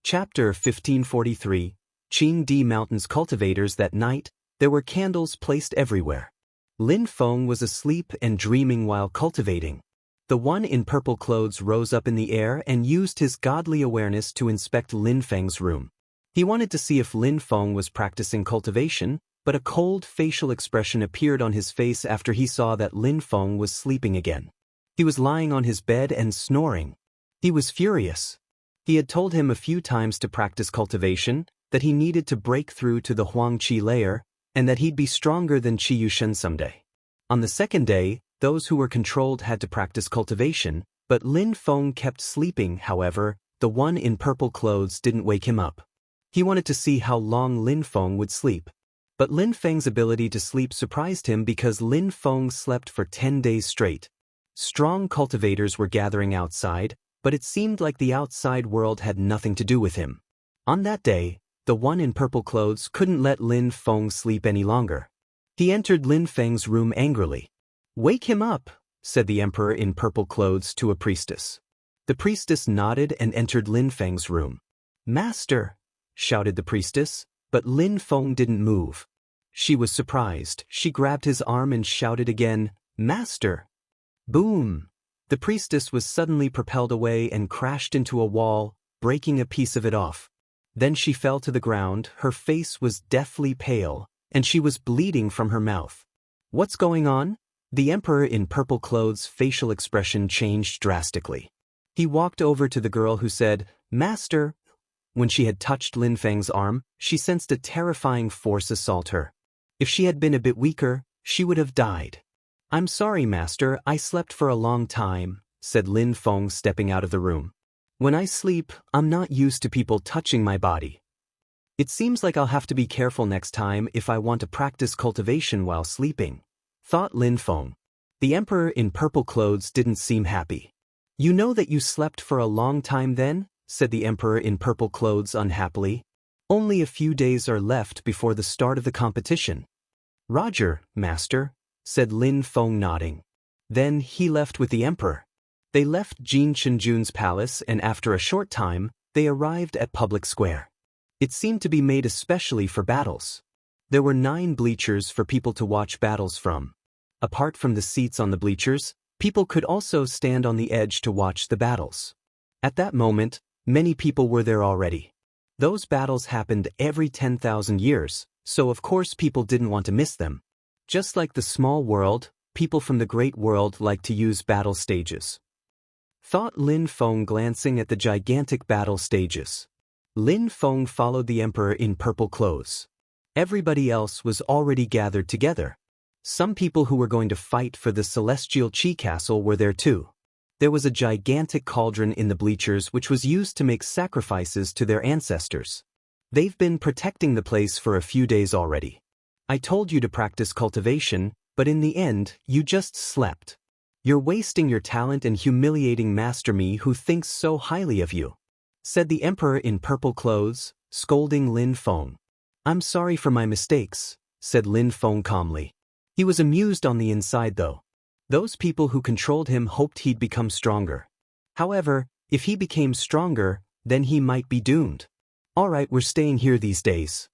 Chapter 1543, Qing Mountains Cultivators. That night, there were candles placed everywhere. Lin Feng was asleep and dreaming while cultivating. The one in purple clothes rose up in the air and used his godly awareness to inspect Lin Feng's room. He wanted to see if Lin Feng was practicing cultivation, but a cold facial expression appeared on his face after he saw that Lin Feng was sleeping again. He was lying on his bed and snoring. He was furious. He had told him a few times to practice cultivation, that he needed to break through to the Huang Qi layer, and that he'd be stronger than Qi Yushen someday. On the second day, those who were controlled had to practice cultivation, but Lin Feng kept sleeping. However, the one in purple clothes didn't wake him up. He wanted to see how long Lin Feng would sleep. But Lin Feng's ability to sleep surprised him because Lin Feng slept for 10 days straight. Strong cultivators were gathering outside, but it seemed like the outside world had nothing to do with him. On that day, the one in purple clothes couldn't let Lin Feng sleep any longer. He entered Lin Feng's room angrily. "Wake him up," said the emperor in purple clothes to a priestess. The priestess nodded and entered Lin Feng's room. "Master," shouted the priestess, but Lin Feng didn't move. She was surprised. She grabbed his arm and shouted again, "Master!" Boom! The priestess was suddenly propelled away and crashed into a wall, breaking a piece of it off. Then she fell to the ground. Her face was deathly pale, and she was bleeding from her mouth. "What's going on?" The emperor in purple clothes' facial expression changed drastically. He walked over to the girl who said, "Master." When she had touched Lin Feng's arm, she sensed a terrifying force assault her. If she had been a bit weaker, she would have died. "I'm sorry, master, I slept for a long time," said Lin Feng, stepping out of the room. "When I sleep, I'm not used to people touching my body. It seems like I'll have to be careful next time if I want to practice cultivation while sleeping," thought Lin Feng. The emperor in purple clothes didn't seem happy. "You know that you slept for a long time then?" said the emperor in purple clothes unhappily. "Only a few days are left before the start of the competition." "Roger, master," said Lin Feng, nodding. Then he left with the emperor. They left Jin Chenjun's palace, and after a short time, they arrived at Public Square. It seemed to be made especially for battles. There were 9 bleachers for people to watch battles from. Apart from the seats on the bleachers, people could also stand on the edge to watch the battles. At that moment, many people were there already. Those battles happened every 10,000 years, so of course people didn't want to miss them. Just like the small world, people from the great world like to use battle stages, thought Lin Feng, glancing at the gigantic battle stages. Lin Feng followed the emperor in purple clothes. Everybody else was already gathered together. Some people who were going to fight for the celestial Qi castle were there too. There was a gigantic cauldron in the bleachers which was used to make sacrifices to their ancestors. They've been protecting the place for a few days already. "I told you to practice cultivation, but in the end, you just slept. You're wasting your talent and humiliating Master Me, who thinks so highly of you," said the emperor in purple clothes, scolding Lin Feng. "I'm sorry for my mistakes," said Lin Feng calmly. He was amused on the inside though. Those people who controlled him hoped he'd become stronger. However, if he became stronger, then he might be doomed. "All right, we're staying here these days.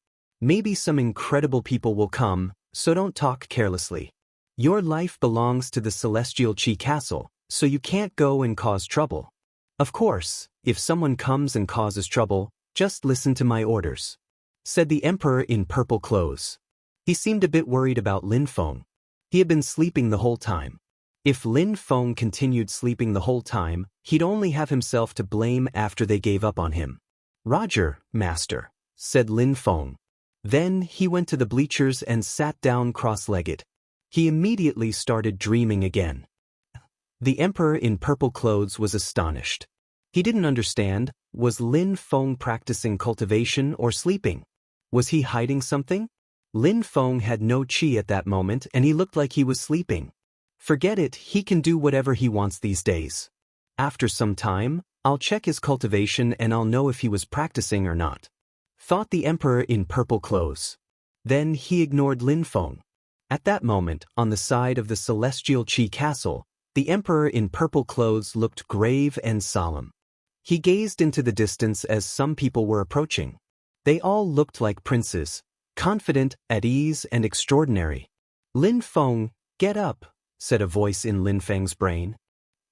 Maybe some incredible people will come, so don't talk carelessly. Your life belongs to the celestial Qi castle, so you can't go and cause trouble. Of course, if someone comes and causes trouble, just listen to my orders," said the emperor in purple clothes. He seemed a bit worried about Lin Feng. He had been sleeping the whole time. If Lin Feng continued sleeping the whole time, he'd only have himself to blame after they gave up on him. "Roger, master," said Lin Feng. Then he went to the bleachers and sat down cross-legged. He immediately started dreaming again. The emperor in purple clothes was astonished. He didn't understand, was Lin Feng practicing cultivation or sleeping? Was he hiding something? Lin Feng had no qi at that moment and he looked like he was sleeping. Forget it, he can do whatever he wants these days. After some time, I'll check his cultivation and I'll know if he was practicing or not, thought the emperor in purple clothes. Then he ignored Lin Feng. At that moment, on the side of the celestial Qi castle, the emperor in purple clothes looked grave and solemn. He gazed into the distance as some people were approaching. They all looked like princes, confident, at ease, and extraordinary. Lin Feng, get up, said a voice in Lin Feng's brain.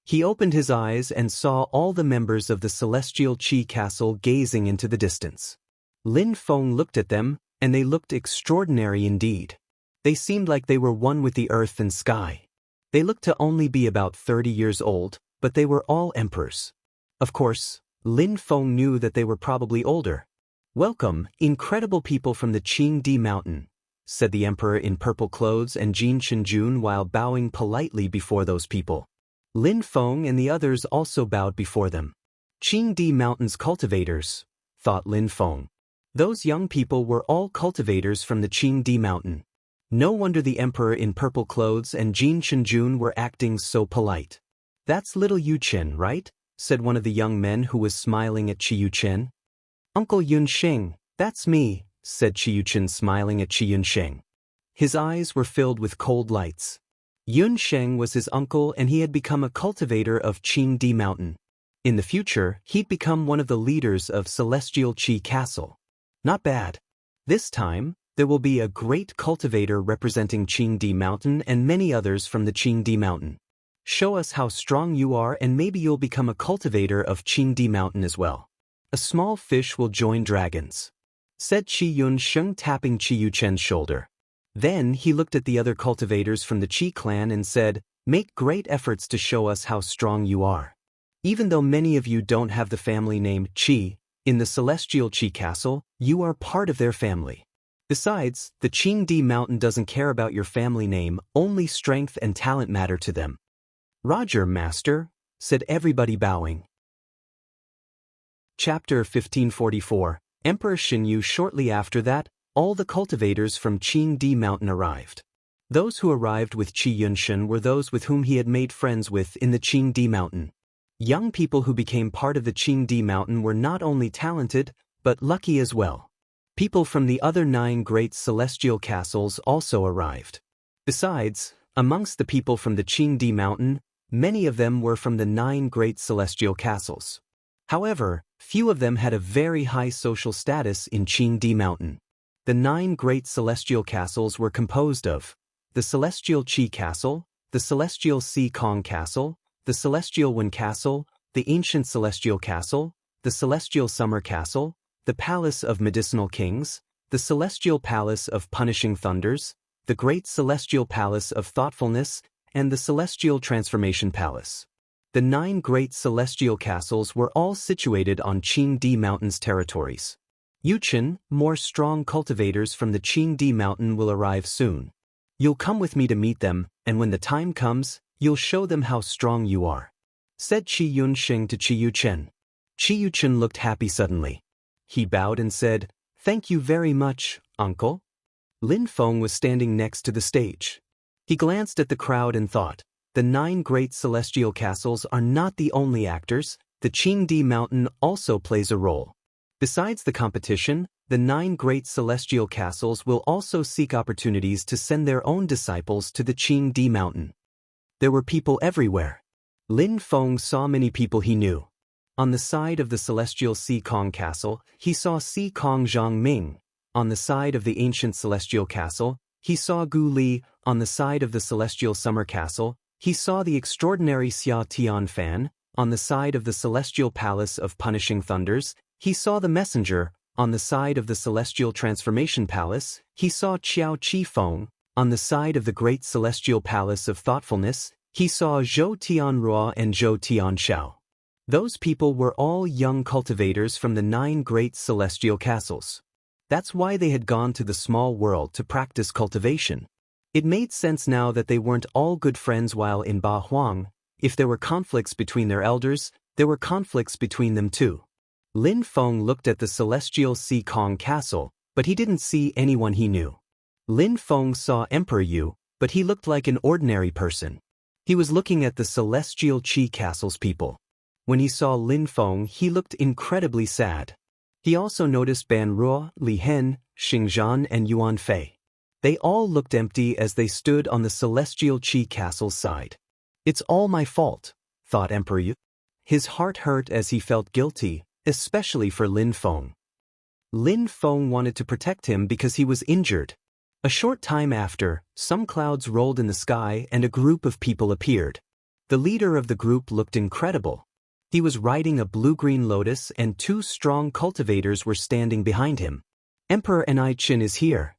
He opened his eyes and saw all the members of the celestial Qi castle gazing into the distance. Lin Feng looked at them, and they looked extraordinary indeed. They seemed like they were one with the earth and sky. They looked to only be about 30 years old, but they were all emperors. Of course, Lin Feng knew that they were probably older. Welcome, incredible people from the Qingdi mountain, said the emperor in purple clothes and Jin Chenjun while bowing politely before those people. Lin Feng and the others also bowed before them. Qingdi mountain's cultivators, thought Lin Feng. Those young people were all cultivators from the Qingdi mountain. No wonder the emperor in purple clothes and Jin Chenjun were acting so polite. That's little Yu Chen, right? Said one of the young men who was smiling at Qi Yu Chen. Uncle Yun Sheng, that's me, said Qi Yu Chen smiling at Qi Yun Sheng. His eyes were filled with cold lights. Yun Sheng was his uncle and he had become a cultivator of Qingdi mountain. In the future, he'd become one of the leaders of Celestial Qi Castle. Not bad. This time, there will be a great cultivator representing Qingdi mountain and many others from the Qingdi mountain. Show us how strong you are and maybe you'll become a cultivator of Qingdi mountain as well. A small fish will join dragons, said Qi Yun Sheng tapping Qi Yu Chen's shoulder. Then he looked at the other cultivators from the Qi clan and said, make great efforts to show us how strong you are. Even though many of you don't have the family name Qi, in the Celestial Qi Castle, you are part of their family. Besides, the Qingdi mountain doesn't care about your family name, only strength and talent matter to them. Roger, master, said everybody bowing. Chapter 1544, Emperor Xinyu. Shortly after that, all the cultivators from Qingdi mountain arrived. Those who arrived with Qi Yunshen were those with whom he had made friends with in the Qingdi mountain. Young people who became part of the Qingdi mountain were not only talented, but lucky as well. People from the other 9 great celestial castles also arrived. Besides, amongst the people from the Qingdi mountain, many of them were from the 9 great celestial castles. However, few of them had a very high social status in Qingdi mountain. The 9 great celestial castles were composed of the Celestial Qi Castle, the Celestial Si Kong Castle, the Celestial Wen Castle, the Ancient Celestial Castle, the Celestial Summer Castle, the Palace of Medicinal Kings, the Celestial Palace of Punishing Thunders, the Great Celestial Palace of Thoughtfulness, and the Celestial Transformation Palace. The 9 great celestial castles were all situated on Qingdi Mountain's territories. Yuchen, more strong cultivators from the Qingdi Mountain will arrive soon. You'll come with me to meet them, and when the time comes, you'll show them how strong you are, said Qi Yun Sheng to Qi Yu Chen. Qi Yu Chen looked happy suddenly. He bowed and said, thank you very much, uncle. Lin Feng was standing next to the stage. He glanced at the crowd and thought, the 9 great celestial castles are not the only actors, the Qingdi mountain also plays a role. Besides the competition, the 9 great celestial castles will also seek opportunities to send their own disciples to the Qingdi mountain. There were people everywhere. Lin Feng saw many people he knew. On the side of the celestial Si Kong Castle, he saw Si Kong Zhangming. On the side of the ancient celestial castle, he saw Gu Li. On the side of the celestial summer castle, he saw the extraordinary Xia Tian Fan. On the side of the celestial palace of punishing thunders, he saw the messenger. On the side of the celestial transformation palace, he saw Qiao Qi Feng. On the side of the great celestial palace of thoughtfulness, he saw Zhou Tianrua and Zhou Tianshao. Those people were all young cultivators from the 9 great celestial castles. That's why they had gone to the small world to practice cultivation. It made sense now that they weren't all good friends while in Ba Huang. If there were conflicts between their elders, there were conflicts between them too. Lin Feng looked at the celestial Si Kong Castle, but he didn't see anyone he knew. Lin Feng saw Emperor Yu, but he looked like an ordinary person. He was looking at the celestial Qi Castle's people. When he saw Lin Feng, he looked incredibly sad. He also noticed Ban Ruo, Li Hen, Xingzhan and Yuan Fei. They all looked empty as they stood on the celestial Qi Castle's side. It's all my fault, thought Emperor Yu. His heart hurt as he felt guilty, especially for Lin Feng. Lin Feng wanted to protect him because he was injured. A short time after, some clouds rolled in the sky and a group of people appeared. The leader of the group looked incredible. He was riding a blue-green lotus and two strong cultivators were standing behind him. Emperor Enai-Chin is here.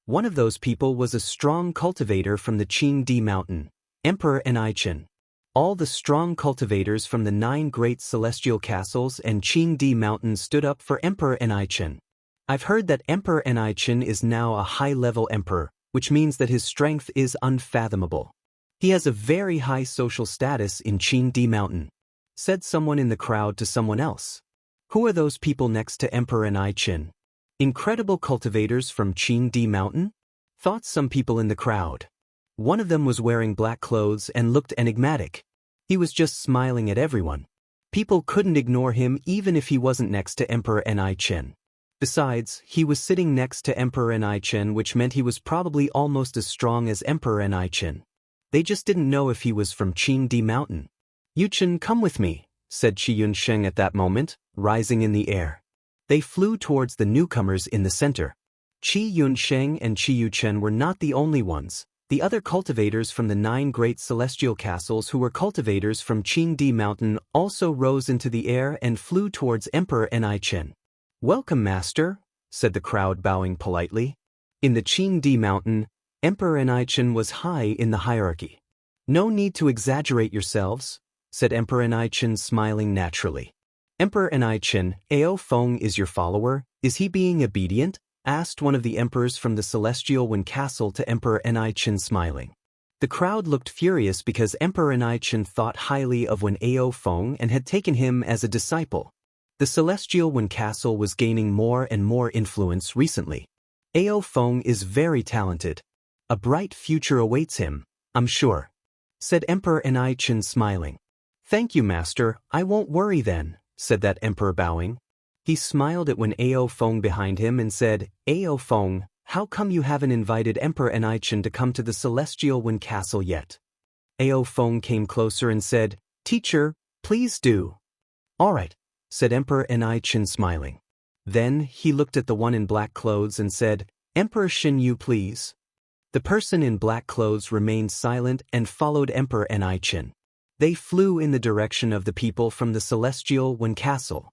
One of those people was a strong cultivator from the Qingdi mountain, Emperor Enai-Chin. All the strong cultivators from the 9 great celestial castles and Qingdi mountain stood up for Emperor Enai-Chin. I've heard that Emperor Enai-Chin is now a high-level emperor, which means that his strength is unfathomable. He has a very high social status in Qingdi mountain, said someone in the crowd to someone else. Who are those people next to Emperor Enai-Chin? Incredible cultivators from Qingdi mountain? Thought some people in the crowd. One of them was wearing black clothes and looked enigmatic. He was just smiling at everyone. People couldn't ignore him even if he wasn't next to Emperor Enai-Chin. Besides, he was sitting next to Emperor Enai-Chin, which meant he was probably almost as strong as Emperor Enai-Chin. They just didn't know if he was from Qingdi mountain. Yu-Chen, come with me, said Qi Yunsheng at that moment, rising in the air. They flew towards the newcomers in the center. Qi Yunsheng and Qi Yu-Chen were not the only ones. The other cultivators from the 9 great celestial castles who were cultivators from Qingdi mountain also rose into the air and flew towards Emperor Enai-Chin. Welcome, master, said the crowd bowing politely. In the Qingdi mountain, Emperor Enai-Chin was high in the hierarchy. No need to exaggerate yourselves, said Emperor Enai-Chin, smiling naturally. Emperor Enai-Chin, Ao Feng is your follower, is he being obedient? Asked one of the emperors from the Celestial Wind Castle to Emperor Enai-Chin, smiling. The crowd looked furious because Emperor Enai-Chin thought highly of Wen Ao Feng and had taken him as a disciple. The Celestial Wind Castle was gaining more and more influence recently. Ao Feng is very talented. A bright future awaits him, I'm sure, said Emperor Enai-Chin, smiling. Thank you, master, I won't worry then, said that emperor, bowing. He smiled at Wen Ao Feng behind him and said, Ao Feng, how come you haven't invited Emperor Enai-Chin to come to the Celestial Wind Castle yet? Ao Feng came closer and said, Teacher, please do. All right, said Emperor Enai-Chin, smiling. Then he looked at the one in black clothes and said, Emperor Xin Yu, please. The person in black clothes remained silent and followed Emperor Enai-Chin. They flew in the direction of the people from the Celestial Wind Castle.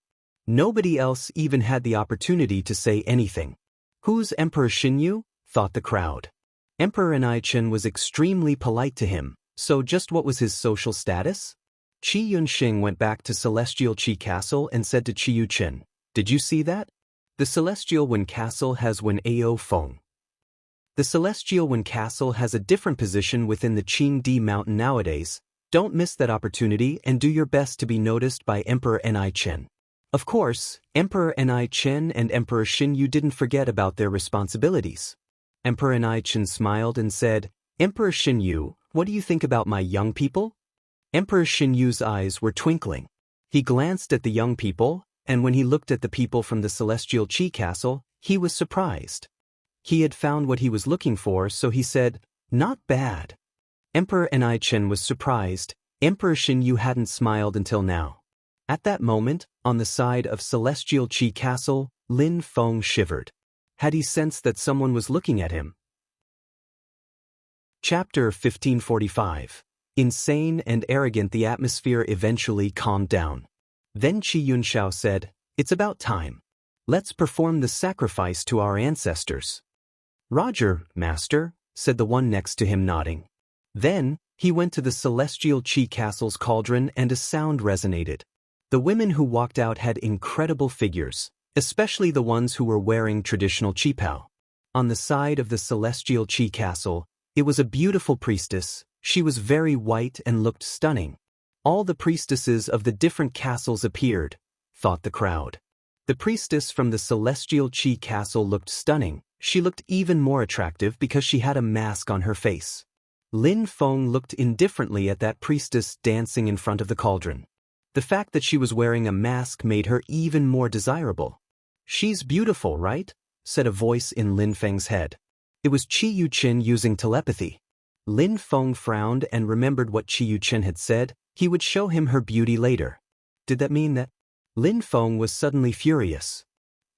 Nobody else even had the opportunity to say anything. Who's Emperor Xin Yu? Thought the crowd. Emperor Enai-Chin was extremely polite to him, so just what was his social status? Qi Yunsheng went back to Celestial Qi Castle and said to Qi Yu-Chen, Did you see that? The Celestial Wind Castle has Wen Ao Feng. The Celestial Wind Castle has a different position within the Qingdi mountain nowadays. Don't miss that opportunity and do your best to be noticed by Emperor Enai-Chin. Of course, Emperor Enai-Chin and Emperor Xin Yu didn't forget about their responsibilities. Emperor Enai-Chin smiled and said, Emperor Xin Yu, what do you think about my young people? Emperor Xin Yu's eyes were twinkling. He glanced at the young people, and when he looked at the people from the Celestial Qi Castle, he was surprised. He had found what he was looking for, so he said, Not bad. Emperor Enai-Chin was surprised. Emperor Xin Yu hadn't smiled until now. At that moment, on the side of Celestial Qi Castle, Lin Feng shivered. Had he sensed that someone was looking at him? Chapter 1545. Insane and arrogant. The atmosphere eventually calmed down. Then Qi Yunshao said, It's about time. Let's perform the sacrifice to our ancestors. Roger, master, said the one next to him, nodding. Then, he went to the Celestial Qi Castle's cauldron and a sound resonated. The women who walked out had incredible figures, especially the ones who were wearing traditional qipao. On the side of the Celestial Qi Castle, it was a beautiful priestess. She was very white and looked stunning. All the priestesses of the different castles appeared, thought the crowd. The priestess from the Celestial Qi Castle looked stunning. She looked even more attractive because she had a mask on her face. Lin Feng looked indifferently at that priestess dancing in front of the cauldron. The fact that she was wearing a mask made her even more desirable. She's beautiful, right? Said a voice in Lin Feng's head. It was Qi Yu-Chen using telepathy. Lin Feng frowned and remembered what Qi Yu-Chen had said. He would show him her beauty later. did that mean that? Lin Feng was suddenly furious.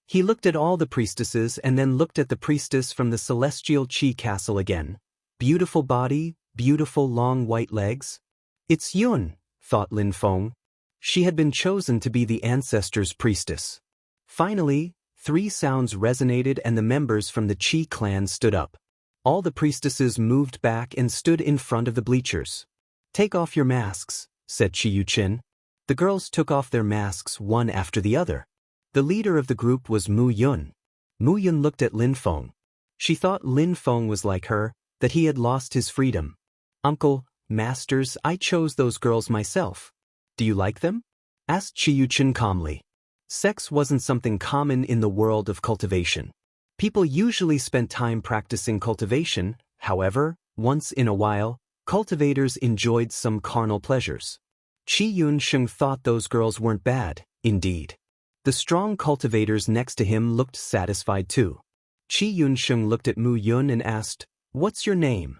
He looked at all the priestesses and then looked at the priestess from the celestial Qi castle again. Beautiful body, beautiful long white legs. It's Yun, thought Lin Feng. She had been chosen to be the ancestors' priestess. Finally, 3 sounds resonated and the members from the Qi clan stood up. All the priestesses moved back and stood in front of the bleachers. Take off your masks, said Qi Yuqin. The girls took off their masks one after the other. The leader of the group was Mu Yun. Mu Yun looked at Lin Feng. She thought Lin Feng was like her, that he had lost his freedom. Uncle, masters, I chose those girls myself. Do you like them? Asked Qi Yuqin calmly. Sex wasn't something common in the world of cultivation. People usually spent time practicing cultivation, however, once in a while, cultivators enjoyed some carnal pleasures. Qi Yunsheng thought those girls weren't bad, indeed. The strong cultivators next to him looked satisfied too. Qi Yunsheng looked at Mu Yun and asked, "What's your name?"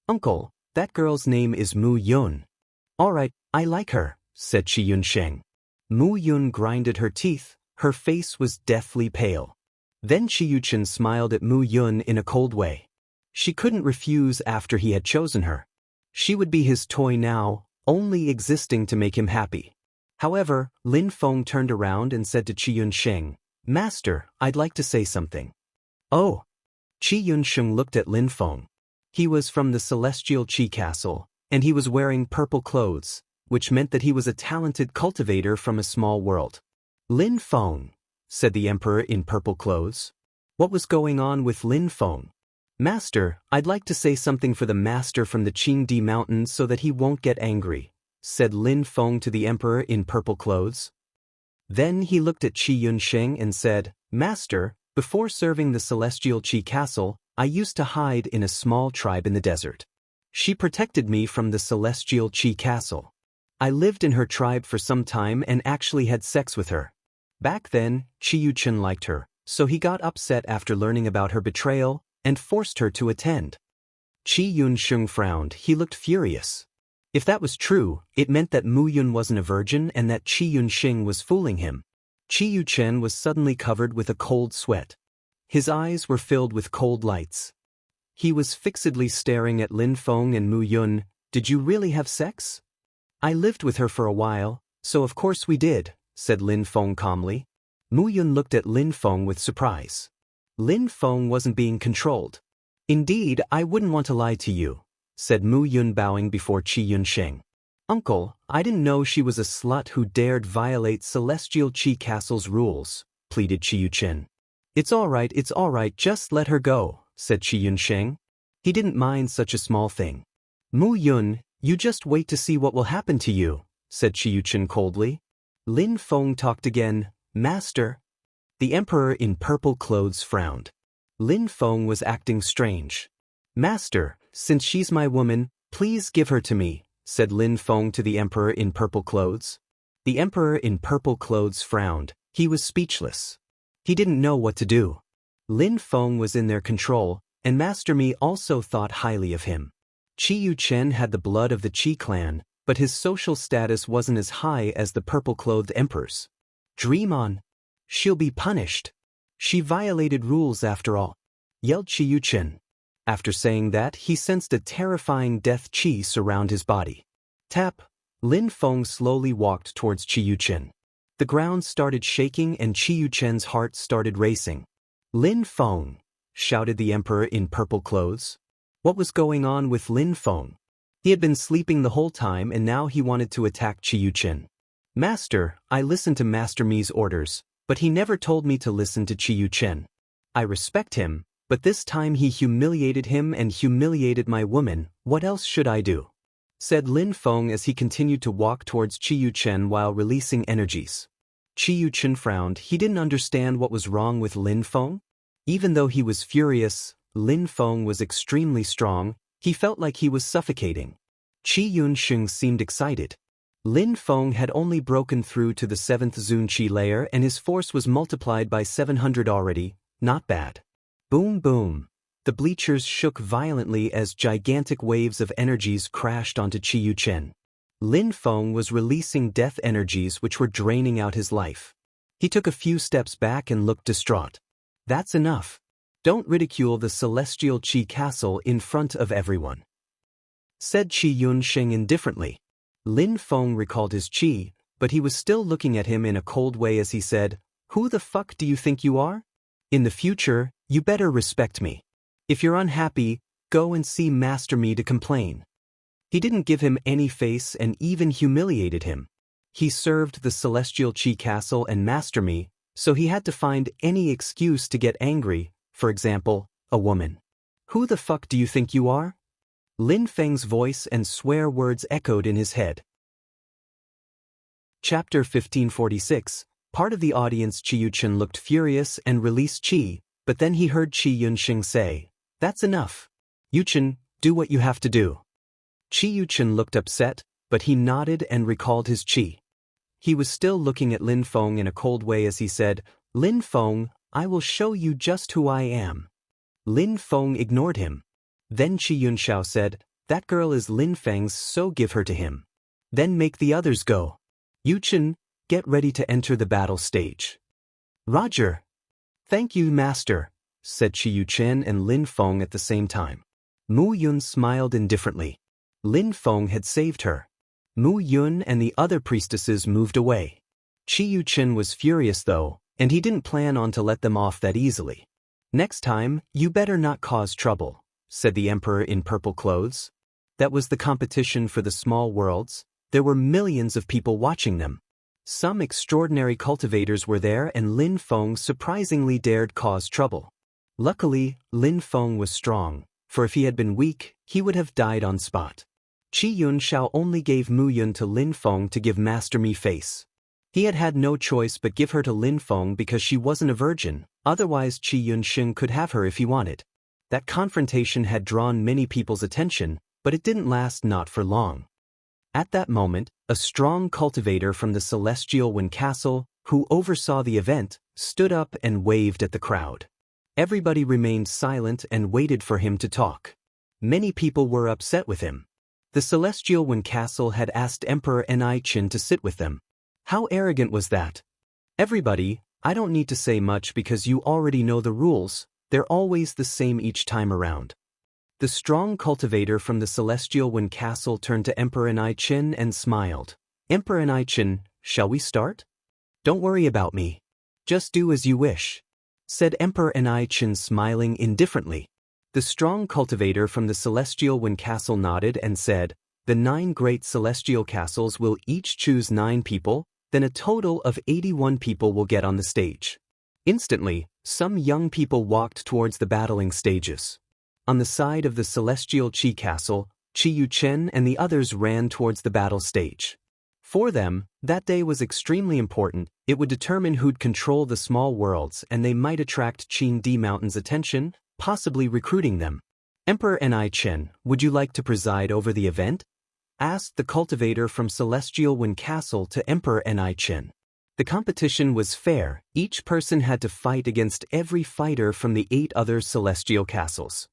"Uncle, that girl's name is Mu Yun." "All right, I like her," said Qi Yunsheng. Mu Yun grinded her teeth, her face was deathly pale. Then Qi Yuqin smiled at Mu Yun in a cold way. She couldn't refuse after he had chosen her. She would be his toy now, only existing to make him happy. However, Lin Feng turned around and said to Qi Yunsheng, "Master, I'd like to say something." "Oh." Qi Yunsheng looked at Lin Feng. He was from the celestial Qi castle, and he was wearing purple clothes, which meant that he was a talented cultivator from a small world. "Lin Feng," said the emperor in purple clothes. What was going on with Lin Feng? "Master, I'd like to say something for the master from the Qingdi Mountains so that he won't get angry," said Lin Feng to the emperor in purple clothes. Then he looked at Qi Yunsheng and said, "Master, before serving the celestial Qi castle, I used to hide in a small tribe in the desert. She protected me from the celestial Qi castle. I lived in her tribe for some time and actually had sex with her. Back then, Qi Yuqin liked her, so he got upset after learning about her betrayal and forced her to attend." Qi Yunsheng frowned. He looked furious. If that was true, it meant that Mu Yun wasn't a virgin and that Qi Yunsheng was fooling him. Qi Yuchen was suddenly covered with a cold sweat. His eyes were filled with cold lights. He was fixedly staring at Lin Feng and Mu Yun. "Did you really have sex?" "I lived with her for a while, so of course we did," said Lin Feng calmly. Mu Yun looked at Lin Feng with surprise. Lin Feng wasn't being controlled. "Indeed, I wouldn't want to lie to you," said Mu Yun bowing before Qi Yunsheng. "Uncle, I didn't know she was a slut who dared violate Celestial Qi Castle's rules," pleaded Qi Yuchen. It's all right, just let her go," said Qi Yunsheng. He didn't mind such a small thing. "Mu Yun, you just wait to see what will happen to you," said Qi Yuchen coldly. Lin Feng talked again. "Master." The emperor in purple clothes frowned. Lin Feng was acting strange. "Master, since she's my woman, please give her to me," said Lin Feng to the emperor in purple clothes. The emperor in purple clothes frowned. He was speechless. He didn't know what to do. Lin Feng was in their control, and Master Mi also thought highly of him. Qi Yuchen had the blood of the Qi clan, but his social status wasn't as high as the purple-clothed emperors. "Dream on. She'll be punished. She violated rules after all," yelled Qi Yuchen. After saying that, he sensed a terrifying death qi surround his body. Tap. Lin Feng slowly walked towards Qi Yuchen. The ground started shaking and Qi Yuchen's heart started racing. "Lin Feng!" shouted the emperor in purple clothes. What was going on with Lin Feng? He had been sleeping the whole time and now he wanted to attack Qi Yuchen. "Master, I listened to Master Mi's orders, but he never told me to listen to Qi Yuchen. I respect him, but this time he humiliated him and humiliated my woman. What else should I do?" said Lin Feng as he continued to walk towards Qi Yuchen while releasing energies. Qi Yuchen frowned. He didn't understand what was wrong with Lin Feng. Even though he was furious, Lin Feng was extremely strong. He felt like he was suffocating. Qi Yunsheng seemed excited. Lin Feng had only broken through to the 7th Zunqi layer and his force was multiplied by 700 already. Not bad. Boom boom. The bleachers shook violently as gigantic waves of energies crashed onto Qi Yuchen. Lin Feng was releasing death energies which were draining out his life. He took a few steps back and looked distraught. That's enough. Don't ridicule the celestial Qi castle in front of everyone, said Qi Yunsheng indifferently. Lin Feng recalled his Qi, but he was still looking at him in a cold way as he said, "Who the fuck do you think you are? In the future, you better respect me. If you're unhappy, go and see Master Me to complain." He didn't give him any face and even humiliated him. He served the celestial Qi castle and Master Me, so he had to find any excuse to get angry, for example, a woman. "Who the fuck do you think you are?" Lin Feng's voice and swear words echoed in his head. Chapter 1546. Part of the audience Qi Yuchen looked furious and released Qi, but then he heard Qi Yunsheng say, "That's enough. Yuchen, do what you have to do." Qi Yuchen looked upset, but he nodded and recalled his Qi. He was still looking at Lin Feng in a cold way as he said, "Lin Feng, I will show you just who I am." Lin Feng ignored him. Then Qi Yunshao said, "That girl is Lin Feng's, so give her to him. Then make the others go. Yuchen, get ready to enter the battle stage." "Roger." "Thank you, Master," said Qi Yuchen and Lin Feng at the same time. Mu Yun smiled indifferently. Lin Feng had saved her. Mu Yun and the other priestesses moved away. Qi Yuchen was furious though, and he didn't plan on to let them off that easily. "Next time, you better not cause trouble," said the emperor in purple clothes. That was the competition for the small worlds. There were millions of people watching them. Some extraordinary cultivators were there and Lin Feng surprisingly dared cause trouble. Luckily, Lin Feng was strong, for if he had been weak, he would have died on spot. Qi Yunshao only gave Mu Yun to Lin Feng to give Master Me face. He had had no choice but give her to Lin Feng because she wasn't a virgin, otherwise Qi Yunsheng could have her if he wanted. That confrontation had drawn many people's attention, but it didn't last not for long. At that moment, a strong cultivator from the Celestial Wind Castle, who oversaw the event, stood up and waved at the crowd. Everybody remained silent and waited for him to talk. Many people were upset with him. The Celestial Wind Castle had asked Emperor Enai-Chin to sit with them. How arrogant was that? "Everybody, I don't need to say much because you already know the rules, they're always the same each time around." The strong cultivator from the Celestial Wind Castle turned to Emperor Enai-Chin and smiled. "Emperor Enai-Chin, shall we start?" "Don't worry about me. Just do as you wish," said Emperor Enai-Chin smiling indifferently. The strong cultivator from the Celestial Wind Castle nodded and said, "The 9 great celestial castles will each choose 9 people, then a total of 81 people will get on the stage." Instantly, some young people walked towards the battling stages. On the side of the Celestial Qi Castle, Qi Yuchen and the others ran towards the battle stage. For them, that day was extremely important. It would determine who'd control the small worlds and they might attract Qin Di Mountain's attention, possibly recruiting them. "Emperor Enai-Chen, would you like to preside over the event?" asked the cultivator from Celestial Wind Castle to Emperor Enai-Chen. The competition was fair. Each person had to fight against every fighter from the 8 other celestial castles.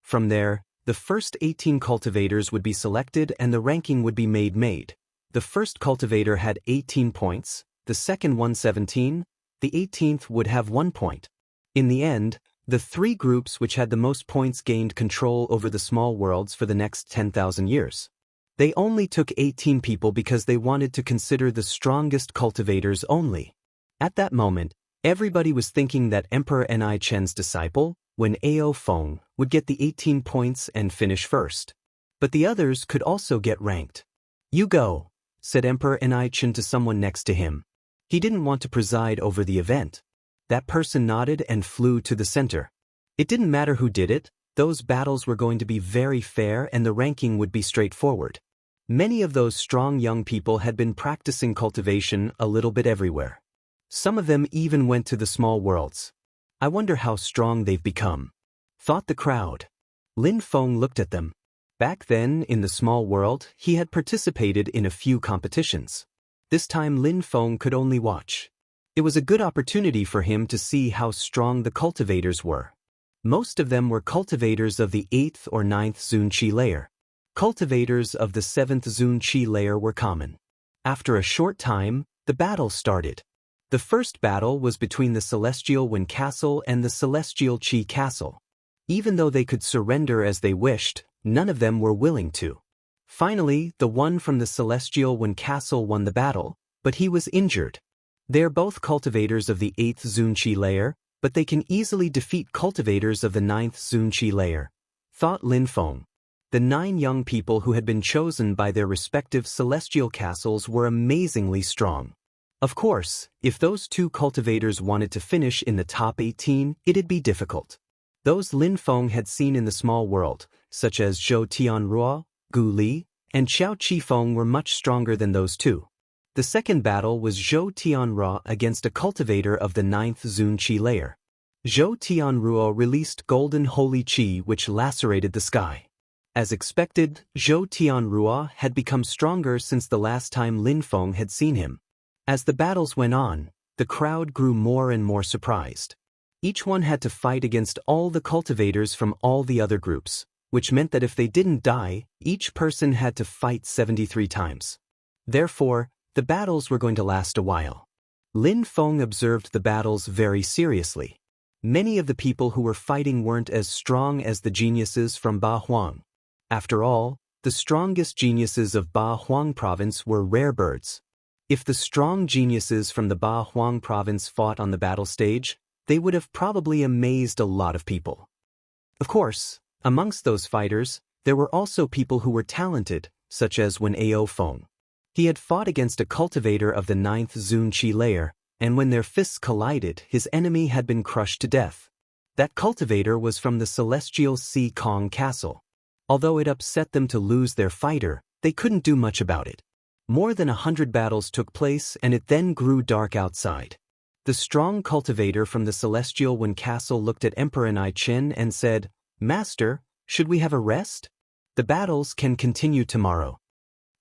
From there, the first 18 cultivators would be selected and the ranking would be made. The first cultivator had 18 points, the second one 17, the 18th would have 1 point. In the end, the 3 groups which had the most points gained control over the small worlds for the next 10,000 years. They only took 18 people because they wanted to consider the strongest cultivators only. At that moment, everybody was thinking that Emperor Enai-Chen's disciple, Wen Ao Feng, would get the 18 points and finish first. But the others could also get ranked. "You go," said Emperor Enai-Chen to someone next to him. He didn't want to preside over the event. That person nodded and flew to the center. It didn't matter who did it, those battles were going to be very fair and the ranking would be straightforward. Many of those strong young people had been practicing cultivation a little bit everywhere. Some of them even went to the small worlds. "I wonder how strong they've become," thought the crowd. Lin Feng looked at them. Back then, in the small world, he had participated in a few competitions. This time Lin Feng could only watch. It was a good opportunity for him to see how strong the cultivators were. Most of them were cultivators of the 8th or 9th Zun Qi layer. Cultivators of the 7th Zun Qi layer were common. After a short time, the battle started. The first battle was between the Celestial Wind Castle and the Celestial Qi Castle. Even though they could surrender as they wished, none of them were willing to. Finally, the one from the Celestial Wind Castle won the battle, but he was injured. They are both cultivators of the 8th Zun Qi layer, but they can easily defeat cultivators of the 9th Zun Qi layer, thought Lin Feng. The 9 young people who had been chosen by their respective celestial castles were amazingly strong. Of course, if those 2 cultivators wanted to finish in the top 18, it'd be difficult. Those Lin Feng had seen in the small world, such as Zhou Tianruo, Gu Li, and Xiao Qifeng, were much stronger than those 2. The second battle was Zhou Tianruo against a cultivator of the 9th Zun Qi layer. Zhou Tianruo released golden holy qi which lacerated the sky. As expected, Zhou Tianruo had become stronger since the last time Lin Feng had seen him. As the battles went on, the crowd grew more and more surprised. Each one had to fight against all the cultivators from all the other groups, which meant that if they didn't die, each person had to fight 73 times. Therefore, the battles were going to last a while. Lin Feng observed the battles very seriously. Many of the people who were fighting weren't as strong as the geniuses from Ba Huang. After all, the strongest geniuses of Ba Huang province were rare birds. If the strong geniuses from the Ba Huang province fought on the battle stage, they would have probably amazed a lot of people. Of course, amongst those fighters, there were also people who were talented, such as Wen Ao Feng. He had fought against a cultivator of the 9th Zun Qi layer, and when their fists collided, his enemy had been crushed to death. That cultivator was from the celestial Si Kong Castle. Although it upset them to lose their fighter, they couldn't do much about it. More than 100 battles took place, and it then grew dark outside. The strong cultivator from the Celestial Wind Castle looked at Emperor Nai Qin and said, "Master, should we have a rest? The battles can continue tomorrow."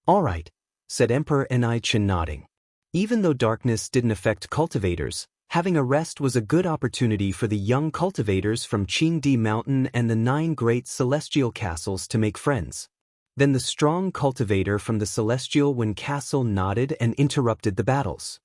"All right," said Emperor Nai Qin, nodding. Even though darkness didn't affect cultivators, having a rest was a good opportunity for the young cultivators from Qingdi Mountain and the 9 great celestial castles to make friends. Then the strong cultivator from the Celestial Wind Castle nodded and interrupted the battles.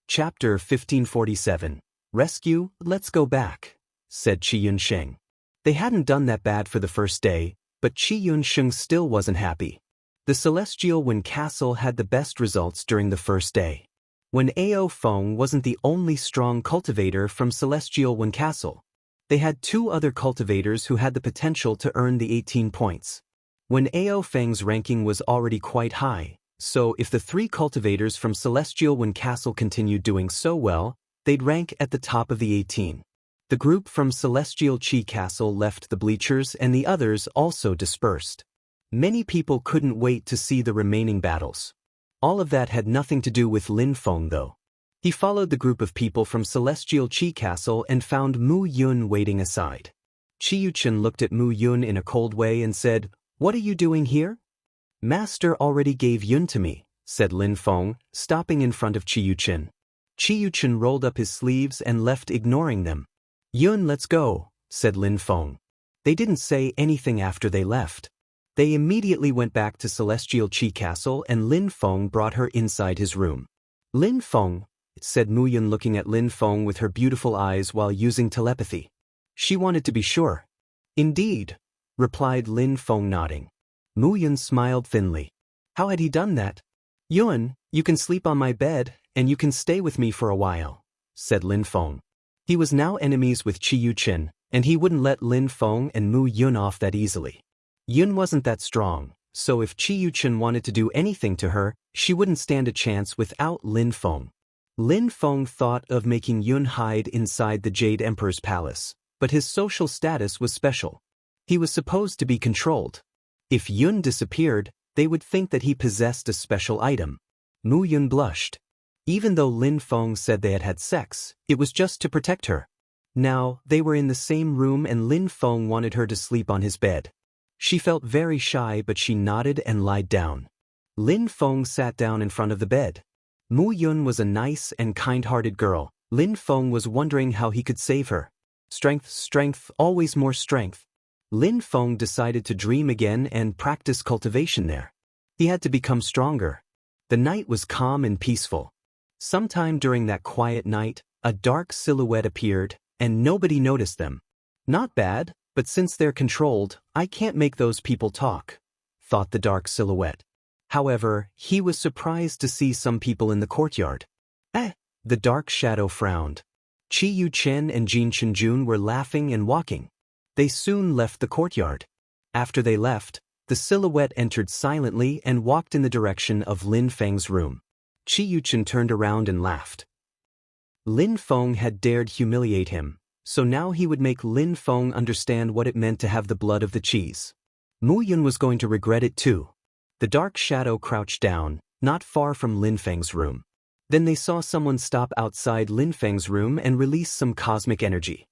Chapter 1547. Rescue, let's go back, said Qi Yunsheng. They hadn't done that bad for the first day, but Qi Yunsheng still wasn't happy. The Celestial Wind Castle had the best results during the first day. Wen Ao Feng wasn't the only strong cultivator from Celestial Wind Castle. They had 2 other cultivators who had the potential to earn the 18 points. Wen Ao Feng's ranking was already quite high, so if the 3 cultivators from Celestial Wind Castle continued doing so well, they'd rank at the top of the 18. The group from Celestial Qi Castle left the bleachers and the others also dispersed. Many people couldn't wait to see the remaining battles. All of that had nothing to do with Lin Feng though. He followed the group of people from Celestial Qi Castle and found Mu Yun waiting aside. Qi Yuchen looked at Mu Yun in a cold way and said, "What are you doing here?" "Master already gave Yun to me," said Lin Feng, stopping in front of Qi Yuchen. Qi Yuchen rolled up his sleeves and left, ignoring them. "Yun, let's go," said Lin Feng. They didn't say anything after they left. They immediately went back to Celestial Qi Castle and Lin Feng brought her inside his room. "Lin Feng," said Mu Yun, looking at Lin Feng with her beautiful eyes while using telepathy. She wanted to be sure. "Indeed," replied Lin Feng, nodding. Mu Yun smiled thinly. How had he done that? "Yun, you can sleep on my bed, and you can stay with me for a while," said Lin Feng. He was now enemies with Qi Yuchen, and he wouldn't let Lin Feng and Mu Yun off that easily. Yun wasn't that strong, so if Qi Yuchen wanted to do anything to her, she wouldn't stand a chance without Lin Feng. Lin Feng thought of making Yun hide inside the Jade Emperor's palace, but his social status was special. He was supposed to be controlled. If Yun disappeared, they would think that he possessed a special item. Mu Yun blushed. Even though Lin Feng said they had had sex, it was just to protect her. Now, they were in the same room and Lin Feng wanted her to sleep on his bed. She felt very shy, but she nodded and lied down. Lin Feng sat down in front of the bed. Mu Yun was a nice and kind-hearted girl. Lin Feng was wondering how he could save her. Strength, strength, always more strength. Lin Feng decided to dream again and practice cultivation there. He had to become stronger. The night was calm and peaceful. Sometime during that quiet night, a dark silhouette appeared, and nobody noticed them. Not bad, but since they're controlled, I can't make those people talk, thought the dark silhouette. However, he was surprised to see some people in the courtyard. The dark shadow frowned. Qi Yuchen and Jin Chenjun were laughing and walking. They soon left the courtyard. After they left, the silhouette entered silently and walked in the direction of Lin Feng's room. Qi Yuchen turned around and laughed. Lin Feng had dared humiliate him, so now he would make Lin Feng understand what it meant to have the blood of the Qis. Mu Yun was going to regret it too. The dark shadow crouched down, not far from Lin Feng's room. Then they saw someone stop outside Lin Feng's room and release some cosmic energy.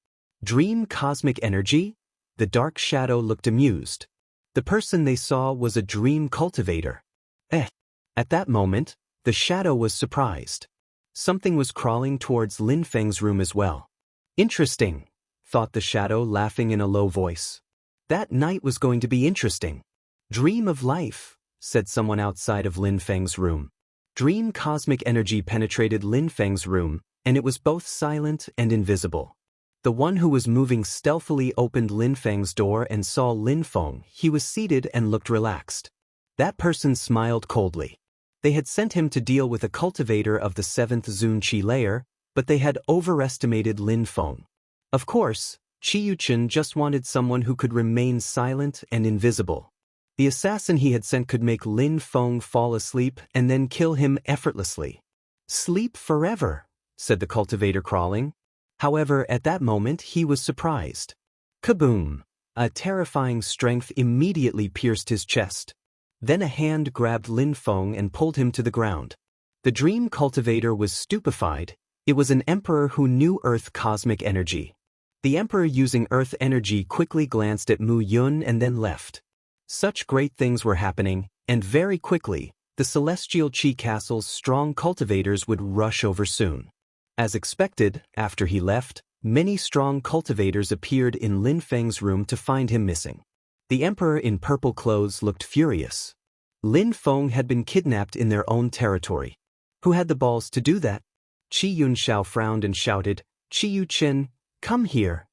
Dream cosmic energy? The dark shadow looked amused. The person they saw was a dream cultivator. At that moment, the shadow was surprised. Something was crawling towards Lin Feng's room as well. Interesting, thought the shadow, laughing in a low voice. That night was going to be interesting. Dream of life, said someone outside of Lin Feng's room. Dream cosmic energy penetrated Lin Feng's room, and it was both silent and invisible. The one who was moving stealthily opened Lin Feng's door and saw Lin Feng. He was seated and looked relaxed. That person smiled coldly. They had sent him to deal with a cultivator of the 7th Zun Qi layer, but they had overestimated Lin Feng. Of course, Qi Yuchen just wanted someone who could remain silent and invisible. The assassin he had sent could make Lin Feng fall asleep and then kill him effortlessly. Sleep forever, said the cultivator, crawling. However, at that moment he was surprised. Kaboom! A terrifying strength immediately pierced his chest. Then a hand grabbed Lin Feng and pulled him to the ground. The dream cultivator was stupefied. It was an emperor who knew Earth cosmic energy. The emperor, using Earth energy, quickly glanced at Mu Yun and then left. Such great things were happening, and very quickly, the Celestial Qi Castle's strong cultivators would rush over soon. As expected, after he left, many strong cultivators appeared in Lin Feng's room to find him missing. The emperor in purple clothes looked furious. Lin Feng had been kidnapped in their own territory. Who had the balls to do that? Qi Yunxiao frowned and shouted, "Qi Yuchen, come here."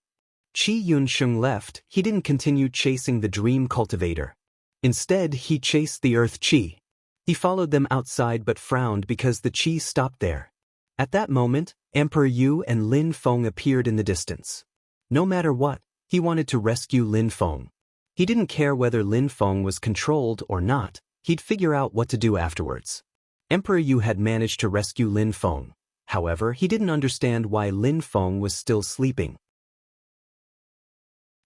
Qi Yunsheng left. He didn't continue chasing the dream cultivator. Instead, he chased the Earth Qi. He followed them outside but frowned because the Qi stopped there. At that moment, Emperor Yu and Lin Feng appeared in the distance. No matter what, he wanted to rescue Lin Feng. He didn't care whether Lin Feng was controlled or not. He'd figure out what to do afterwards. Emperor Yu had managed to rescue Lin Feng. However, he didn't understand why Lin Feng was still sleeping.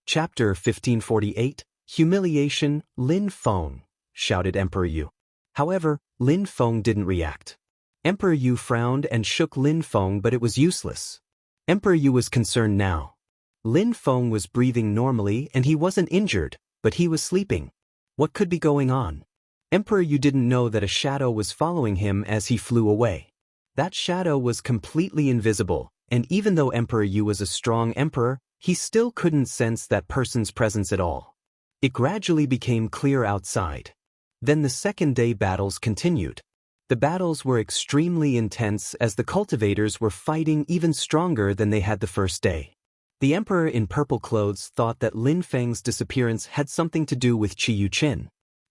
Chapter 1548, Humiliation. Lin Feng, shouted Emperor Yu. However, Lin Feng didn't react. Emperor Yu frowned and shook Lin Feng, but it was useless. Emperor Yu was concerned now. Lin Feng was breathing normally and he wasn't injured, but he was sleeping. What could be going on? Emperor Yu didn't know that a shadow was following him as he flew away. That shadow was completely invisible, and even though Emperor Yu was a strong emperor, he still couldn't sense that person's presence at all. It gradually became clear outside. Then the second-day battles continued. The battles were extremely intense as the cultivators were fighting even stronger than they had the first day. The emperor in purple clothes thought that Lin Feng's disappearance had something to do with Qi Yuchen.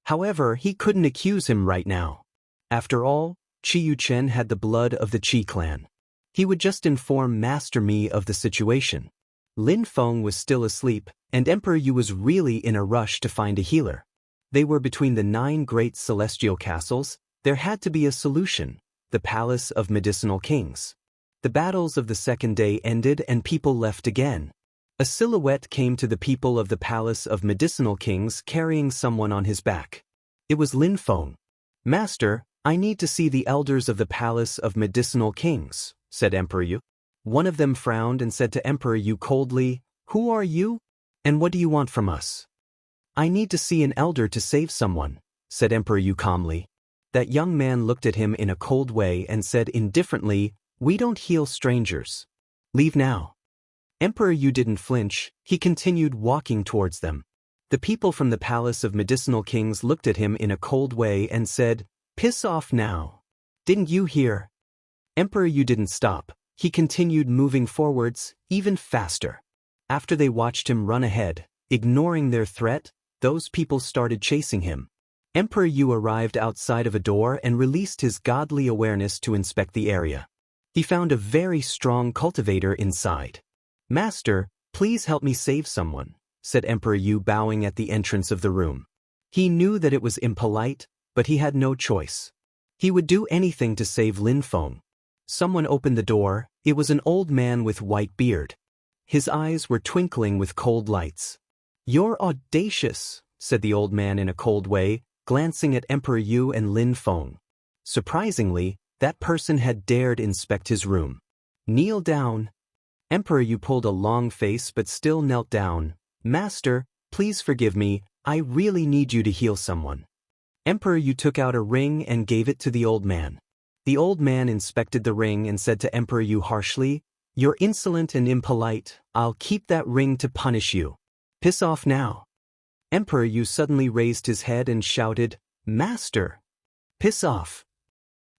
However, he couldn't accuse him right now. After all, Qi Yuchen had the blood of the Qi clan. He would just inform Master Mi of the situation. Lin Feng was still asleep, and Emperor Yu was really in a rush to find a healer. They were between the 9 great celestial castles. There had to be a solution, the Palace of Medicinal Kings. The battles of the second day ended and people left again. A silhouette came to the people of the Palace of Medicinal Kings carrying someone on his back. It was Lin Feng. "Master, I need to see the elders of the Palace of Medicinal Kings," said Emperor Yu. One of them frowned and said to Emperor Yu coldly, "Who are you? And what do you want from us?" "I need to see an elder to save someone," said Emperor Yu calmly. That young man looked at him in a cold way and said indifferently, "We don't heal strangers. Leave now." Emperor Yu didn't flinch. He continued walking towards them. The people from the palace of medicinal kings looked at him in a cold way and said, "Piss off now. Didn't you hear?" Emperor Yu didn't stop. He continued moving forwards, even faster. After they watched him run ahead, ignoring their threat, those people started chasing him. Emperor Yu arrived outside of a door and released his godly awareness to inspect the area. He found a very strong cultivator inside. "Master, please help me save someone," said Emperor Yu, bowing at the entrance of the room. He knew that it was impolite, but he had no choice. He would do anything to save Lin Feng. Someone opened the door. It was an old man with white beard. His eyes were twinkling with cold lights. "You're audacious," said the old man in a cold way, glancing at Emperor Yu and Lin Feng. Surprisingly, that person had dared inspect his room. "Kneel down." Emperor Yu pulled a long face but still knelt down. "Master, please forgive me, I really need you to heal someone." Emperor Yu took out a ring and gave it to the old man. The old man inspected the ring and said to Emperor Yu harshly, "You're insolent and impolite, I'll keep that ring to punish you. Piss off now." Emperor Yu suddenly raised his head and shouted, "Master!" "Piss off!"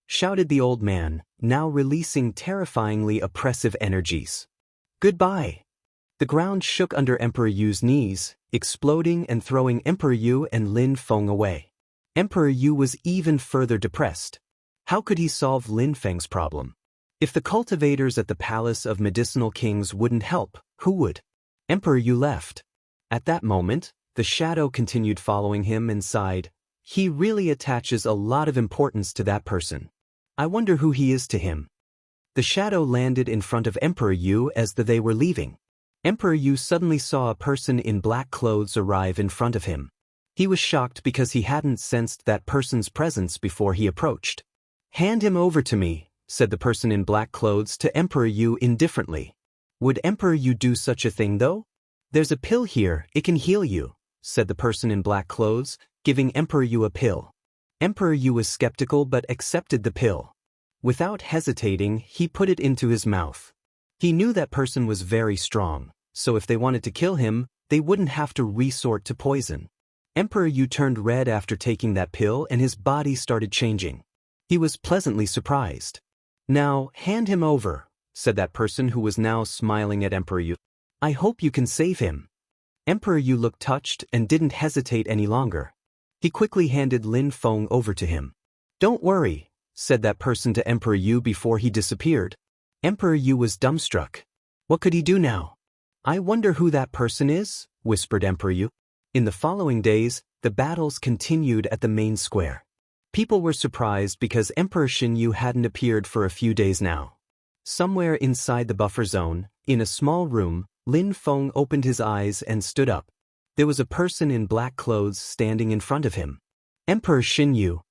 shouted the old man, now releasing terrifyingly oppressive energies. "Goodbye!" The ground shook under Emperor Yu's knees, exploding and throwing Emperor Yu and Lin Feng away. Emperor Yu was even further depressed. How could he solve Lin Feng's problem? If the cultivators at the Palace of Medicinal Kings wouldn't help, who would? Emperor Yu left. At that moment, the shadow continued following him and sighed, "He really attaches a lot of importance to that person. I wonder who he is to him." The shadow landed in front of Emperor Yu as they were leaving. Emperor Yu suddenly saw a person in black clothes arrive in front of him. He was shocked because he hadn't sensed that person's presence before he approached. "Hand him over to me," said the person in black clothes to Emperor Yu indifferently. Would Emperor Yu do such a thing though? "There's a pill here, it can heal you," said the person in black clothes, giving Emperor Yu a pill. Emperor Yu was skeptical but accepted the pill. Without hesitating, he put it into his mouth. He knew that person was very strong, so if they wanted to kill him, they wouldn't have to resort to poison. Emperor Yu turned red after taking that pill and his body started changing. He was pleasantly surprised. "Now, hand him over," said that person who was now smiling at Emperor Yu. "I hope you can save him." Emperor Yu looked touched and didn't hesitate any longer. He quickly handed Lin Feng over to him. "Don't worry," said that person to Emperor Yu before he disappeared. Emperor Yu was dumbstruck. What could he do now? "I wonder who that person is," whispered Emperor Yu. In the following days, the battles continued at the main square. People were surprised because Emperor Xinyu hadn't appeared for a few days now. Somewhere inside the buffer zone, in a small room, Lin Feng opened his eyes and stood up. There was a person in black clothes standing in front of him. Emperor Xinyu.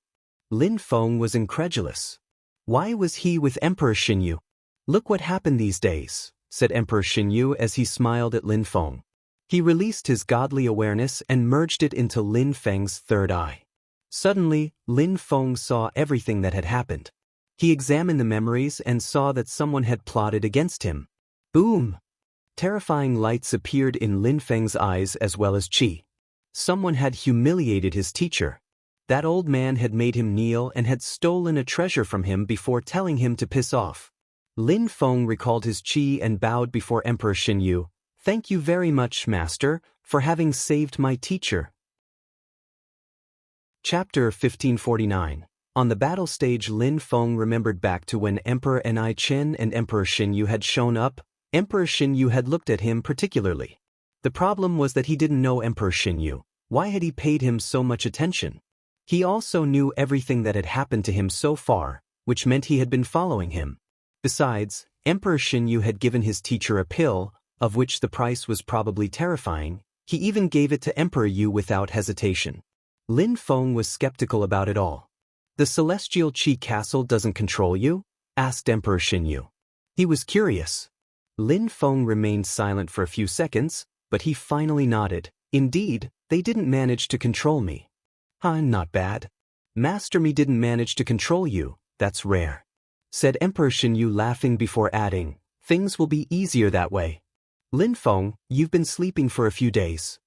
Lin Feng was incredulous. Why was he with Emperor Xinyu? "Look what happened these days," said Emperor Xinyu as he smiled at Lin Feng. He released his godly awareness and merged it into Lin Feng's third eye. Suddenly, Lin Feng saw everything that had happened. He examined the memories and saw that someone had plotted against him. Boom! Terrifying lights appeared in Lin Feng's eyes as well as qi. Someone had humiliated his teacher. That old man had made him kneel and had stolen a treasure from him before telling him to piss off. Lin Feng recalled his qi and bowed before Emperor Xinyu. "Thank you very much, Master, for having saved my teacher." Chapter 1549. On the battle stage, Lin Feng remembered back to when Emperor Ni Chen and Emperor Xinyu had shown up. Emperor Xinyu had looked at him particularly. The problem was that he didn't know Emperor Xinyu. Why had he paid him so much attention? He also knew everything that had happened to him so far, which meant he had been following him. Besides, Emperor Xinyu had given his teacher a pill, of which the price was probably terrifying. He even gave it to Emperor Yu without hesitation. Lin Feng was skeptical about it all. "The Celestial Qi Castle doesn't control you?" asked Emperor Xinyu. He was curious. Lin Feng remained silent for a few seconds, but he finally nodded. "Indeed, they didn't manage to control me." Not bad. "Master Me didn't manage to control you, that's rare," said Emperor Xinyu, laughing before adding, "Things will be easier that way." "Lin Feng, you've been sleeping for a few days."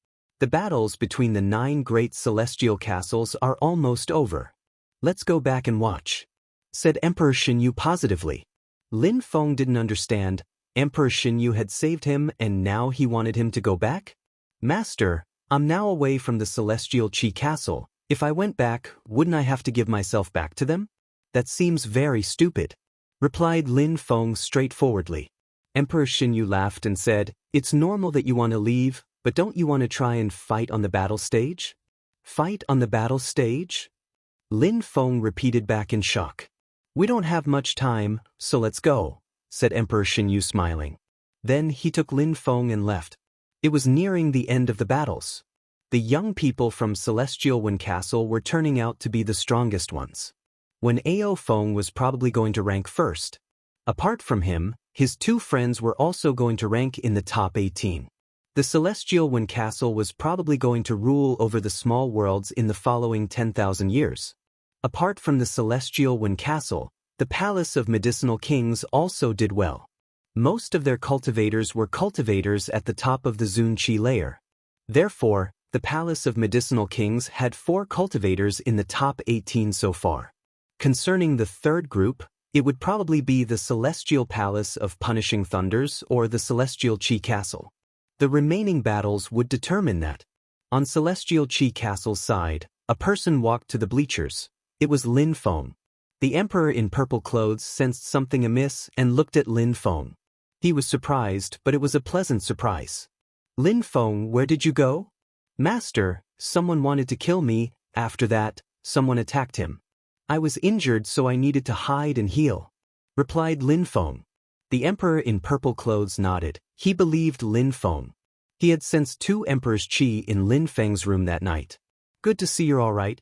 The battles between the 9 great celestial castles are almost over. Let's go back and watch," said Emperor Xinyu positively. Lin Feng didn't understand. Emperor Xinyu had saved him and now he wanted him to go back? "Master, I'm now away from the celestial Qi castle. If I went back, wouldn't I have to give myself back to them?" "That seems very stupid," replied Lin Feng straightforwardly. Emperor Xinyu laughed and said, "It's normal that you want to leave, but don't you want to try and fight on the battle stage?" "Fight on the battle stage?" Lin Feng repeated back in shock. "We don't have much time, so let's go," said Emperor Xinyu smiling. Then he took Lin Feng and left. It was nearing the end of the battles. The young people from Celestial Wen Castle were turning out to be the strongest ones. When Ao Feng was probably going to rank first. Apart from him, his 2 friends were also going to rank in the top 18. The Celestial Wen Castle was probably going to rule over the small worlds in the following 10,000 years. Apart from the Celestial Wen Castle, the Palace of Medicinal Kings also did well. Most of their cultivators were cultivators at the top of the Zunqi layer. Therefore, the Palace of Medicinal Kings had 4 cultivators in the top 18 so far. Concerning the third group, it would probably be the Celestial Palace of Punishing Thunders or the Celestial Qi Castle. The remaining battles would determine that. On Celestial Qi Castle's side, a person walked to the bleachers. It was Lin Feng. The emperor in purple clothes sensed something amiss and looked at Lin Feng. He was surprised, but it was a pleasant surprise. "Lin Feng, where did you go?" "Master, someone wanted to kill me. After that, someone attacked him. I was injured, so I needed to hide and heal," replied Lin Feng. The emperor in purple clothes nodded. He believed Lin Feng. He had sensed 2 emperors' qi in Lin Feng's room that night. "Good to see you're all right,"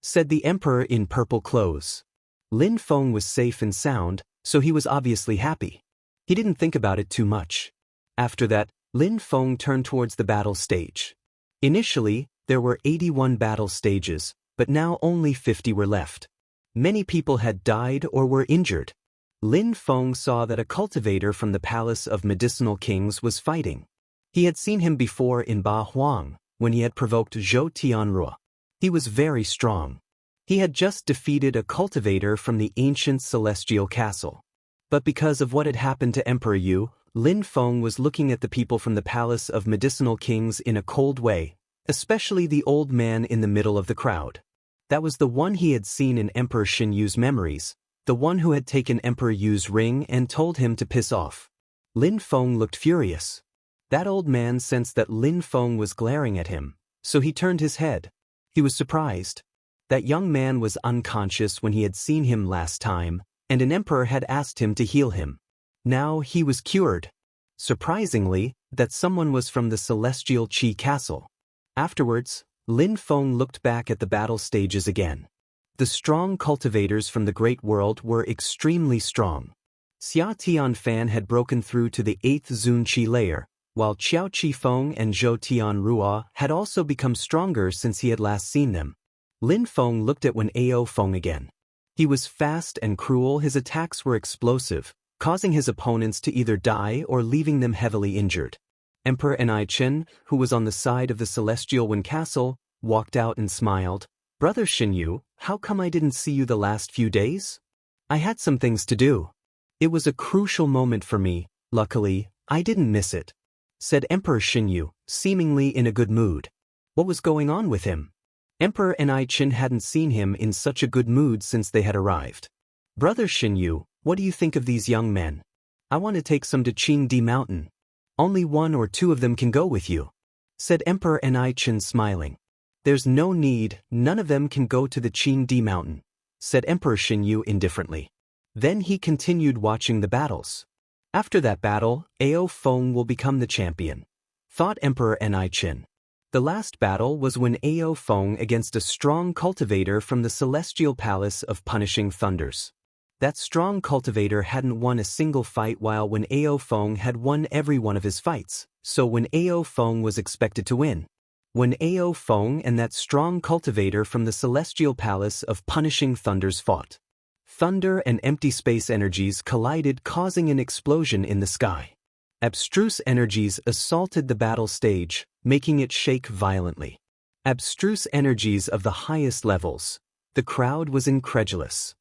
said the emperor in purple clothes. Lin Feng was safe and sound, so he was obviously happy. He didn't think about it too much. After that, Lin Feng turned towards the battle stage. Initially, there were 81 battle stages, but now only 50 were left. Many people had died or were injured. Lin Feng saw that a cultivator from the Palace of Medicinal Kings was fighting. He had seen him before in Ba Huang, when he had provoked Zhou Tianruo. He was very strong. He had just defeated a cultivator from the ancient celestial castle. But because of what had happened to Emperor Yu, Lin Feng was looking at the people from the Palace of Medicinal Kings in a cold way, especially the old man in the middle of the crowd. That was the one he had seen in Emperor Xinyu's memories, the one who had taken Emperor Yu's ring and told him to piss off. Lin Feng looked furious. That old man sensed that Lin Feng was glaring at him, so he turned his head. He was surprised. That young man was unconscious when he had seen him last time, and an emperor had asked him to heal him. Now he was cured. Surprisingly, that someone was from the Celestial Qi Castle. Afterwards, Lin Feng looked back at the battle stages again. The strong cultivators from the Great World were extremely strong. Xia Tianfan had broken through to the 8th Zunqi layer, while Qiao Qifeng and Zhou Tianruo had also become stronger since he had last seen them. Lin Feng looked at Wen Ao Feng again. He was fast and cruel. His attacks were explosive, causing his opponents to either die or leaving them heavily injured. Emperor Enai Chen, who was on the side of the Celestial Wen Castle, walked out and smiled. "Brother Xinyu, how come I didn't see you the last few days?" "I had some things to do. It was a crucial moment for me. Luckily, I didn't miss it," said Emperor Xinyu, seemingly in a good mood. What was going on with him? Emperor Enai Chen hadn't seen him in such a good mood since they had arrived. "Brother Xinyu, what do you think of these young men? I want to take some to Qingdi Mountain. Only 1 or 2 of them can go with you," said Emperor Enai Chen smiling. "There's no need, none of them can go to the Qingdi Mountain," said Emperor Xinyu indifferently. Then he continued watching the battles. After that battle, Ao Feng will become the champion, thought Emperor Enai Chen. The last battle was when Ao Feng against a strong cultivator from the Celestial Palace of Punishing Thunders. That strong cultivator hadn't won a single fight while Wen Ao Feng had won every one of his fights, so Wen Ao Feng was expected to win. When Ao Feng and that strong cultivator from the Celestial Palace of Punishing Thunders fought. Thunder and empty space energies collided, causing an explosion in the sky. Abstruse energies assaulted the battle stage, making it shake violently. Abstruse energies of the highest levels. The crowd was incredulous.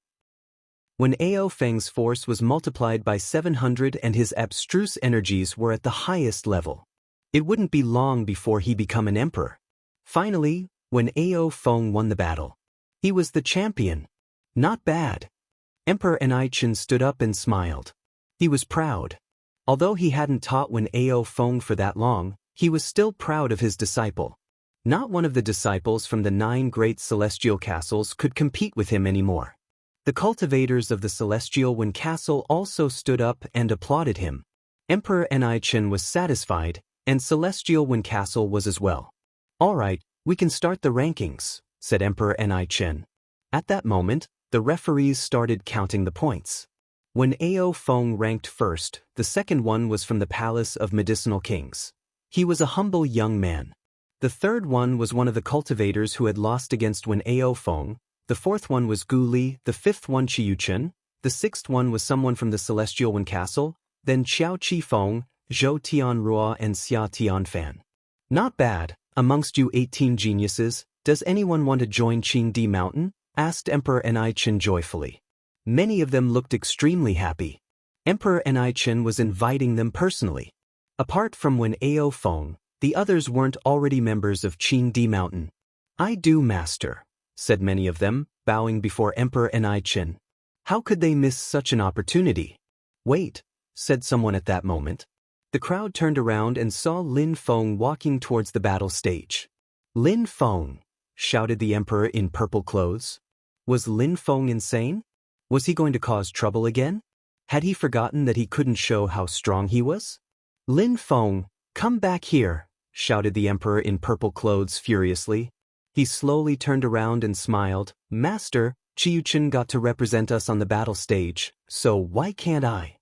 When Ao Feng's force was multiplied by 700 and his abstruse energies were at the highest level, it wouldn't be long before he become an emperor. Finally, when Ao Feng won the battle, he was the champion. Not bad. Emperor Enichen stood up and smiled. He was proud. Although he hadn't taught when Ao Feng for that long, he was still proud of his disciple. Not one of the disciples from the 9 great celestial castles could compete with him anymore. The cultivators of the celestial Wen castle also stood up and applauded him. Emperor Enichen was satisfied, and celestial Wen castle was as well. "All right, we can start the rankings," said Emperor Enichen. At that moment, the referees started counting the points. When Ao Feng ranked first, the second one was from the Palace of Medicinal Kings. He was a humble young man. The third one was one of the cultivators who had lost against Wen Ao Feng. The fourth one was Gu Li, the fifth one Qiuchen, the sixth one was someone from the Celestial Wen Castle, then Xiao Qi Feng, Zhou Tianrua and Xia Tianfan. "Not bad. Amongst you 18 geniuses, does anyone want to join Qingdi Mountain?" asked Emperor Enichen joyfully. Many of them looked extremely happy. Emperor Enichen was inviting them personally. Apart from Wen Ao Feng, the others weren't already members of Qingdi Mountain. "I do, master," said many of them, bowing before Emperor Enichen. How could they miss such an opportunity? "Wait," said someone at that moment. The crowd turned around and saw Lin Feng walking towards the battle stage. "Lin Feng!" shouted the emperor in purple clothes. Was Lin Feng insane? Was he going to cause trouble again? Had he forgotten that he couldn't show how strong he was? "Lin Feng, come back here," shouted the emperor in purple clothes furiously. He slowly turned around and smiled. "Master, Qiuchen got to represent us on the battle stage, so why can't I?"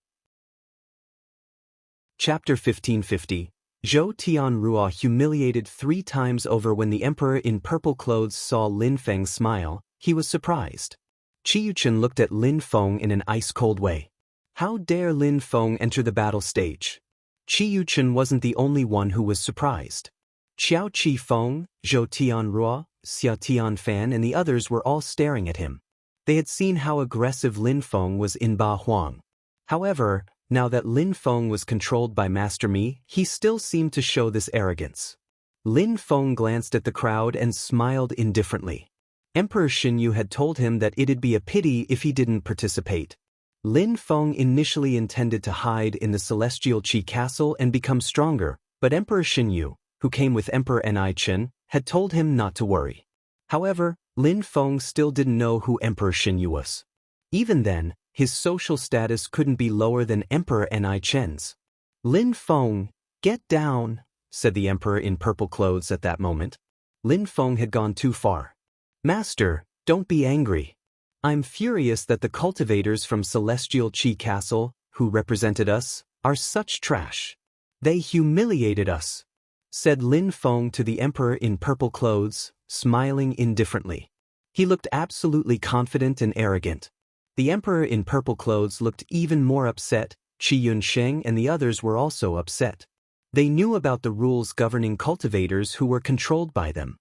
Chapter 1550. Zhou Tianrua humiliated 3 times over. When the emperor in purple clothes saw Lin Feng smile, he was surprised. Qiuchen looked at Lin Feng in an ice-cold way. How dare Lin Feng enter the battle stage? Qiuchen wasn't the only one who was surprised. Xiao Qi Feng, Zhou Tianrua, Xia Tianfan and the others were all staring at him. They had seen how aggressive Lin Feng was in Ba Huang. However, now that Lin Feng was controlled by Master Mi, he still seemed to show this arrogance. Lin Feng glanced at the crowd and smiled indifferently. Emperor Xinyu had told him that it'd be a pity if he didn't participate. Lin Feng initially intended to hide in the Celestial Qi Castle and become stronger, but Emperor Xinyu, who came with Emperor Enichen, had told him not to worry. However, Lin Feng still didn't know who Emperor Xinyu was. Even then, his social status couldn't be lower than Emperor Enichen's. "Lin Feng, get down," said the emperor in purple clothes at that moment. Lin Feng had gone too far. "Master, don't be angry. I'm furious that the cultivators from Celestial Qi Castle, who represented us, are such trash. They humiliated us," said Lin Feng to the emperor in purple clothes, smiling indifferently. He looked absolutely confident and arrogant. The emperor in purple clothes looked even more upset. Qi Yunsheng and the others were also upset. They knew about the rules governing cultivators who were controlled by them.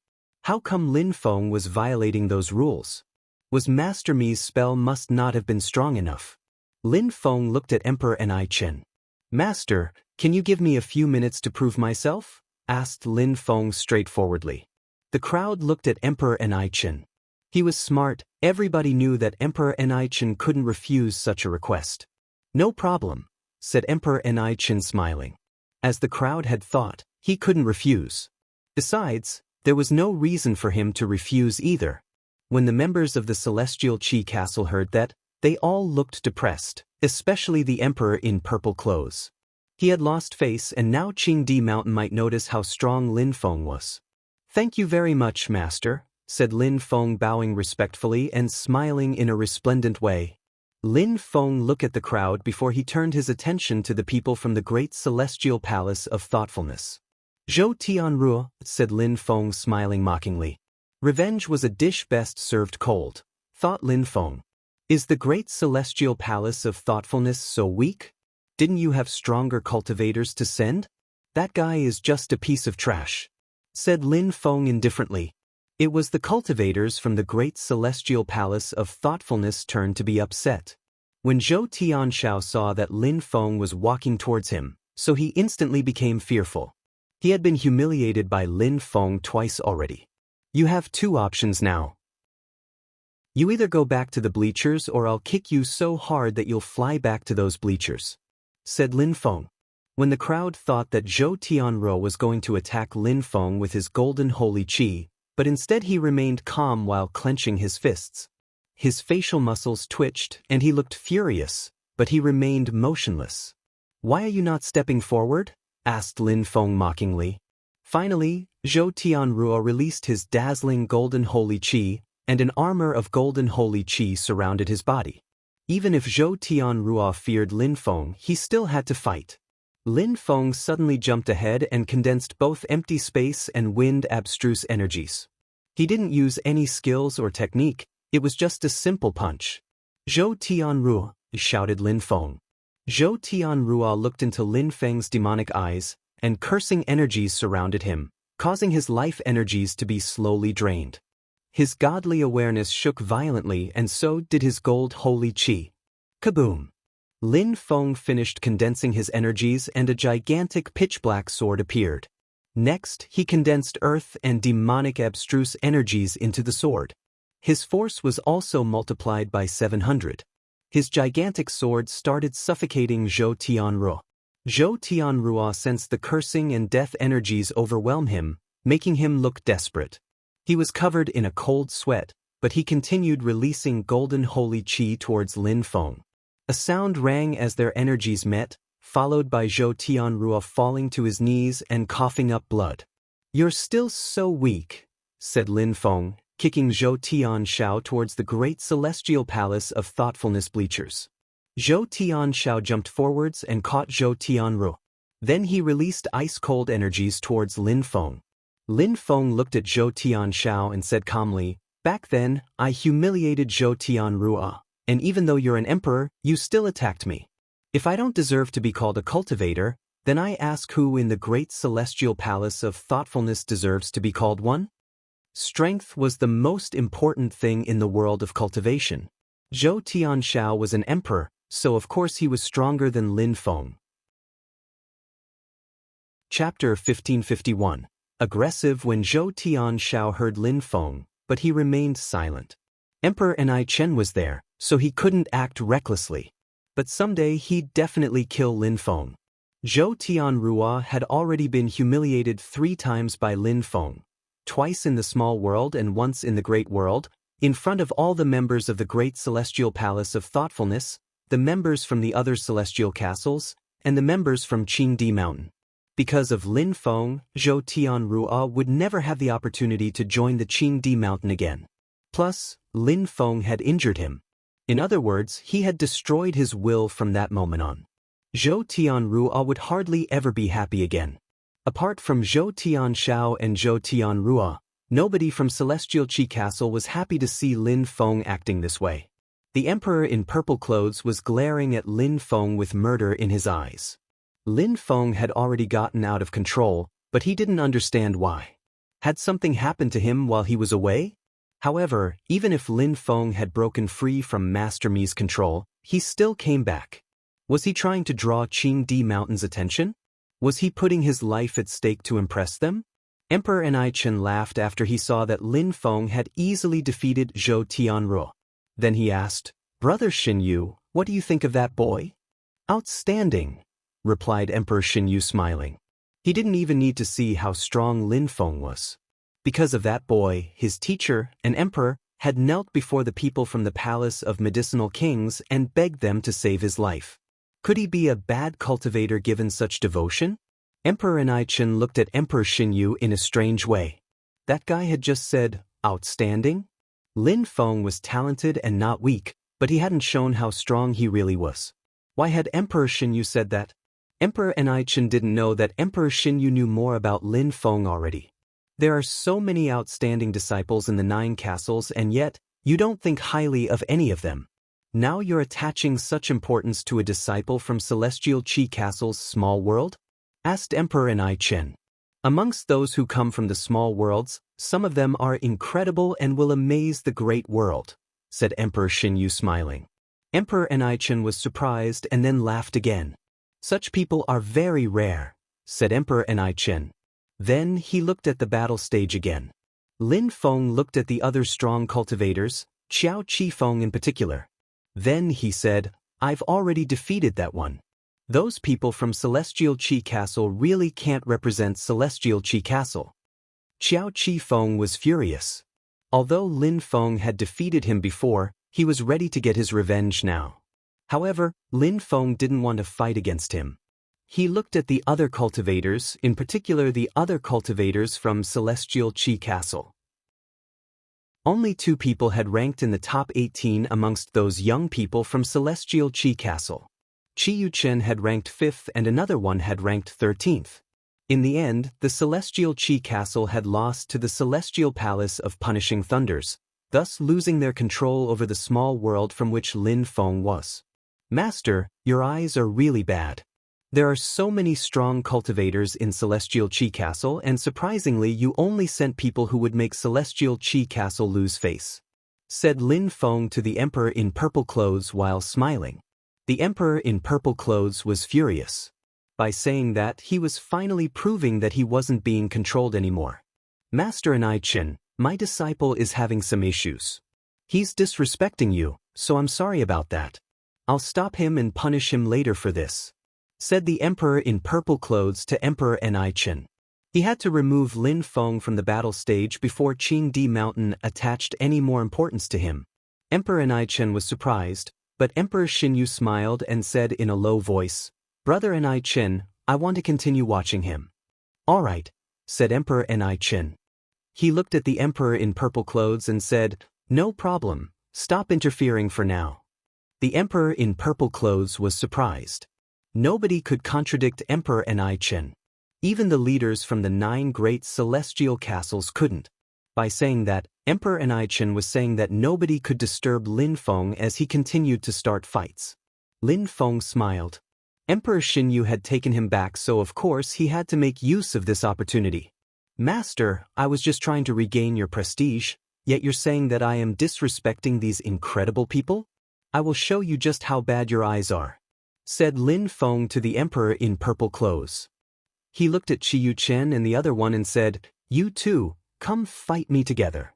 How come Lin Feng was violating those rules? Was Master Mi's spell must not have been strong enough? Lin Feng looked at Emperor Enichen. "Master, can you give me a few minutes to prove myself?" asked Lin Feng straightforwardly. The crowd looked at Emperor Enichen. He was smart. Everybody knew that Emperor Enichen couldn't refuse such a request. "No problem," said Emperor Enichen smiling. As the crowd had thought, he couldn't refuse. Besides, there was no reason for him to refuse either. When the members of the Celestial Qi Castle heard that, they all looked depressed, especially the emperor in purple clothes. He had lost face and now Qingdi Mountain might notice how strong Lin Feng was. "Thank you very much, master," said Lin Feng bowing respectfully and smiling in a resplendent way. Lin Feng looked at the crowd before he turned his attention to the people from the great celestial palace of thoughtfulness. "Zhou Tianrua," said Lin Feng smiling mockingly. Revenge was a dish best served cold, thought Lin Feng. Is the great celestial palace of thoughtfulness so weak? Didn't you have stronger cultivators to send? That guy is just a piece of trash. said Lin Feng indifferently. It was the cultivators from the great celestial palace of thoughtfulness turned to be upset. When Zhou Tianxiao saw that Lin Feng was walking towards him, so he instantly became fearful. He had been humiliated by Lin Feng twice already. You have two options now. You either go back to the bleachers or I'll kick you so hard that you'll fly back to those bleachers, said Lin Feng. When the crowd thought that Zhou Tianruo was going to attack Lin Feng with his golden holy qi, but instead he remained calm while clenching his fists. His facial muscles twitched and he looked furious, but he remained motionless. Why are you not stepping forward? Asked Lin Feng mockingly. Finally, Zhou Tianruo released his dazzling golden holy qi, and an armor of golden holy qi surrounded his body. Even if Zhou Tianruo feared Lin Feng, he still had to fight. Lin Feng suddenly jumped ahead and condensed both empty space and wind abstruse energies. He didn't use any skills or technique, it was just a simple punch. Zhou Tianruo, shouted Lin Feng. Zhou Tianruo looked into Lin Feng's demonic eyes, and cursing energies surrounded him, causing his life energies to be slowly drained. His godly awareness shook violently and so did his gold holy qi. Kaboom! Lin Feng finished condensing his energies and a gigantic pitch-black sword appeared. Next, he condensed earth and demonic abstruse energies into the sword. His force was also multiplied by 700. His gigantic sword started suffocating Zhou Tianruo. Zhou Tianruo sensed the cursing and death energies overwhelm him, making him look desperate. He was covered in a cold sweat, but he continued releasing golden holy qi towards Lin Feng. A sound rang as their energies met, followed by Zhou Tianruo falling to his knees and coughing up blood. You're still so weak, said Lin Feng, kicking Zhou Tianxiao towards the great celestial palace of thoughtfulness bleachers. Zhou Tianxiao jumped forwards and caught Zhou Tianruo. Then he released ice-cold energies towards Lin Feng. Lin Feng looked at Zhou Tianxiao and said calmly, "Back then, I humiliated Zhou Tianruo, and even though you're an emperor, you still attacked me. If I don't deserve to be called a cultivator, then I ask who in the great celestial palace of thoughtfulness deserves to be called one?" Strength was the most important thing in the world of cultivation. Zhou Tianxiao was an emperor, so of course he was stronger than Lin Feng. Chapter 1551. Aggressive. When Zhou Tianxiao heard Lin Feng, but he remained silent. Emperor Ni Chen was there, so he couldn't act recklessly. But someday he'd definitely kill Lin Feng. Zhou Tianruo had already been humiliated 3 times by Lin Feng, twice in the small world and once in the great world, in front of all the members of the great celestial palace of thoughtfulness, the members from the other celestial castles, and the members from Qingdi Mountain. Because of Lin Feng, Zhou Tianruo would never have the opportunity to join the Qingdi Mountain again. Plus, Lin Feng had injured him. In other words, he had destroyed his will from that moment on. Zhou Tianruo would hardly ever be happy again. Apart from Zhou Tianxiao and Zhou Tianruo, nobody from Celestial Qi Castle was happy to see Lin Feng acting this way. The emperor in purple clothes was glaring at Lin Feng with murder in his eyes. Lin Feng had already gotten out of control, but he didn't understand why. Had something happened to him while he was away? However, even if Lin Feng had broken free from Master Mi's control, he still came back. Was he trying to draw Qingdi Mountain's attention? Was he putting his life at stake to impress them? Emperor Ni Chen laughed after he saw that Lin Feng had easily defeated Zhou Tianruo. Then he asked, "Brother Xinyu, what do you think of that boy?" "Outstanding," replied Emperor Xinyu smiling. He didn't even need to see how strong Lin Feng was. Because of that boy, his teacher, an emperor, had knelt before the people from the palace of medicinal kings and begged them to save his life. Could he be a bad cultivator given such devotion? Emperor Ni Chen looked at Emperor Xinyu in a strange way. That guy had just said, "Outstanding?" Lin Feng was talented and not weak, but he hadn't shown how strong he really was. Why had Emperor Xinyu said that? Emperor Ni Chen didn't know that Emperor Xinyu knew more about Lin Feng already. There are so many outstanding disciples in the 9 castles and yet, you don't think highly of any of them. Now you're attaching such importance to a disciple from Celestial Qi Castle's small world? Asked Emperor Ni Chen. Amongst those who come from the small worlds, some of them are incredible and will amaze the great world, said Emperor Xinyu smiling. Emperor Enichen was surprised and then laughed again. Such people are very rare, said Emperor Enichen. Then he looked at the battle stage again. Lin Feng looked at the other strong cultivators, Qiao Qifeng in particular. Then he said, I've already defeated that one. Those people from Celestial Qi Castle really can't represent Celestial Qi Castle. Qiao Qifeng was furious. Although Lin Feng had defeated him before, he was ready to get his revenge now. However, Lin Feng didn't want to fight against him. He looked at the other cultivators, in particular the other cultivators from Celestial Qi Castle. Only 2 people had ranked in the top 18 amongst those young people from Celestial Qi Castle. Qi Yuchen had ranked 5th and another one had ranked 13th. In the end, the Celestial Qi Castle had lost to the Celestial Palace of Punishing Thunders, thus losing their control over the small world from which Lin Feng was. Master, your eyes are really bad. There are so many strong cultivators in Celestial Qi Castle and surprisingly you only sent people who would make Celestial Qi Castle lose face, said Lin Feng to the Emperor in purple clothes while smiling. The Emperor in purple clothes was furious. By saying that, he was finally proving that he wasn't being controlled anymore. Master Enichen, my disciple is having some issues. He's disrespecting you, so I'm sorry about that. I'll stop him and punish him later for this, said the Emperor in purple clothes to Emperor Enichen. He had to remove Lin Feng from the battle stage before Qingdi Mountain attached any more importance to him. Emperor Enichen was surprised, but Emperor Xinyu smiled and said in a low voice, Brother Enichen, I want to continue watching him. All right, said Emperor Enichen. He looked at the Emperor in purple clothes and said, No problem, stop interfering for now. The Emperor in purple clothes was surprised. Nobody could contradict Emperor Enichen. Even the leaders from the 9 great celestial castles couldn't. By saying that, Emperor Enichen was saying that nobody could disturb Lin Feng as he continued to start fights. Lin Feng smiled. Emperor Xinyu had taken him back, so of course he had to make use of this opportunity. Master, I was just trying to regain your prestige, yet you're saying that I am disrespecting these incredible people? I will show you just how bad your eyes are, said Lin Feng to the Emperor in purple clothes. He looked at Qi Yuchen and the other one and said, You two, come fight me together.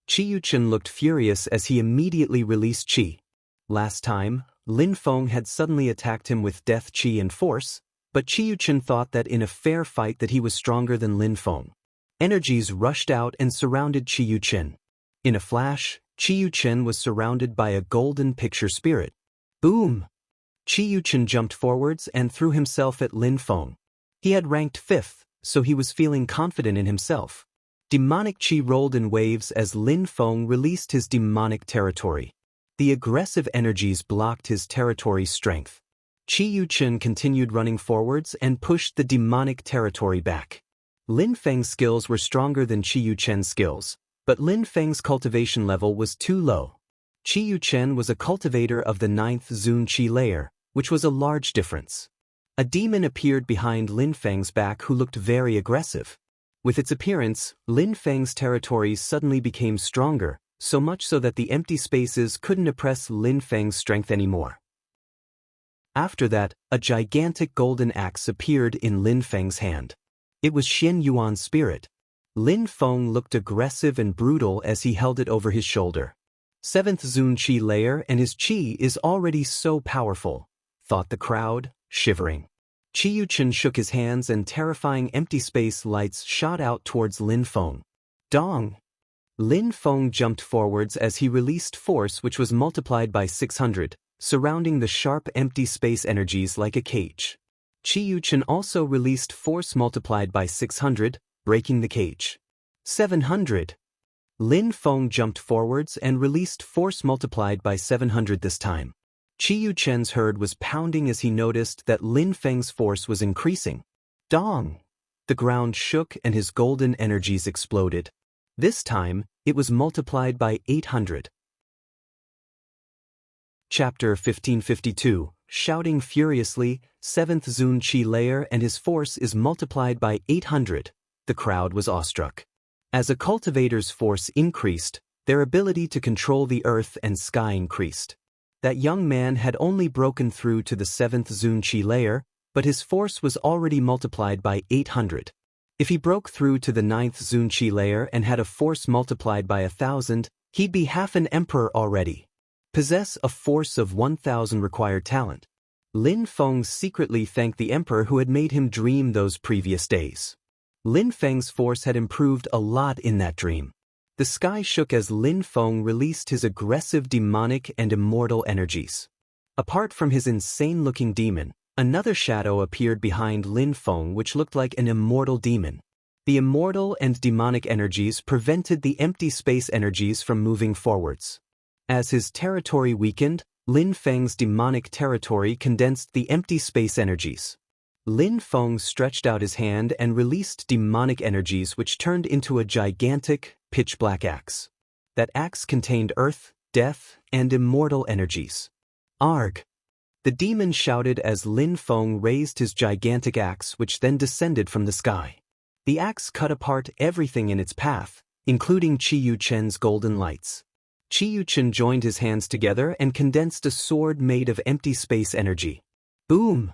Qi Yuchen looked furious as he immediately released Qi. Last time, Lin Feng had suddenly attacked him with death Qi and force, but Qi Yuchen thought that in a fair fight that he was stronger than Lin Feng. Energies rushed out and surrounded Qi Yuchen. In a flash, Qi Yuchen was surrounded by a golden picture spirit. Boom! Qi Yuchen jumped forwards and threw himself at Lin Feng. He had ranked 5th, so he was feeling confident in himself. Demonic Qi rolled in waves as Lin Feng released his demonic territory. The aggressive energies blocked his territory's strength. Qi Yuchen continued running forwards and pushed the demonic territory back. Lin Feng's skills were stronger than Qi Yuchen's skills, but Lin Feng's cultivation level was too low. Qi Yuchen was a cultivator of the 9th Zun Qi layer, which was a large difference. A demon appeared behind Lin Feng's back who looked very aggressive. With its appearance, Lin Feng's territories suddenly became stronger, so much so that the empty spaces couldn't oppress Lin Feng's strength anymore. After that, a gigantic golden axe appeared in Lin Feng's hand. It was Xian Yuan's spirit. Lin Feng looked aggressive and brutal as he held it over his shoulder. 7th Zun Qi layer and his Qi is already so powerful, thought the crowd, shivering. Qi Yuchen shook his hands and terrifying empty space lights shot out towards Lin Feng. Dong! Lin Feng jumped forwards as he released force which was multiplied by 600, surrounding the sharp empty space energies like a cage. Qi Yuchen also released force multiplied by 600, breaking the cage. 700! Lin Feng jumped forwards and released force multiplied by 700 this time. Qi Yuchen's herd was pounding as he noticed that Lin Feng's force was increasing. Dong! The ground shook and his golden energies exploded. This time, it was multiplied by 800. Chapter 1552, shouting furiously, 7th Zun Qi layer and his force is multiplied by 800. The crowd was awestruck. As a cultivator's force increased, their ability to control the earth and sky increased. That young man had only broken through to the 7th Zunqi layer, but his force was already multiplied by 800. If he broke through to the 9th Zunqi layer and had a force multiplied by 1,000, he'd be half an emperor already. Possess a force of 1,000 required talent. Lin Feng secretly thanked the emperor who had made him dream those previous days. Lin Feng's force had improved a lot in that dream. The sky shook as Lin Feng released his aggressive demonic and immortal energies. Apart from his insane-looking demon, another shadow appeared behind Lin Feng which looked like an immortal demon. The immortal and demonic energies prevented the empty space energies from moving forwards. As his territory weakened, Lin Feng's demonic territory condensed the empty space energies. Lin Feng stretched out his hand and released demonic energies which turned into a gigantic, pitch-black axe. That axe contained earth, death, and immortal energies. Arg! The demon shouted as Lin Feng raised his gigantic axe which then descended from the sky. The axe cut apart everything in its path, including Qi Yu Chen's golden lights. Qi Yu Chen joined his hands together and condensed a sword made of empty space energy. Boom!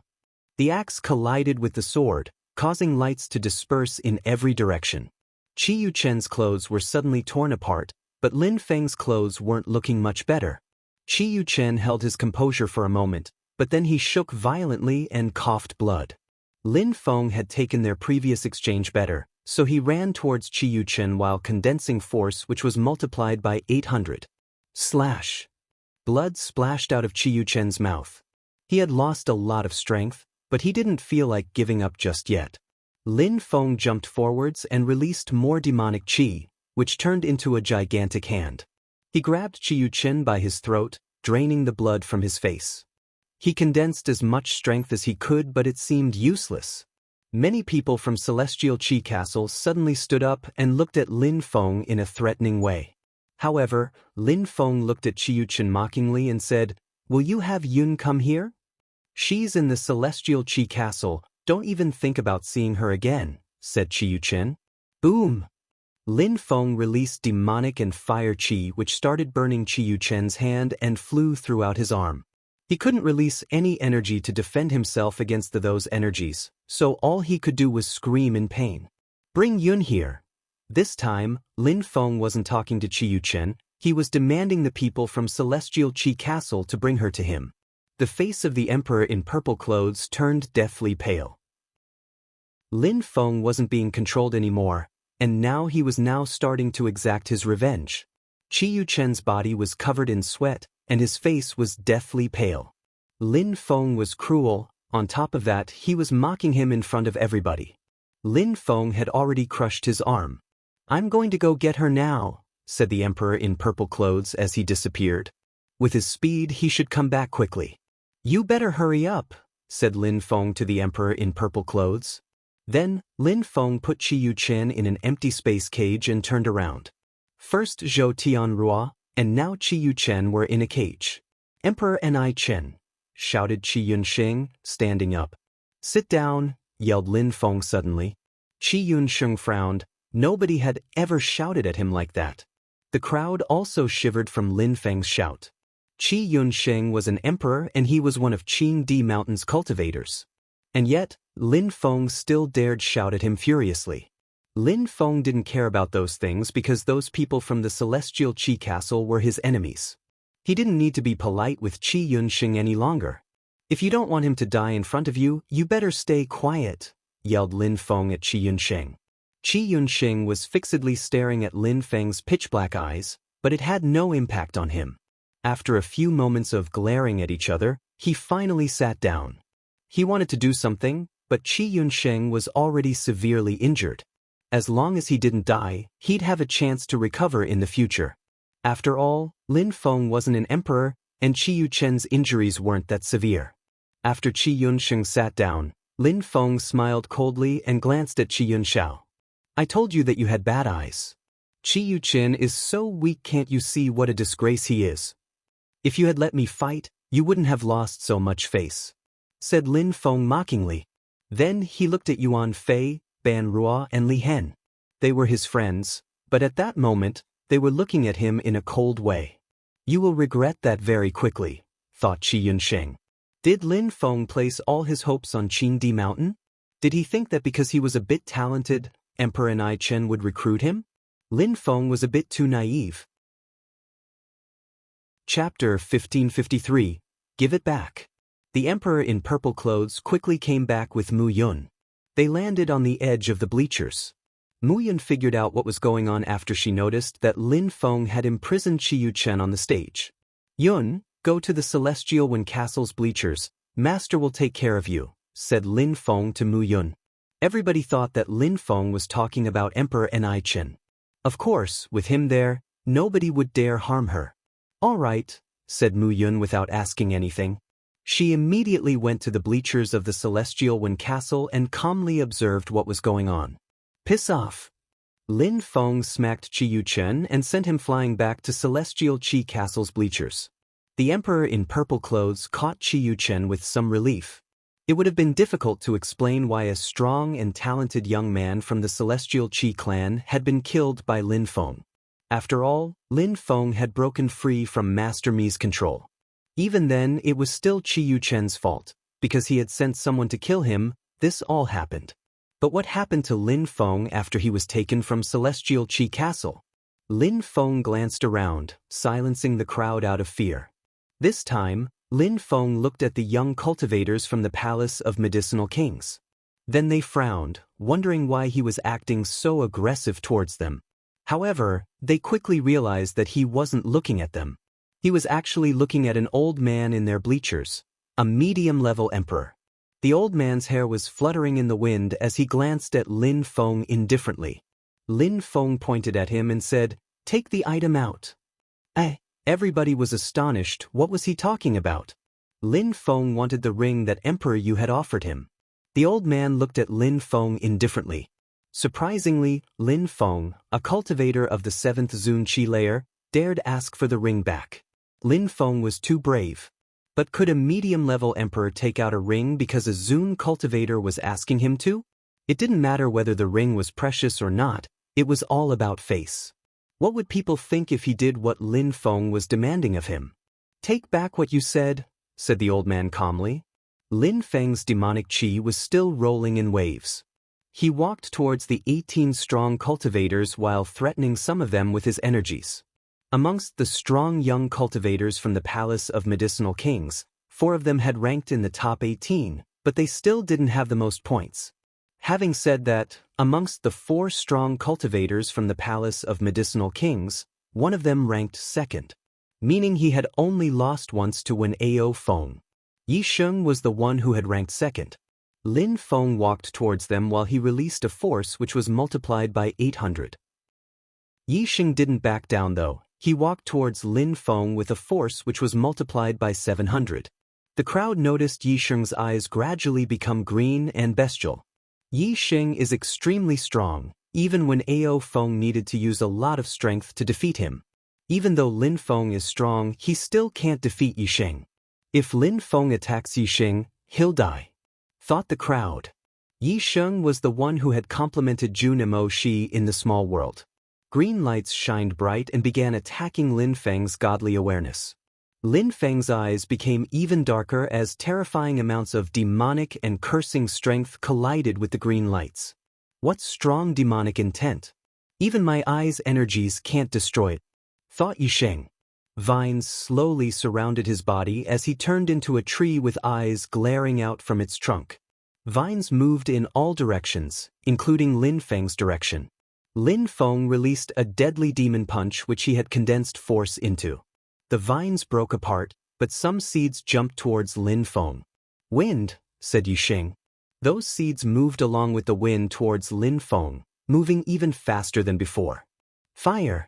The axe collided with the sword, causing lights to disperse in every direction. Qi Yu Chen's clothes were suddenly torn apart, but Lin Feng's clothes weren't looking much better. Qi Yu Chen held his composure for a moment, but then he shook violently and coughed blood. Lin Feng had taken their previous exchange better, so he ran towards Qi Yu Chen while condensing force which was multiplied by 800. Slash! Blood splashed out of Qi Yu Chen's mouth. He had lost a lot of strength, but he didn't feel like giving up just yet. Lin Feng jumped forwards and released more demonic qi, which turned into a gigantic hand. He grabbed Qi Yu Chen by his throat, draining the blood from his face. He condensed as much strength as he could, but it seemed useless. Many people from Celestial Qi Castle suddenly stood up and looked at Lin Feng in a threatening way. However, Lin Feng looked at Qi Yu Chen mockingly and said, "Will you have Yun come here? She's in the Celestial Qi Castle, don't even think about seeing her again," said Qi Yu Chen. Boom! Lin Feng released demonic and fire qi which started burning Qi Yu Chen's hand and flew throughout his arm. He couldn't release any energy to defend himself against those energies, so all he could do was scream in pain. "Bring Yun here." This time, Lin Feng wasn't talking to Qi Yu Chen, he was demanding the people from Celestial Qi Castle to bring her to him. The face of the emperor in purple clothes turned deathly pale. Lin Feng wasn't being controlled anymore, and now he was starting to exact his revenge. Qi Yu Chen's body was covered in sweat, and his face was deathly pale. Lin Feng was cruel, on top of that he was mocking him in front of everybody. Lin Feng had already crushed his arm. "I'm going to go get her now," said the emperor in purple clothes as he disappeared. With his speed he should come back quickly. "You better hurry up," said Lin Feng to the emperor in purple clothes. Then, Lin Feng put Qi Yu Chen in an empty space cage and turned around. First Zhou Tianrua, and now Qi Yu Chen were in a cage. "Emperor Ni Chen," shouted Qi Yunsheng, standing up. "Sit down," yelled Lin Feng suddenly. Qi Yunsheng frowned. Nobody had ever shouted at him like that. The crowd also shivered from Lin Feng's shout. Qi Yunsheng was an emperor and he was one of Qingdi Mountain's cultivators. And yet, Lin Feng still dared shout at him furiously. Lin Feng didn't care about those things because those people from the Celestial Qi Castle were his enemies. He didn't need to be polite with Qi Yunsheng any longer. "If you don't want him to die in front of you, you better stay quiet," yelled Lin Feng at Qi Yunsheng. Qi Yunsheng was fixedly staring at Lin Feng's pitch-black eyes, but it had no impact on him. After a few moments of glaring at each other, he finally sat down. He wanted to do something, but Qi Yunsheng was already severely injured. As long as he didn't die, he'd have a chance to recover in the future. After all, Lin Feng wasn't an emperor, and Qi Yu Chen's injuries weren't that severe. After Qi Yunsheng sat down, Lin Feng smiled coldly and glanced at Qi Yunshao. "I told you that you had bad eyes. Qi Yu Chen is so weak, can't you see what a disgrace he is? If you had let me fight, you wouldn't have lost so much face," said Lin Feng mockingly. Then he looked at Yuan Fei, Fan Ruo and Li Hen. They were his friends, but at that moment, they were looking at him in a cold way. You will regret that very quickly, thought Qi Yunsheng. Did Lin Feng place all his hopes on Qing Di Mountain? Did he think that because he was a bit talented, Emperor Nai Chen would recruit him? Lin Feng was a bit too naive. Chapter 1553. Give it back. The emperor in purple clothes quickly came back with Mu Yun. They landed on the edge of the bleachers. Mu Yun figured out what was going on after she noticed that Lin Feng had imprisoned Qi Yuchen on the stage. Yun, go to the Celestial Wind Castle's bleachers. Master will take care of you, said Lin Feng to Mu Yun. Everybody thought that Lin Feng was talking about Emperor Nai Chen. Of course, with him there, nobody would dare harm her. All right, said Mu Yun without asking anything. She immediately went to the bleachers of the Celestial Wind Castle and calmly observed what was going on. Piss off. Lin Feng smacked Qi Yuchen and sent him flying back to Celestial Qi Castle's bleachers. The emperor in purple clothes caught Qi Yuchen with some relief. It would have been difficult to explain why a strong and talented young man from the Celestial Qi clan had been killed by Lin Feng. After all, Lin Feng had broken free from Master Mi's control. Even then, it was still Qi Yuchen's fault. Because he had sent someone to kill him, this all happened. But what happened to Lin Feng after he was taken from Celestial Qi Castle? Lin Feng glanced around, silencing the crowd out of fear. This time, Lin Feng looked at the young cultivators from the Palace of Medicinal Kings. Then they frowned, wondering why he was acting so aggressive towards them. However, they quickly realized that he wasn't looking at them. He was actually looking at an old man in their bleachers, a medium-level emperor. The old man's hair was fluttering in the wind as he glanced at Lin Feng indifferently. Lin Feng pointed at him and said, "Take the item out." Everybody was astonished. What was he talking about? Lin Feng wanted the ring that Emperor Yu had offered him. The old man looked at Lin Feng indifferently. Surprisingly, Lin Feng, a cultivator of the 7th Zun Qi layer, dared ask for the ring back. Lin Feng was too brave. But could a medium-level emperor take out a ring because a Zun cultivator was asking him to? It didn't matter whether the ring was precious or not, it was all about face. What would people think if he did what Lin Feng was demanding of him? Take back what you said the old man calmly. Lin Feng's demonic qi was still rolling in waves. He walked towards the 18 strong cultivators while threatening some of them with his energies. Amongst the strong young cultivators from the Palace of Medicinal Kings, 4 of them had ranked in the top 18, but they still didn't have the most points. Having said that, amongst the 4 strong cultivators from the Palace of Medicinal Kings, 1 of them ranked 2nd, meaning he had only lost once to Wen Ao Feng. Yi Sheng was the one who had ranked 2nd. Lin Feng walked towards them while he released a force which was multiplied by 800. Yi Sheng didn't back down though. He walked towards Lin Feng with a force which was multiplied by 700. The crowd noticed Yi Sheng's eyes gradually become green and bestial. Yi Sheng is extremely strong, even when Ao Feng needed to use a lot of strength to defeat him. Even though Lin Feng is strong, he still can't defeat Yi Sheng. If Lin Feng attacks Yi Sheng, he'll die, thought the crowd. Yi Sheng was the one who had complimented Jun Mo Shi in the small world. Green lights shined bright and began attacking Lin Feng's godly awareness. Lin Feng's eyes became even darker as terrifying amounts of demonic and cursing strength collided with the green lights. What strong demonic intent! Even my eyes' energies can't destroy it, thought Yi Sheng. Vines slowly surrounded his body as he turned into a tree with eyes glaring out from its trunk. Vines moved in all directions, including Lin Feng's direction. Lin Feng released a deadly demon punch which he had condensed force into. The vines broke apart, but some seeds jumped towards Lin Feng. Wind, said Yi Sheng. Those seeds moved along with the wind towards Lin Feng, moving even faster than before. Fire!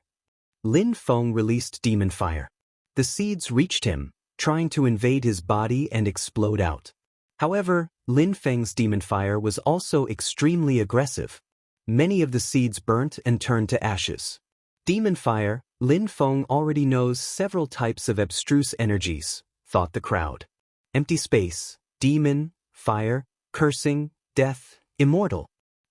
Lin Feng released demon fire. The seeds reached him, trying to invade his body and explode out. However, Lin Feng's demon fire was also extremely aggressive. Many of the seeds burnt and turned to ashes. Demon fire, Lin Feng already knows several types of abstruse energies, thought the crowd. Empty space, demon, fire, cursing, death, immortal.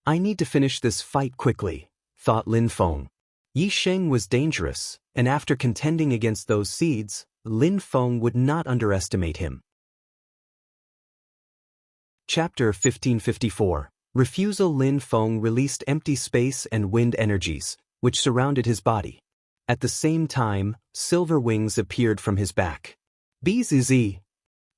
I need to finish this fight quickly, thought Lin Feng. Yi Sheng was dangerous, and after contending against those seeds, Lin Feng would not underestimate him. Chapter 1554. Refusal. Lin Feng released empty space and wind energies, which surrounded his body. At the same time, silver wings appeared from his back. Bzz.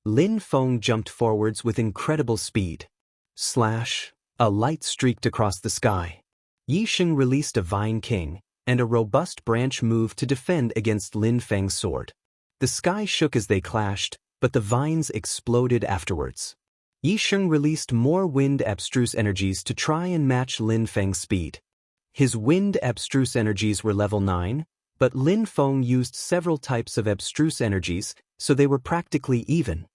Lin Feng jumped forwards with incredible speed. Slash. A light streaked across the sky. Yi Sheng released a Vine King, and a robust branch moved to defend against Lin Feng's sword. The sky shook as they clashed, but the vines exploded afterwards. Yi Sheng released more wind abstruse energies to try and match Lin Feng's speed. His wind abstruse energies were level 9, but Lin Feng used several types of abstruse energies, so they were practically even.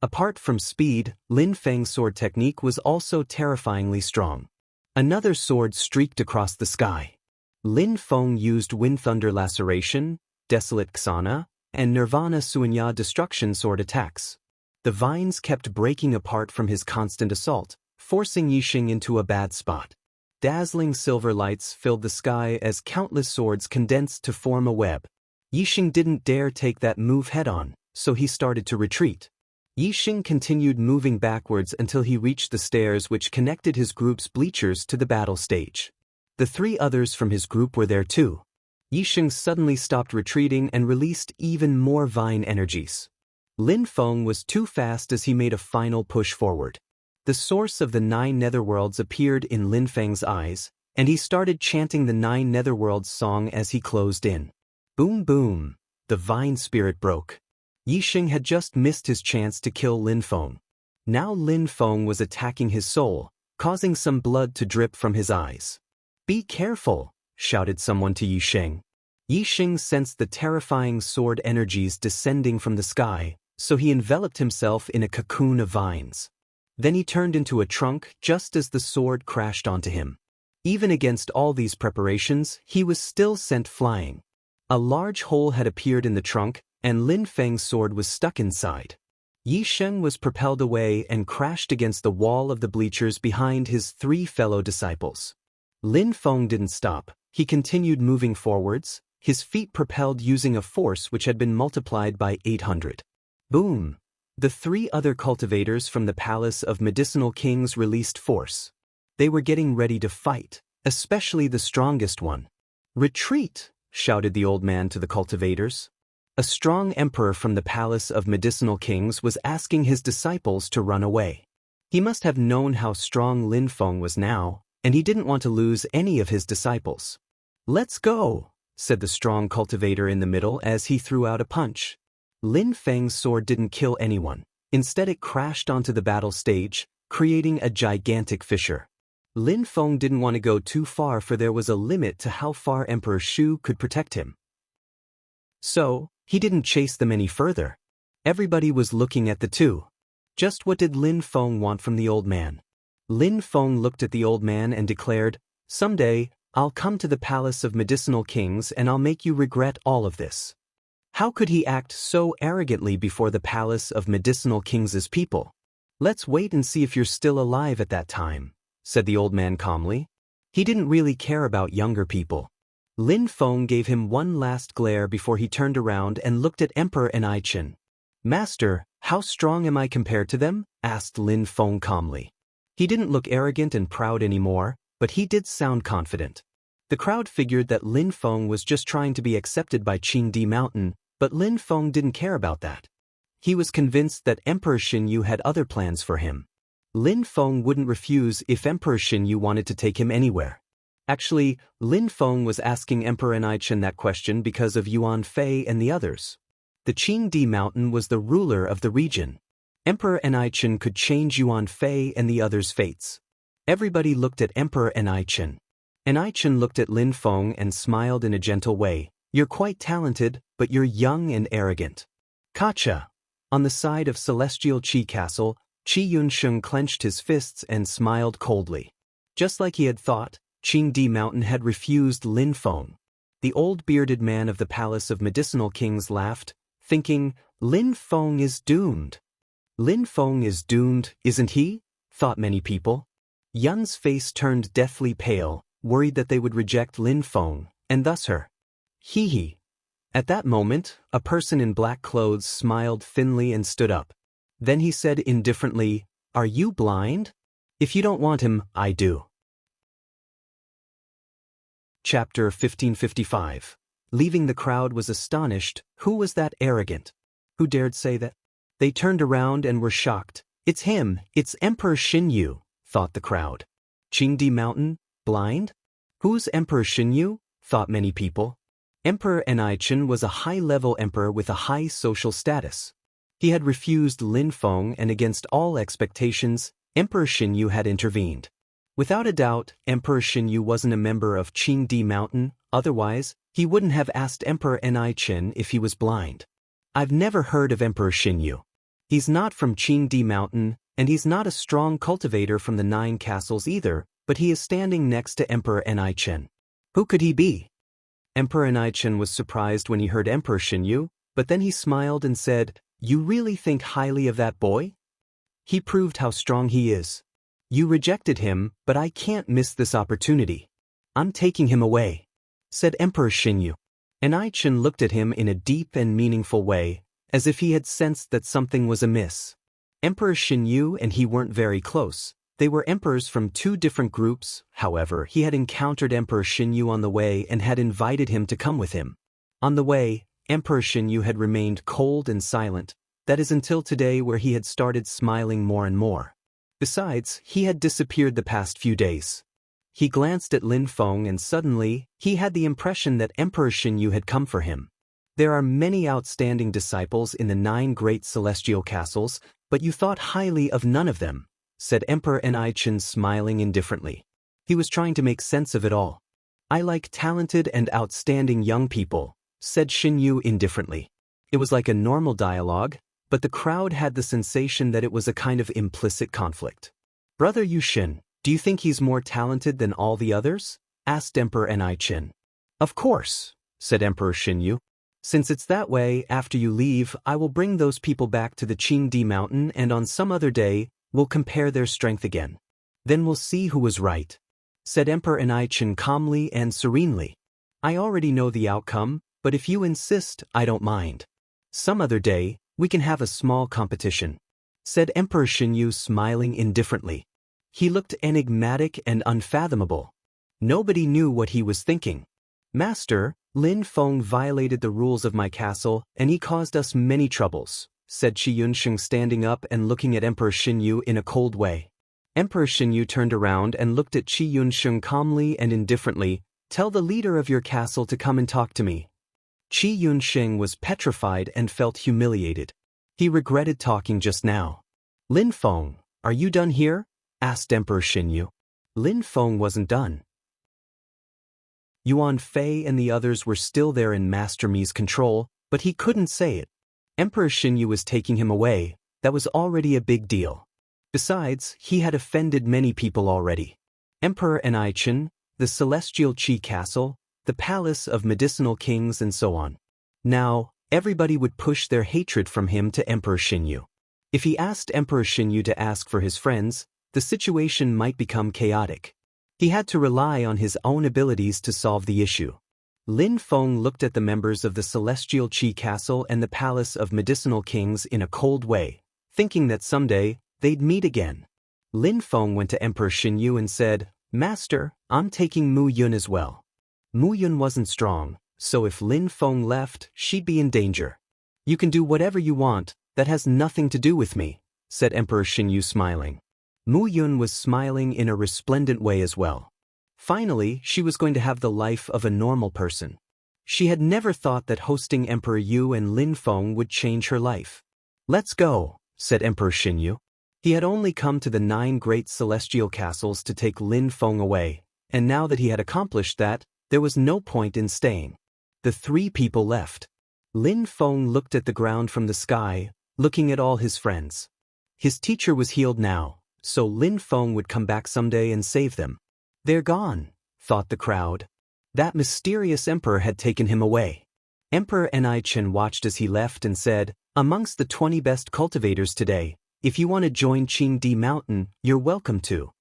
Apart from speed, Lin Feng's sword technique was also terrifyingly strong. Another sword streaked across the sky. Lin Feng used Wind Thunder Laceration, Desolate Xana, and Nirvana Suanya Destruction sword attacks. The vines kept breaking apart from his constant assault, forcing Yi Sheng into a bad spot. Dazzling silver lights filled the sky as countless swords condensed to form a web. Yi Sheng didn't dare take that move head-on, so he started to retreat. Yi Sheng continued moving backwards until he reached the stairs which connected his group's bleachers to the battle stage. The 3 others from his group were there too. Yi Sheng suddenly stopped retreating and released even more vine energies. Lin Feng was too fast as he made a final push forward. The source of the 9 netherworlds appeared in Lin Feng's eyes, and he started chanting the 9 netherworlds song as he closed in. Boom boom, the vine spirit broke. Yi Sheng had just missed his chance to kill Lin Feng. Now Lin Feng was attacking his soul, causing some blood to drip from his eyes. Be careful, shouted someone to Yi Sheng. Yi Sheng sensed the terrifying sword energies descending from the sky, so he enveloped himself in a cocoon of vines. Then he turned into a trunk just as the sword crashed onto him. Even against all these preparations, he was still sent flying. A large hole had appeared in the trunk, and Lin Feng's sword was stuck inside. Yi Sheng was propelled away and crashed against the wall of the bleachers behind his 3 fellow disciples. Lin Feng didn't stop. He continued moving forwards, his feet propelled using a force which had been multiplied by 800. Boom! The 3 other cultivators from the Palace of Medicinal Kings released force. They were getting ready to fight, especially the strongest one. Retreat! Shouted the old man to the cultivators. A strong emperor from the Palace of Medicinal Kings was asking his disciples to run away. He must have known how strong Lin Feng was now, and he didn't want to lose any of his disciples. Let's go, said the strong cultivator in the middle as he threw out a punch. Lin Feng's sword didn't kill anyone. Instead it crashed onto the battle stage, creating a gigantic fissure. Lin Feng didn't want to go too far for there was a limit to how far Emperor Shu could protect him. So, he didn't chase them any further. Everybody was looking at the 2. Just what did Lin Feng want from the old man? Lin Feng looked at the old man and declared, "Someday, I'll come to the Palace of Medicinal Kings and I'll make you regret all of this." How could he act so arrogantly before the Palace of Medicinal Kings' people? Let's wait and see if you're still alive at that time, said the old man calmly. He didn't really care about younger people. Lin Feng gave him one last glare before he turned around and looked at Emperor Enichen. Master, how strong am I compared to them? Asked Lin Feng calmly. He didn't look arrogant and proud anymore, but he did sound confident. The crowd figured that Lin Feng was just trying to be accepted by Qingdi Mountain, but Lin Feng didn't care about that. He was convinced that Emperor Xinyu had other plans for him. Lin Feng wouldn't refuse if Emperor Xinyu wanted to take him anywhere. Actually, Lin Feng was asking Emperor Enichen that question because of Yuan Fei and the others. The Qingdi Mountain was the ruler of the region. Emperor Enichen could change Yuan Fei and the others' fates. Everybody looked at Emperor Enichen. Enichen looked at Lin Feng and smiled in a gentle way. You're quite talented, but you're young and arrogant. Kacha. On the side of Celestial Qi Castle, Qi Yunsheng clenched his fists and smiled coldly. Just like he had thought, Qingdi Mountain had refused Lin Feng. The old bearded man of the Palace of Medicinal Kings laughed, thinking, Lin Feng is doomed. Lin Feng is doomed, isn't he? Thought many people. Yun's face turned deathly pale, worried that they would reject Lin Feng, and thus her. Hee hee. At that moment, a person in black clothes smiled thinly and stood up. Then he said indifferently, "Are you blind? If you don't want him, I do." Chapter 1555. Leaving the crowd was astonished. Who was that arrogant? Who dared say that? They turned around and were shocked. "It's him, it's Emperor Xinyu," thought the crowd. Qingdi Mountain, blind? Who's Emperor Xinyu? Thought many people. Emperor Enaichen was a high-level emperor with a high social status. He had refused Lin Feng, and against all expectations, Emperor Xinyu had intervened. Without a doubt, Emperor Xinyu wasn't a member of Qingdi Mountain, otherwise, he wouldn't have asked Emperor Enaichen if he was blind. "I've never heard of Emperor Xinyu. He's not from Qingdi Mountain, and he's not a strong cultivator from the 9 castles either, but he is standing next to Emperor Enaichen. Who could he be?" Emperor Enaichen was surprised when he heard Emperor Xinyu, but then he smiled and said, "You really think highly of that boy? He proved how strong he is. You rejected him, but I can't miss this opportunity. I'm taking him away," said Emperor Xinyu. Enaichen looked at him in a deep and meaningful way, as if he had sensed that something was amiss. Emperor Xinyu and he weren't very close. They were emperors from 2 different groups. However, he had encountered Emperor Xinyu on the way and had invited him to come with him. On the way, Emperor Xinyu had remained cold and silent, that is until today, where he had started smiling more and more. Besides, he had disappeared the past few days. He glanced at Lin Feng and suddenly, he had the impression that Emperor Xinyu had come for him. "There are many outstanding disciples in the 9 great celestial castles, but you thought highly of none of them," said Emperor Enaichen, smiling indifferently. He was trying to make sense of it all. "I like talented and outstanding young people," said Xinyu indifferently. It was like a normal dialogue, but the crowd had the sensation that it was a kind of implicit conflict. "Brother Yushin, do you think he's more talented than all the others?" asked Emperor Enaichen. "Of course," said Emperor Xinyu. "Since it's that way, after you leave, I will bring those people back to the Qingdi Mountain, and on some other day, we'll compare their strength again. Then we'll see who was right," said Emperor Enaichen calmly and serenely. "I already know the outcome, but if you insist, I don't mind. Some other day, we can have a small competition," said Emperor Xinyu, smiling indifferently. He looked enigmatic and unfathomable. Nobody knew what he was thinking. "Master, Lin Feng violated the rules of my castle, and he caused us many troubles," said Qi Yunsheng, standing up and looking at Emperor Xinyu in a cold way. Emperor Xinyu turned around and looked at Qi Yunsheng calmly and indifferently. "Tell the leader of your castle to come and talk to me." Qi Yunsheng was petrified and felt humiliated. He regretted talking just now. "Lin Feng, are you done here?" asked Emperor Xinyu. Lin Feng wasn't done. Yuan Fei and the others were still there in Master Mi's control, but he couldn't say it. Emperor Xinyu was taking him away. That was already a big deal. Besides, he had offended many people already. Emperor Enaichen, the Celestial Qi Castle, the Palace of Medicinal Kings, and so on. Now, everybody would push their hatred from him to Emperor Xinyu. If he asked Emperor Xinyu to ask for his friends, the situation might become chaotic. He had to rely on his own abilities to solve the issue. Lin Feng looked at the members of the Celestial Qi Castle and the Palace of Medicinal Kings in a cold way, thinking that someday, they'd meet again. Lin Feng went to Emperor Xinyu and said, "Master, I'm taking Mu Yun as well." Mu Yun wasn't strong, so if Lin Feng left, she'd be in danger. "You can do whatever you want, that has nothing to do with me," said Emperor Xinyu, smiling. Mu Yun was smiling in a resplendent way as well. Finally, she was going to have the life of a normal person. She had never thought that hosting Emperor Yu and Lin Feng would change her life. "Let's go," said Emperor Xinyu. He had only come to the 9 great celestial castles to take Lin Feng away, and now that he had accomplished that, there was no point in staying. The 3 people left. Lin Feng looked at the ground from the sky, looking at all his friends. His teacher was healed now, so Lin Feng would come back someday and save them. "They're gone," thought the crowd. That mysterious emperor had taken him away. Emperor Enaichen watched as he left and said, "Amongst the 20 best cultivators today, if you want to join Qingdi Mountain, you're welcome to."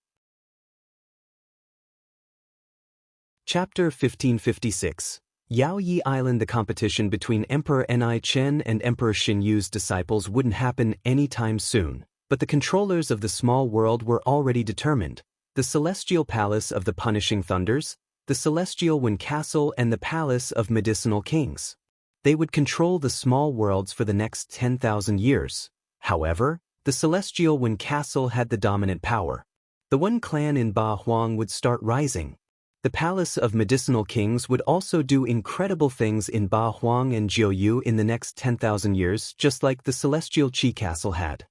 Chapter 1556. Yao Yi Island. The competition between Emperor Ni Chen and Emperor Xin Yu's disciples wouldn't happen anytime soon, but the controllers of the small world were already determined. The Celestial Palace of the Punishing Thunders, the Celestial Wind Castle, and the Palace of Medicinal Kings. They would control the small worlds for the next 10,000 years. However, the Celestial Wind Castle had the dominant power. The one clan in Ba Huang would start rising. The Palace of Medicinal Kings would also do incredible things in Ba Huang and Jiuyu in the next 10,000 years, just like the Celestial Qi Castle had.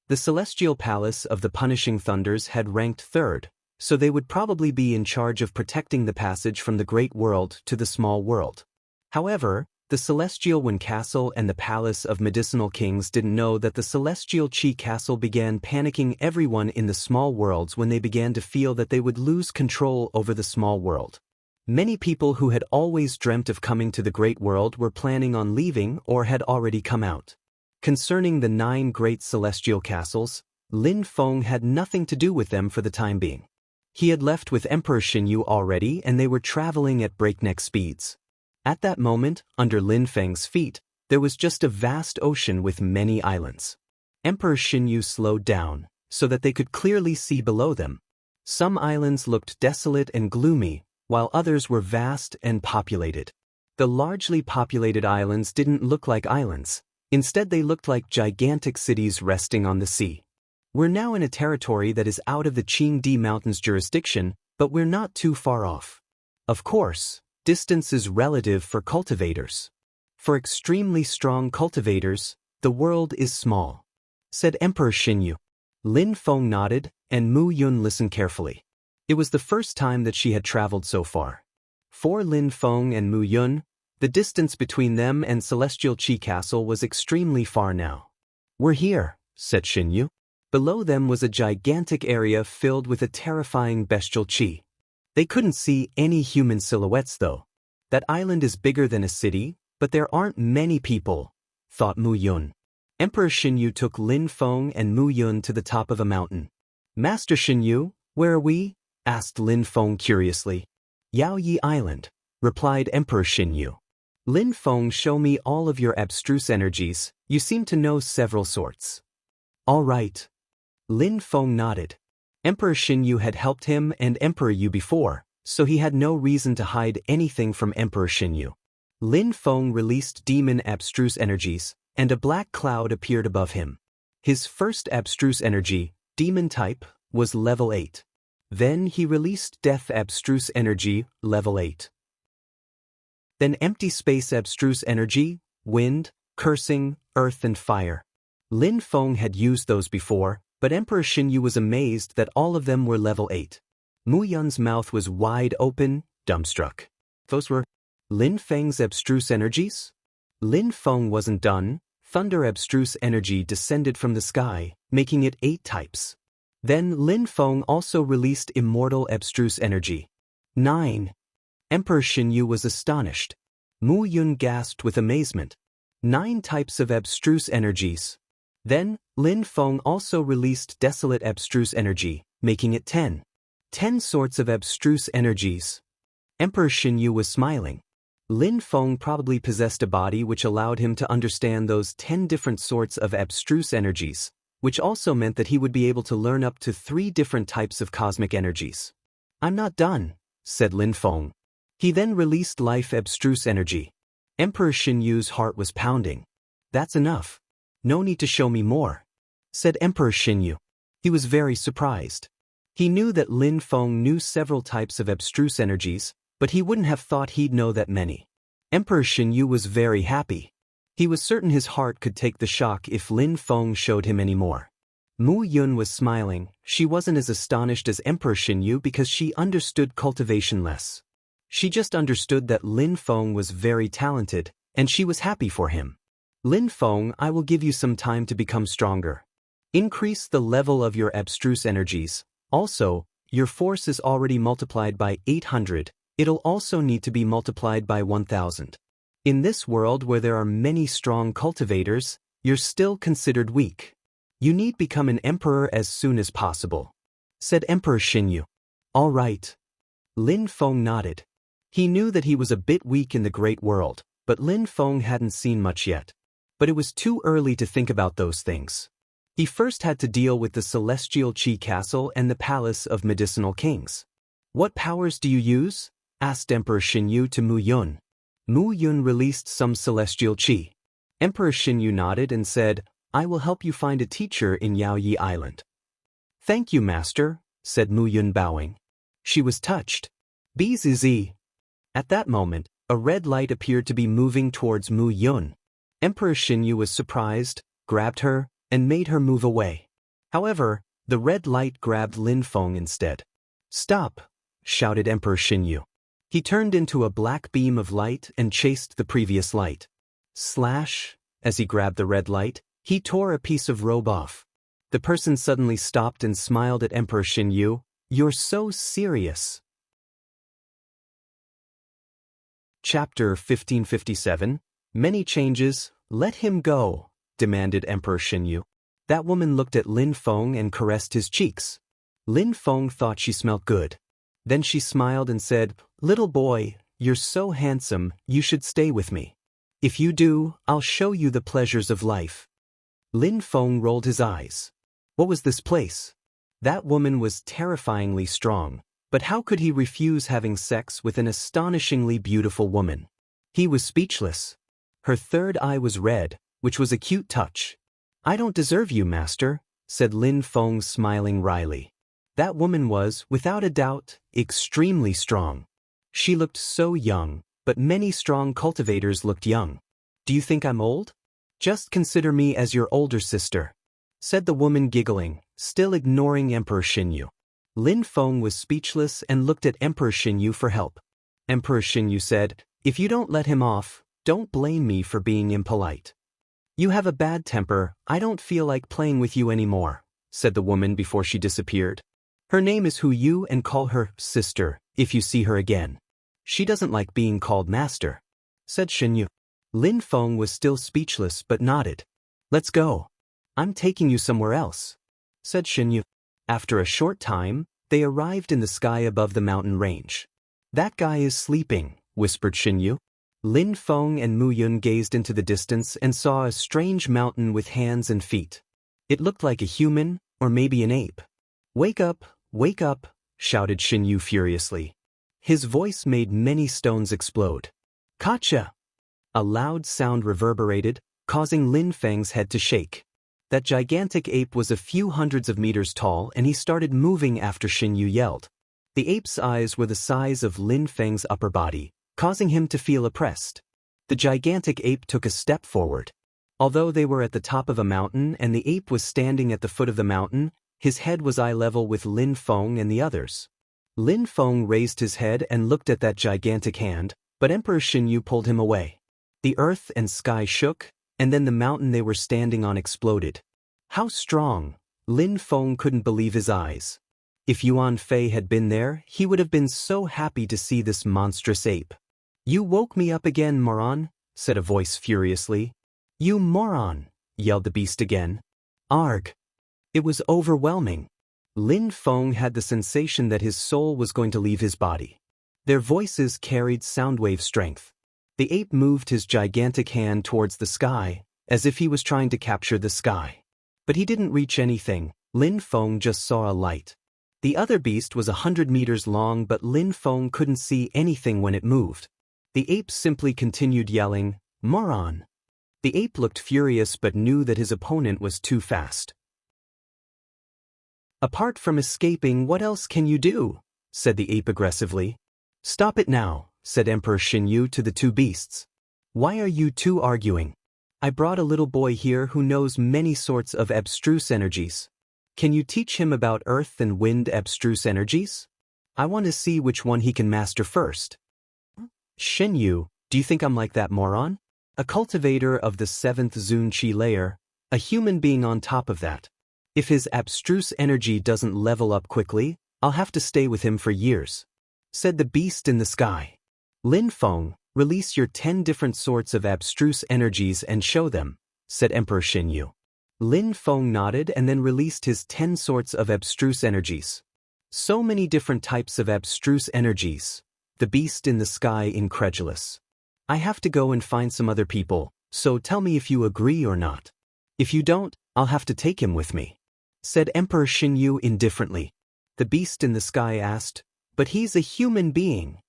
The Celestial Palace of the Punishing Thunders had ranked third, so they would probably be in charge of protecting the passage from the Great World to the Small World. However, the Celestial Wind Castle and the Palace of Medicinal Kings didn't know that the Celestial Qi Castle began panicking everyone in the small worlds when they began to feel that they would lose control over the small world. Many people who had always dreamt of coming to the Great World were planning on leaving or had already come out. Concerning the 9 great celestial castles, Lin Feng had nothing to do with them for the time being. He had left with Emperor Xinyu already and they were traveling at breakneck speeds. At that moment, under Lin Feng's feet, there was just a vast ocean with many islands. Emperor Xinyu slowed down, so that they could clearly see below them. Some islands looked desolate and gloomy, while others were vast and populated. The largely populated islands didn't look like islands. Instead, they looked like gigantic cities resting on the sea. We're now in a territory that is out of the Qingdi Mountains jurisdiction, but we're not too far off. Of course, distance is relative for cultivators. For extremely strong cultivators, the world is small, said Emperor Xinyu. Lin Feng nodded, and Mu Yun listened carefully. It was the first time that she had traveled so far. For Lin Feng and Mu Yun, the distance between them and Celestial Qi Castle was extremely far now. We're here, said Xinyu. Below them was a gigantic area filled with a terrifying bestial qi. They couldn't see any human silhouettes though. That island is bigger than a city, but there aren't many people, thought Mu Yun. Emperor Xinyu took Lin Feng and Mu Yun to the top of a mountain. Master Xinyu, where are we? Asked Lin Feng curiously. Yao Yi Island, replied Emperor Xinyu. Lin Feng, show me all of your abstruse energies, you seem to know several sorts. All right. Lin Feng nodded. Emperor Xinyu had helped him and Emperor Yu before, so he had no reason to hide anything from Emperor Xinyu. Lin Feng released demon abstruse energies, and a black cloud appeared above him. His first abstruse energy, demon type, was level 8. Then he released death abstruse energy, level 8. Then empty space abstruse energy, wind, cursing, earth and fire. Lin Feng had used those before, but Emperor Xinyu was amazed that all of them were level 8. Mu Yun's mouth was wide open, dumbstruck. Those were Lin Feng's abstruse energies? Lin Feng wasn't done. Thunder abstruse energy descended from the sky, making it 8 types. Then Lin Feng also released immortal abstruse energy. 9. Emperor Xinyu was astonished. Mu Yun gasped with amazement. 9 types of abstruse energies. Then, Lin Feng also released desolate abstruse energy, making it 10. 10 sorts of abstruse energies. Emperor Xinyu was smiling. Lin Feng probably possessed a body which allowed him to understand those 10 different sorts of abstruse energies, which also meant that he would be able to learn up to 3 different types of cosmic energies. I'm not done, said Lin Feng. He then released life abstruse energy. Emperor Xinyu's heart was pounding. That's enough. No need to show me more, said Emperor Xinyu. He was very surprised. He knew that Lin Feng knew several types of abstruse energies, but he wouldn't have thought he'd know that many. Emperor Xinyu was very happy. He was certain his heart could take the shock if Lin Feng showed him any more. Mu Yun was smiling. She wasn't as astonished as Emperor Xinyu because she understood cultivation less. She just understood that Lin Feng was very talented, and she was happy for him. Lin Feng, I will give you some time to become stronger. Increase the level of your abstruse energies. Also, your force is already multiplied by 800. It'll also need to be multiplied by 1000. In this world where there are many strong cultivators, you're still considered weak. You need become an emperor as soon as possible, said Emperor Xinyu. All right. Lin Feng nodded. He knew that he was a bit weak in the great world, but Lin Feng hadn't seen much yet. But it was too early to think about those things. He first had to deal with the celestial Qi castle and the palace of medicinal kings. What powers do you use? Asked Emperor Xinyu to Mu Yun. Mu Yun released some celestial Qi. Emperor Xinyu nodded and said, I will help you find a teacher in Yaoyi Island. Thank you, master, said Mu Yun bowing. She was touched. Bzz. At that moment, a red light appeared to be moving towards Mu Yun. Emperor Xinyu was surprised, grabbed her, and made her move away. However, the red light grabbed Lin Feng instead. Stop, shouted Emperor Xinyu. He turned into a black beam of light and chased the previous light. Slash, as he grabbed the red light, he tore a piece of robe off. The person suddenly stopped and smiled at Emperor Xinyu. You're so serious. Chapter 1557. Many changes. Let him go, demanded Emperor Xinyu. That woman looked at Lin Feng and caressed his cheeks. Lin Feng thought she smelt good. Then she smiled and said, Little boy, you're so handsome, you should stay with me. If you do, I'll show you the pleasures of life. Lin Feng rolled his eyes. What was this place? That woman was terrifyingly strong, but how could he refuse having sex with an astonishingly beautiful woman? He was speechless. Her third eye was red, which was a cute touch. I don't deserve you, master, said Lin Feng, smiling wryly. That woman was, without a doubt, extremely strong. She looked so young, but many strong cultivators looked young. Do you think I'm old? Just consider me as your older sister, said the woman, giggling, still ignoring Emperor Xinyu. Lin Feng was speechless and looked at Emperor Xinyu for help. Emperor Xinyu said, If you don't let him off, don't blame me for being impolite. You have a bad temper, I don't feel like playing with you anymore, said the woman before she disappeared. Her name is Hu Yu and call her sister if you see her again. She doesn't like being called master, said Xinyu. Lin Feng was still speechless but nodded. Let's go. I'm taking you somewhere else, said Xinyu. After a short time, they arrived in the sky above the mountain range. That guy is sleeping, whispered Xinyu. Lin Feng and Mu Yun gazed into the distance and saw a strange mountain with hands and feet. It looked like a human, or maybe an ape. Wake up, shouted Xinyu furiously. His voice made many stones explode. Gotcha! A loud sound reverberated, causing Lin Feng's head to shake. That gigantic ape was a few hundreds of meters tall and he started moving after Xinyu yelled. The ape's eyes were the size of Lin Feng's upper body, causing him to feel oppressed. The gigantic ape took a step forward. Although they were at the top of a mountain and the ape was standing at the foot of the mountain, his head was eye level with Lin Feng and the others. Lin Feng raised his head and looked at that gigantic hand, but Emperor Xinyu pulled him away. The earth and sky shook, and then the mountain they were standing on exploded. How strong! Lin Feng couldn't believe his eyes. If Yuan Fei had been there, he would have been so happy to see this monstrous ape. You woke me up again, moron, said a voice furiously. You moron, yelled the beast again. Arg! It was overwhelming. Lin Feng had the sensation that his soul was going to leave his body. Their voices carried soundwave strength. The ape moved his gigantic hand towards the sky, as if he was trying to capture the sky. But he didn't reach anything. Lin Feng just saw a light. The other beast was 100 meters long, but Lin Feng couldn't see anything when it moved. The ape simply continued yelling, Moron! The ape looked furious but knew that his opponent was too fast. Apart from escaping, what else can you do? Said the ape aggressively. Stop it now, said Emperor Xinyu to the two beasts. Why are you two arguing? I brought a little boy here who knows many sorts of abstruse energies. Can you teach him about earth and wind abstruse energies? I want to see which one he can master first. Xinyu, do you think I'm like that moron? A cultivator of the 7th Zun Qi layer, a human being on top of that. If his abstruse energy doesn't level up quickly, I'll have to stay with him for years, said the beast in the sky. Lin Feng, release your 10 different sorts of abstruse energies and show them, said Emperor Xinyu. Lin Feng nodded and then released his 10 sorts of abstruse energies. So many different types of abstruse energies. the beast in the sky incredulous. I have to go and find some other people, so tell me if you agree or not. If you don't, I'll have to take him with me, said Emperor Xinyu indifferently. The beast in the sky asked, but he's a human being.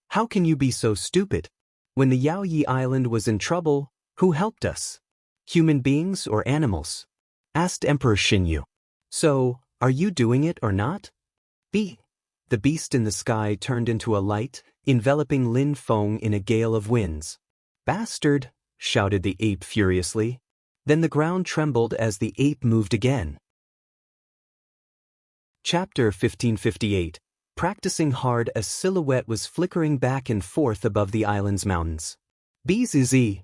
How can you be so stupid? When the Yaoyi Island was in trouble, who helped us? Human beings or animals? Asked Emperor Xinyu. So, are you doing it or not? The beast in the sky turned into a light, enveloping Lin Feng in a gale of winds. Bastard! Shouted the ape furiously. Then the ground trembled as the ape moved again. Chapter 1558. Practicing hard, a silhouette was flickering back and forth above the island's mountains. Bzz.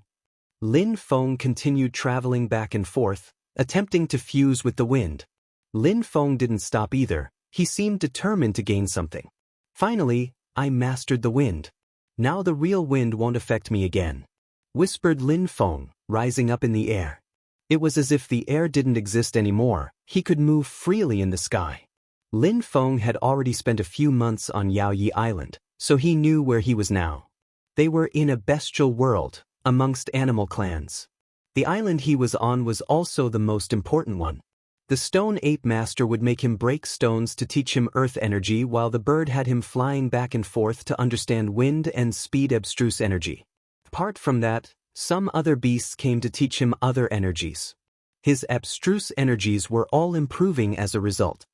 Lin Feng continued traveling back and forth, attempting to fuse with the wind. Lin Feng didn't stop either. He seemed determined to gain something. Finally, I mastered the wind. Now the real wind won't affect me again, whispered Lin Feng, rising up in the air. It was as if the air didn't exist anymore. He could move freely in the sky. Lin Feng had already spent a few months on Yaoyi Island, so he knew where he was now. They were in a bestial world, amongst animal clans. The island he was on was also the most important one. The stone ape master would make him break stones to teach him earth energy, while the bird had him flying back and forth to understand wind and speed abstruse energy. Apart from that, some other beasts came to teach him other energies. His abstruse energies were all improving as a result.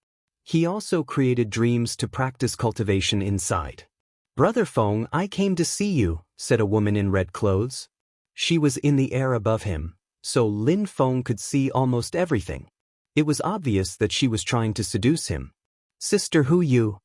He also created dreams to practice cultivation inside. Brother Feng, I came to see you, said a woman in red clothes. She was in the air above him, so Lin Feng could see almost everything. It was obvious that she was trying to seduce him. Sister Hu Yu.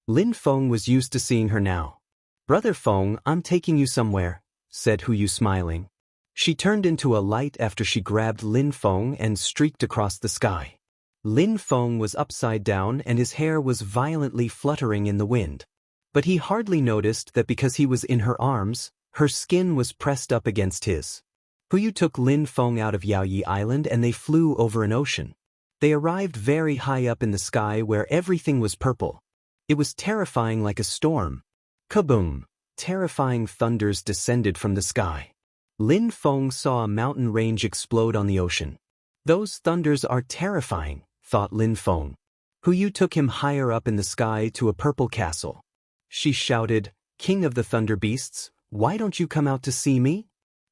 Lin Feng was used to seeing her now. Brother Feng, I'm taking you somewhere, said Hu Yu smiling. She turned into a light after she grabbed Lin Feng and streaked across the sky. Lin Feng was upside down and his hair was violently fluttering in the wind. But he hardly noticed that because he was in her arms, her skin was pressed up against his. Hu Yu took Lin Feng out of Yaoyi Island and they flew over an ocean. They arrived very high up in the sky where everything was purple. It was terrifying, like a storm. Kaboom! Terrifying thunders descended from the sky. Lin Feng saw a mountain range explode on the ocean. Those thunders are terrifying, thought Lin Feng. Hu Yu took him higher up in the sky to a purple castle. She shouted, King of the Thunder Beasts, why don't you come out to see me?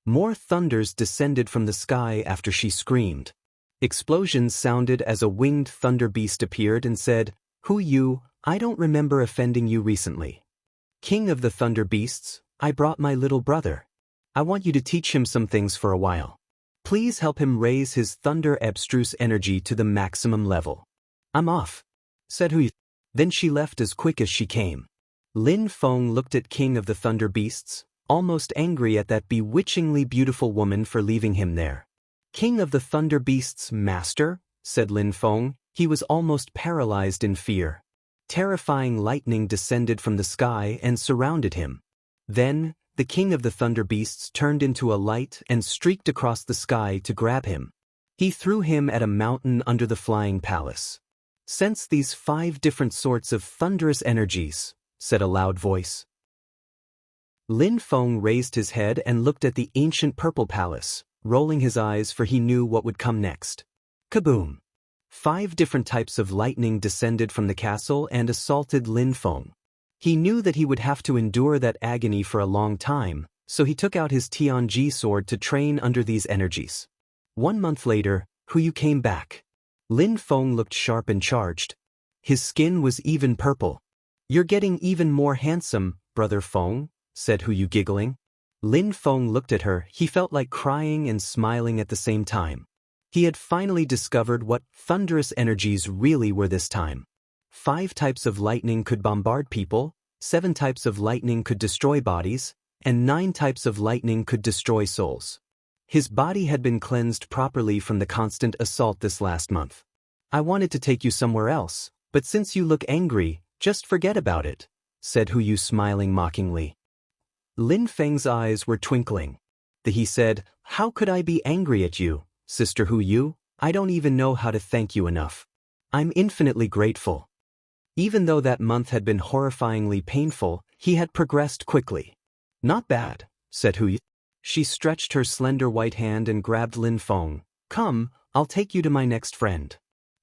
More thunders descended from the sky after she screamed. Explosions sounded as a winged thunder beast appeared and said, Hu Yu, I don't remember offending you recently. King of the Thunder Beasts, I brought my little brother. I want you to teach him some things for a while. Please help him raise his thunder abstruse energy to the maximum level. I'm off, said Hu Yu. Then she left as quick as she came. Lin Feng looked at King of the Thunder Beasts, almost angry at that bewitchingly beautiful woman for leaving him there. King of the Thunder Beasts, master, said Lin Feng. He was almost paralyzed in fear. Terrifying lightning descended from the sky and surrounded him. Then, the King of the Thunder Beasts turned into a light and streaked across the sky to grab him. He threw him at a mountain under the flying palace. Sense these 5 different sorts of thunderous energies, said a loud voice. Lin Feng raised his head and looked at the ancient purple palace, rolling his eyes for he knew what would come next. Kaboom! 5 different types of lightning descended from the castle and assaulted Lin Feng. He knew that he would have to endure that agony for a long time, so he took out his Tianji sword to train under these energies. 1 month later, Hu Yu came back. Lin Feng looked sharp and charged. His skin was even purple. You're getting even more handsome, Brother Feng, said Hu Yu giggling. Lin Feng looked at her. He felt like crying and smiling at the same time. He had finally discovered what thunderous energies really were this time. 5 types of lightning could bombard people, 7 types of lightning could destroy bodies, and 9 types of lightning could destroy souls. His body had been cleansed properly from the constant assault this last month. I wanted to take you somewhere else, but since you look angry, just forget about it, said Hu Yu smiling mockingly. Lin Feng's eyes were twinkling. He said, How could I be angry at you, Sister Hu Yu? I don't even know how to thank you enough. I'm infinitely grateful. Even though that month had been horrifyingly painful, He had progressed quickly. Not bad, said Hu Yu. She stretched her slender white hand and grabbed Lin Feng. Come, I'll take you to my next friend.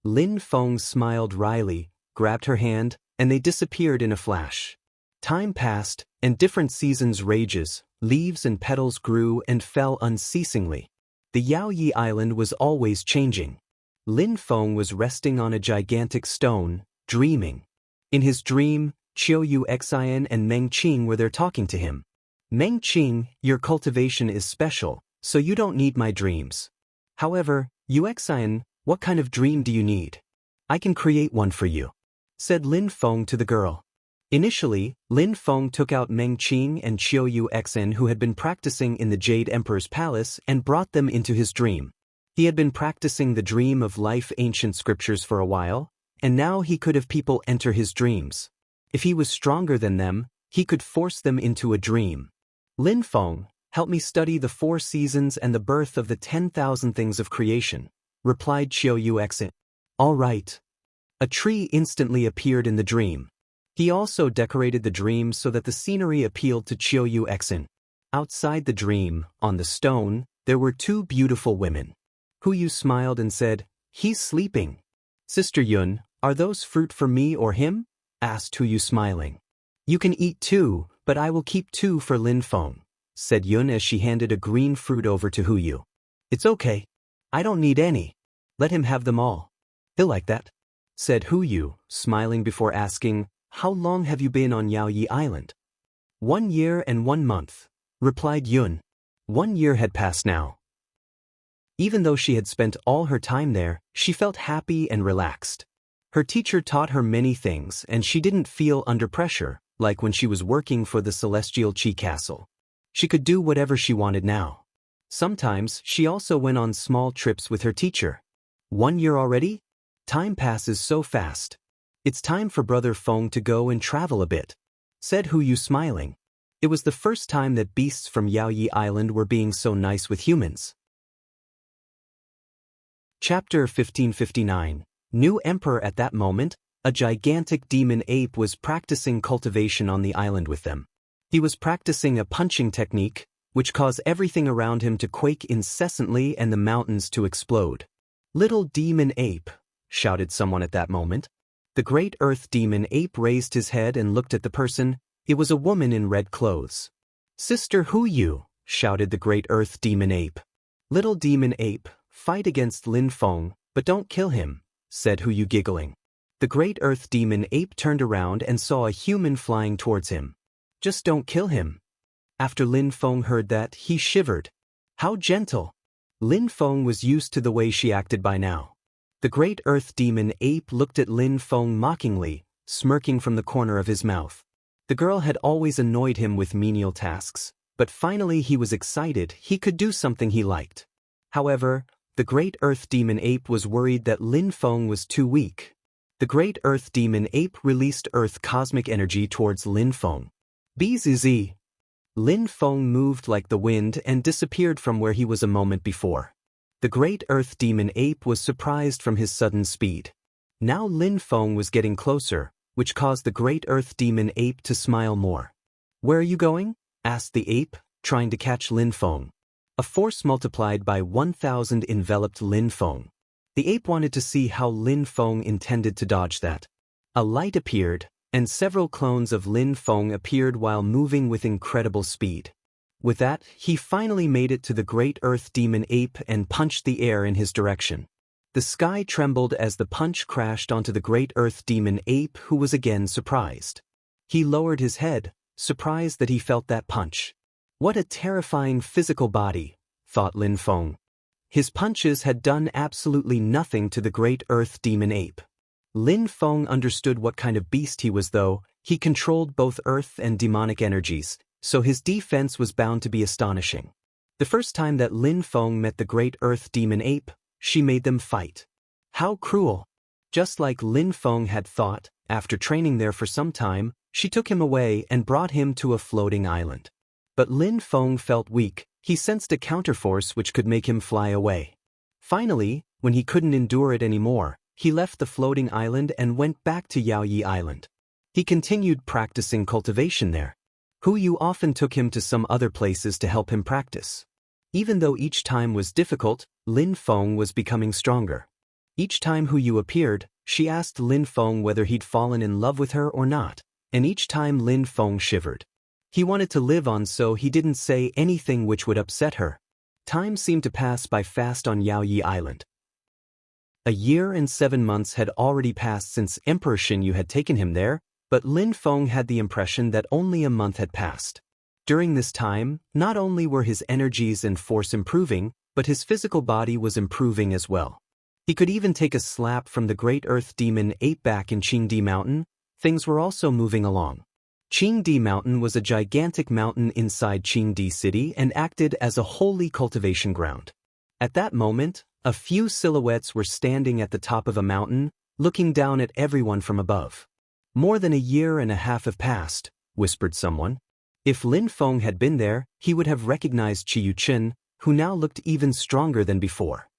Lin Feng smiled wryly, grabbed her hand, and they disappeared in a flash. Time passed, and different seasons rages, leaves and petals grew and fell unceasingly. The Yaoyi Island was always changing. Lin Feng was resting on a gigantic stone, dreaming. In his dream, Qiu Yu Xian and Meng Qing were there talking to him. Meng Qing, your cultivation is special, so you don't need my dreams. However, Yu Xian, what kind of dream do you need? I can create one for you, said Lin Feng to the girl. Initially, Lin Feng took out Meng Qing and Qiu Yu Xian who had been practicing in the Jade Emperor's palace and brought them into his dream. He had been practicing the dream of life ancient scriptures for a while, and now he could have people enter his dreams. If he was stronger than them, he could force them into a dream. Lin Feng, help me study the 4 seasons and the birth of the 10,000 things of creation, replied Qiu Yu Xian. All right. A tree instantly appeared in the dream. He also decorated the dream so that the scenery appealed to Qiu Yu Xian. Outside the dream, on the stone, there were 2 beautiful women. Hu Yu smiled and said, he's sleeping. Sister Yun, are those fruit for me or him? Asked Hu Yu smiling. You can eat 2, but I will keep 2 for Lin Feng, said Yun as she handed a green fruit over to Hu Yu. It's okay. I don't need any. Let him have them all. He'll like that, said Hu Yu, smiling before asking, how long have you been on Yaoyi Island? 1 year and 1 month, replied Yun. 1 year had passed now. Even though she had spent all her time there, she felt happy and relaxed. Her teacher taught her many things and she didn't feel under pressure, like when she was working for the Celestial Qi Castle. She could do whatever she wanted now. Sometimes she also went on small trips with her teacher. 1 year already? Time passes so fast. It's time for Brother Feng to go and travel a bit, said Hu Yu smiling. It was the first time that beasts from Yaoyi Island were being so nice with humans. Chapter 1559. New Emperor. At that moment, a gigantic demon ape was practicing cultivation on the island with them. He was practicing a punching technique, which caused everything around him to quake incessantly and the mountains to explode. Little demon ape, shouted someone at that moment. The great earth demon ape raised his head and looked at the person. It was a woman in red clothes. Sister Hu Yu, shouted the great earth demon ape. Little demon ape, fight against Lin Feng, but don't kill him, said Hu Yu giggling. The great earth demon ape turned around and saw a human flying towards him. Just don't kill him. After Lin Feng heard that, he shivered. How gentle. Lin Feng was used to the way she acted by now. The great earth demon ape looked at Lin Feng mockingly, smirking from the corner of his mouth. The girl had always annoyed him with menial tasks, but finally he was excited he could do something he liked. However, the great earth demon ape was worried that Lin Feng was too weak. The great earth demon ape released earth cosmic energy towards Lin Feng. Bzz. Lin Feng moved like the wind and disappeared from where he was a moment before. The great earth demon ape was surprised from his sudden speed. Now Lin Feng was getting closer, which caused the great earth demon ape to smile more. Where are you going? Asked the ape, trying to catch Lin Feng. A force multiplied by 1,000 enveloped Lin Feng. The ape wanted to see how Lin Feng intended to dodge that. A light appeared, and several clones of Lin Feng appeared while moving with incredible speed. With that, he finally made it to the great earth demon ape and punched the air in his direction. The sky trembled as the punch crashed onto the great earth demon ape, who was again surprised. He lowered his head, surprised that he felt that punch. What a terrifying physical body, thought Lin Feng. His punches had done absolutely nothing to the great earth demon ape. Lin Feng understood what kind of beast he was though. He controlled both earth and demonic energies, so his defense was bound to be astonishing. The first time that Lin Feng met the great earth demon ape, she made them fight. How cruel! Just like Lin Feng had thought, after training there for some time, she took him away and brought him to a floating island. But Lin Feng felt weak. He sensed a counterforce which could make him fly away. Finally, when he couldn't endure it anymore, he left the floating island and went back to Yaoyi Island. He continued practicing cultivation there. Hu Yu often took him to some other places to help him practice. Even though each time was difficult, Lin Feng was becoming stronger. Each time Hu Yu appeared, she asked Lin Feng whether he'd fallen in love with her or not, and each time Lin Feng shivered. He wanted to live on, so he didn't say anything which would upset her. Time seemed to pass by fast on Yaoyi Island. A year and 7 months had already passed since Emperor Xinyu had taken him there, but Lin Feng had the impression that only a month had passed. During this time, not only were his energies and force improving, but his physical body was improving as well. He could even take a slap from the great earth demon ape back in Qingdi Mountain. Things were also moving along. Qingdi Mountain was a gigantic mountain inside Qingdi City and acted as a holy cultivation ground. At that moment, a few silhouettes were standing at the top of a mountain, looking down at everyone from above. More than a year and a half have passed, whispered someone. If Lin Feng had been there, he would have recognized Qiyu Chen, who now looked even stronger than before.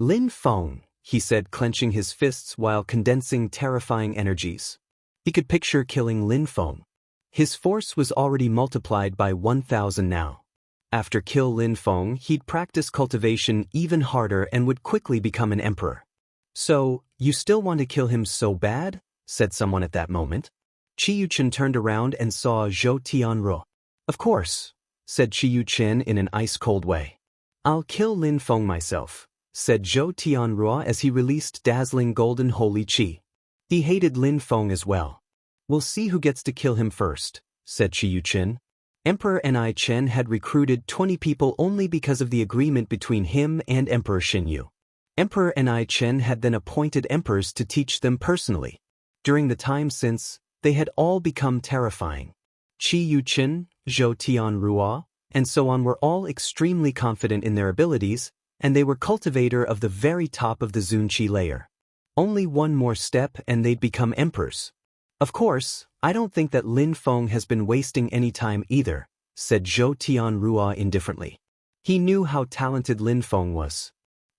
Lin Feng, he said, clenching his fists while condensing terrifying energies. He could picture killing Lin Feng. His force was already multiplied by 1,000 now. After kill Lin Feng, he'd practice cultivation even harder and would quickly become an emperor. So, you still want to kill him so bad? Said someone at that moment. Qiyu Chen turned around and saw Zhou Tianruo. Of course, said Qiyu Chen in an ice-cold way. I'll kill Lin Feng myself, said Zhou Tianruo as he released dazzling golden holy qi. He hated Lin Feng as well. We'll see who gets to kill him first, said Qiyu Chen. Emperor Ni Chen had recruited 20 people only because of the agreement between him and Emperor Xinyu. Emperor Ni Chen had then appointed emperors to teach them personally. During the time since, they had all become terrifying. Qiyu Chen, Zhou Tianruo, and so on were all extremely confident in their abilities, and they were cultivator of the very top of the Zunqi layer. Only one more step and they'd become emperors. Of course, I don't think that Lin Feng has been wasting any time either, said Zhou Tianruo indifferently. He knew how talented Lin Feng was.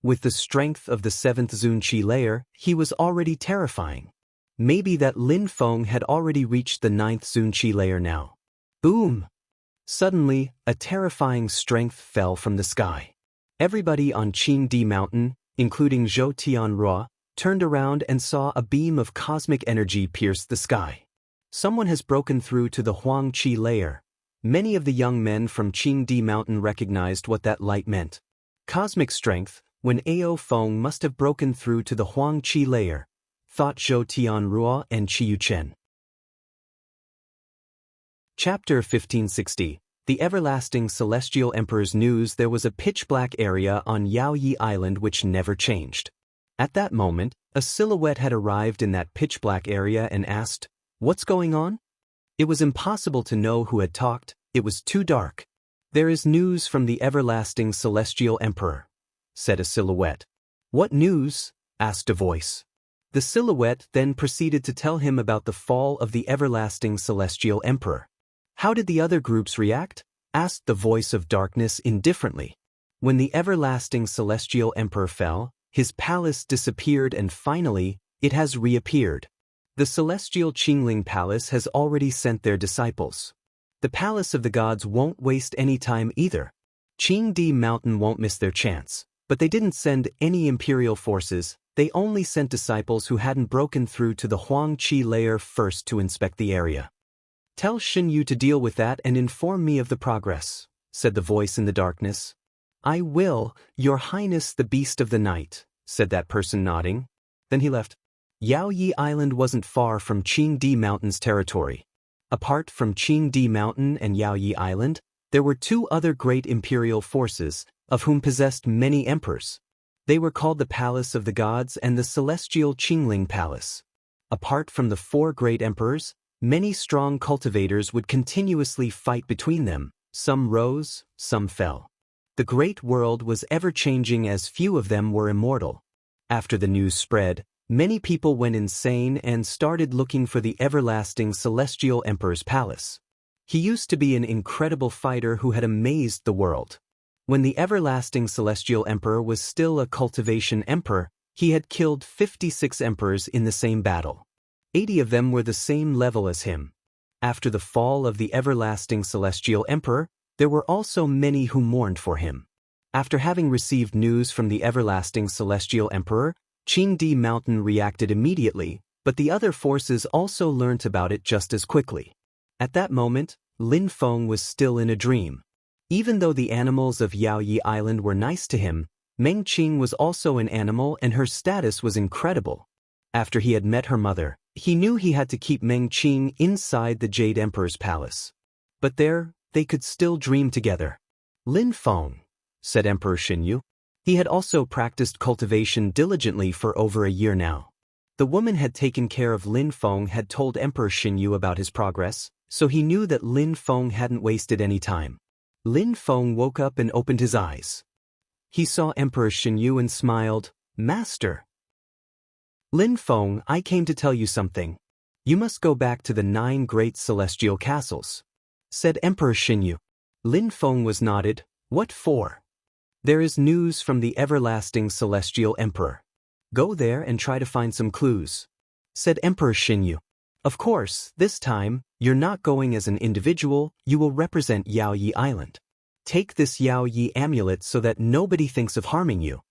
With the strength of the 7th Zunqi layer, he was already terrifying. Maybe that Lin Feng had already reached the 9th Zunqi layer now. Boom! Suddenly, a terrifying strength fell from the sky. Everybody on Qingdi Mountain, including Zhou Tianruo, turned around and saw a beam of cosmic energy pierce the sky. Someone has broken through to the Huangqi layer. Many of the young men from Qingdi Mountain recognized what that light meant. Cosmic strength, when Ao Feng must have broken through to the Huangqi layer, thought Zhou Tianruo and Qiyu Chen. Chapter 1560. The Everlasting Celestial Emperor's news. There was a pitch-black area on Yaoyi Island which never changed. At that moment, a silhouette had arrived in that pitch-black area and asked, "What's going on?" It was impossible to know who had talked, it was too dark. "There is news from the Everlasting Celestial Emperor," said a silhouette. "What news?" asked a voice. The silhouette then proceeded to tell him about the fall of the Everlasting Celestial Emperor. "How did the other groups react?" asked the voice of darkness indifferently. "When the Everlasting Celestial Emperor fell, his palace disappeared and finally, it has reappeared. The Celestial Qingling Palace has already sent their disciples. The Palace of the Gods won't waste any time either. Qingdi Mountain won't miss their chance, but they didn't send any imperial forces, they only sent disciples who hadn't broken through to the Huangqi layer first to inspect the area. Tell Xinyu to deal with that and inform me of the progress," said the voice in the darkness. "I will, Your Highness the Beast of the Night," said that person nodding. Then he left. Yaoyi Island wasn't far from Qingdi Mountain's territory. Apart from Qingdi Mountain and Yaoyi Island, there were 2 other great imperial forces, of whom possessed many emperors. They were called the Palace of the Gods and the Celestial Qingling Palace. Apart from the 4 great emperors, many strong cultivators would continuously fight between them, some rose, some fell. The great world was ever-changing as few of them were immortal. After the news spread, many people went insane and started looking for the Everlasting Celestial Emperor's palace. He used to be an incredible fighter who had amazed the world. When the Everlasting Celestial Emperor was still a cultivation emperor, he had killed 56 emperors in the same battle. 80 of them were the same level as him. After the fall of the everlasting celestial emperor, there were also many who mourned for him. After having received news from the everlasting celestial emperor, Qingdi Mountain reacted immediately, but the other forces also learnt about it just as quickly. At that moment, Lin Feng was still in a dream. Even though the animals of Yaoyi Island were nice to him, Meng Qing was also an animal and her status was incredible. After he had met her mother, he knew he had to keep Meng Qing inside the Jade Emperor's palace. But there, they could still dream together. Lin Feng, said Emperor Xinyu. He had also practiced cultivation diligently for over a year now. The woman had taken care of Lin Feng had told Emperor Xinyu about his progress, so he knew that Lin Feng hadn't wasted any time. Lin Feng woke up and opened his eyes. He saw Emperor Xinyu and smiled, "Master." "Lin Feng, I came to tell you something. You must go back to the 9 great celestial castles," said Emperor Xinyu. Lin Feng was nodded. "What for?" "There is news from the everlasting celestial emperor. Go there and try to find some clues," said Emperor Xinyu. "Of course, this time, you're not going as an individual, you will represent Yaoyi Island. Take this Yaoyi amulet so that nobody thinks of harming you."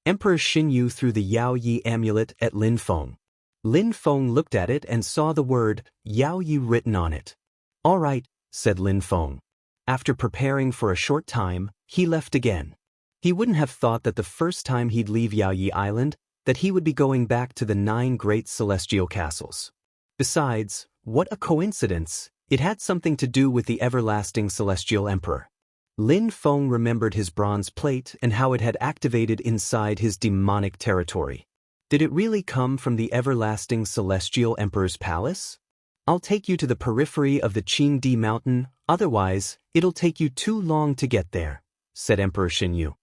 Emperor Xinyu threw the Yaoyi amulet at Lin Feng. Lin Feng looked at it and saw the word Yaoyi written on it. "All right," said Lin Feng. After preparing for a short time, he left again. He wouldn't have thought that the first time he'd leave Yaoyi Island, that he would be going back to the 9 great celestial castles. Besides, what a coincidence, it had something to do with the everlasting celestial emperor. Lin Feng remembered his bronze plate and how it had activated inside his demonic territory. Did it really come from the everlasting celestial emperor's palace? "I'll take you to the periphery of the Qingdi Mountain, otherwise, it'll take you too long to get there," said Emperor Xinyu.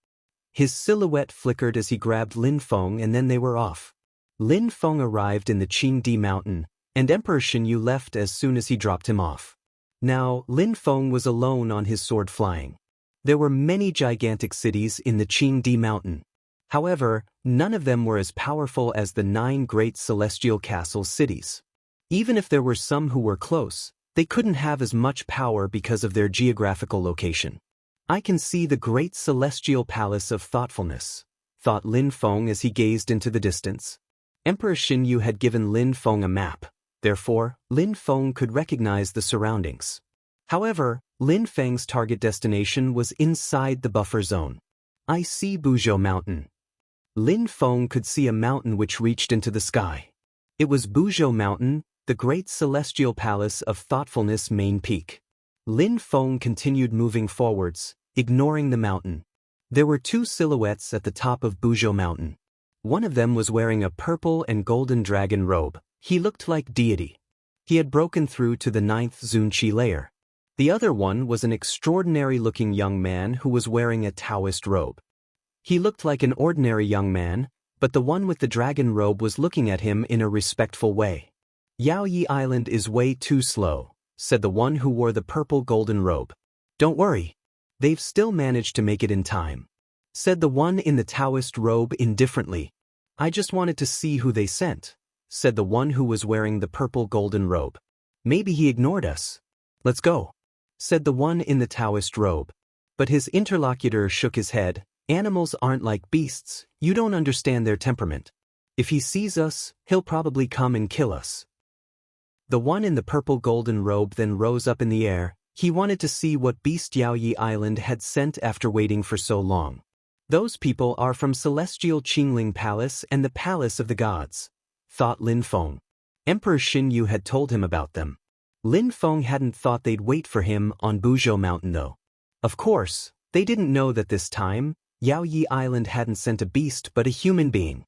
His silhouette flickered as he grabbed Lin Feng and then they were off. Lin Feng arrived in the Qingdi Mountain, and Emperor Xinyu left as soon as he dropped him off. Now, Lin Feng was alone on his sword flying. There were many gigantic cities in the Qingdi Mountain. However, none of them were as powerful as the 9 great celestial castle cities. Even if there were some who were close, they couldn't have as much power because of their geographical location. "I can see the great celestial palace of thoughtfulness," thought Lin Feng as he gazed into the distance. Emperor Xinyu had given Lin Feng a map, therefore, Lin Feng could recognize the surroundings. However, Lin Feng's target destination was inside the buffer zone. "I see Buzhou Mountain." Lin Feng could see a mountain which reached into the sky. It was Buzhou Mountain, the great celestial palace of thoughtfulness main peak. Lin Feng continued moving forwards, ignoring the mountain. There were 2 silhouettes at the top of Buzhou Mountain. One of them was wearing a purple and golden dragon robe. He looked like deity. He had broken through to the 9th Zunqi layer. The other one was an extraordinary-looking young man who was wearing a Taoist robe. He looked like an ordinary young man, but the one with the dragon robe was looking at him in a respectful way. "Yaoyi Island is way too slow," said the one who wore the purple golden robe. "Don't worry. They've still managed to make it in time," said the one in the Taoist robe indifferently. "I just wanted to see who they sent," said the one who was wearing the purple golden robe. "Maybe he ignored us. Let's go," said the one in the Taoist robe. But his interlocutor shook his head. "Animals aren't like beasts, you don't understand their temperament. If he sees us, he'll probably come and kill us." The one in the purple golden robe then rose up in the air. He wanted to see what beast Yaoyi Island had sent after waiting for so long. "Those people are from Celestial Qingling Palace and the Palace of the Gods," thought Lin Feng. Emperor Xinyu had told him about them. Lin Feng hadn't thought they'd wait for him on Buzhou Mountain though. Of course, they didn't know that this time, Yaoyi Island hadn't sent a beast but a human being.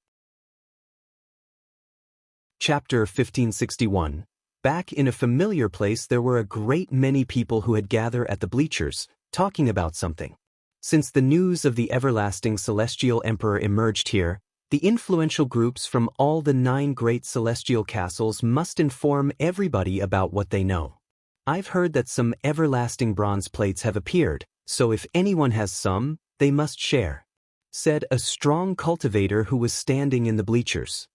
Chapter 1561. Back in a familiar place there were a great many people who had gathered at the bleachers, talking about something. Since the news of the everlasting celestial emperor emerged here, the influential groups from all the 9 great celestial castles must inform everybody about what they know. "I've heard that some everlasting bronze plates have appeared, so if anyone has some, they must share," said a strong cultivator who was standing in the bleachers.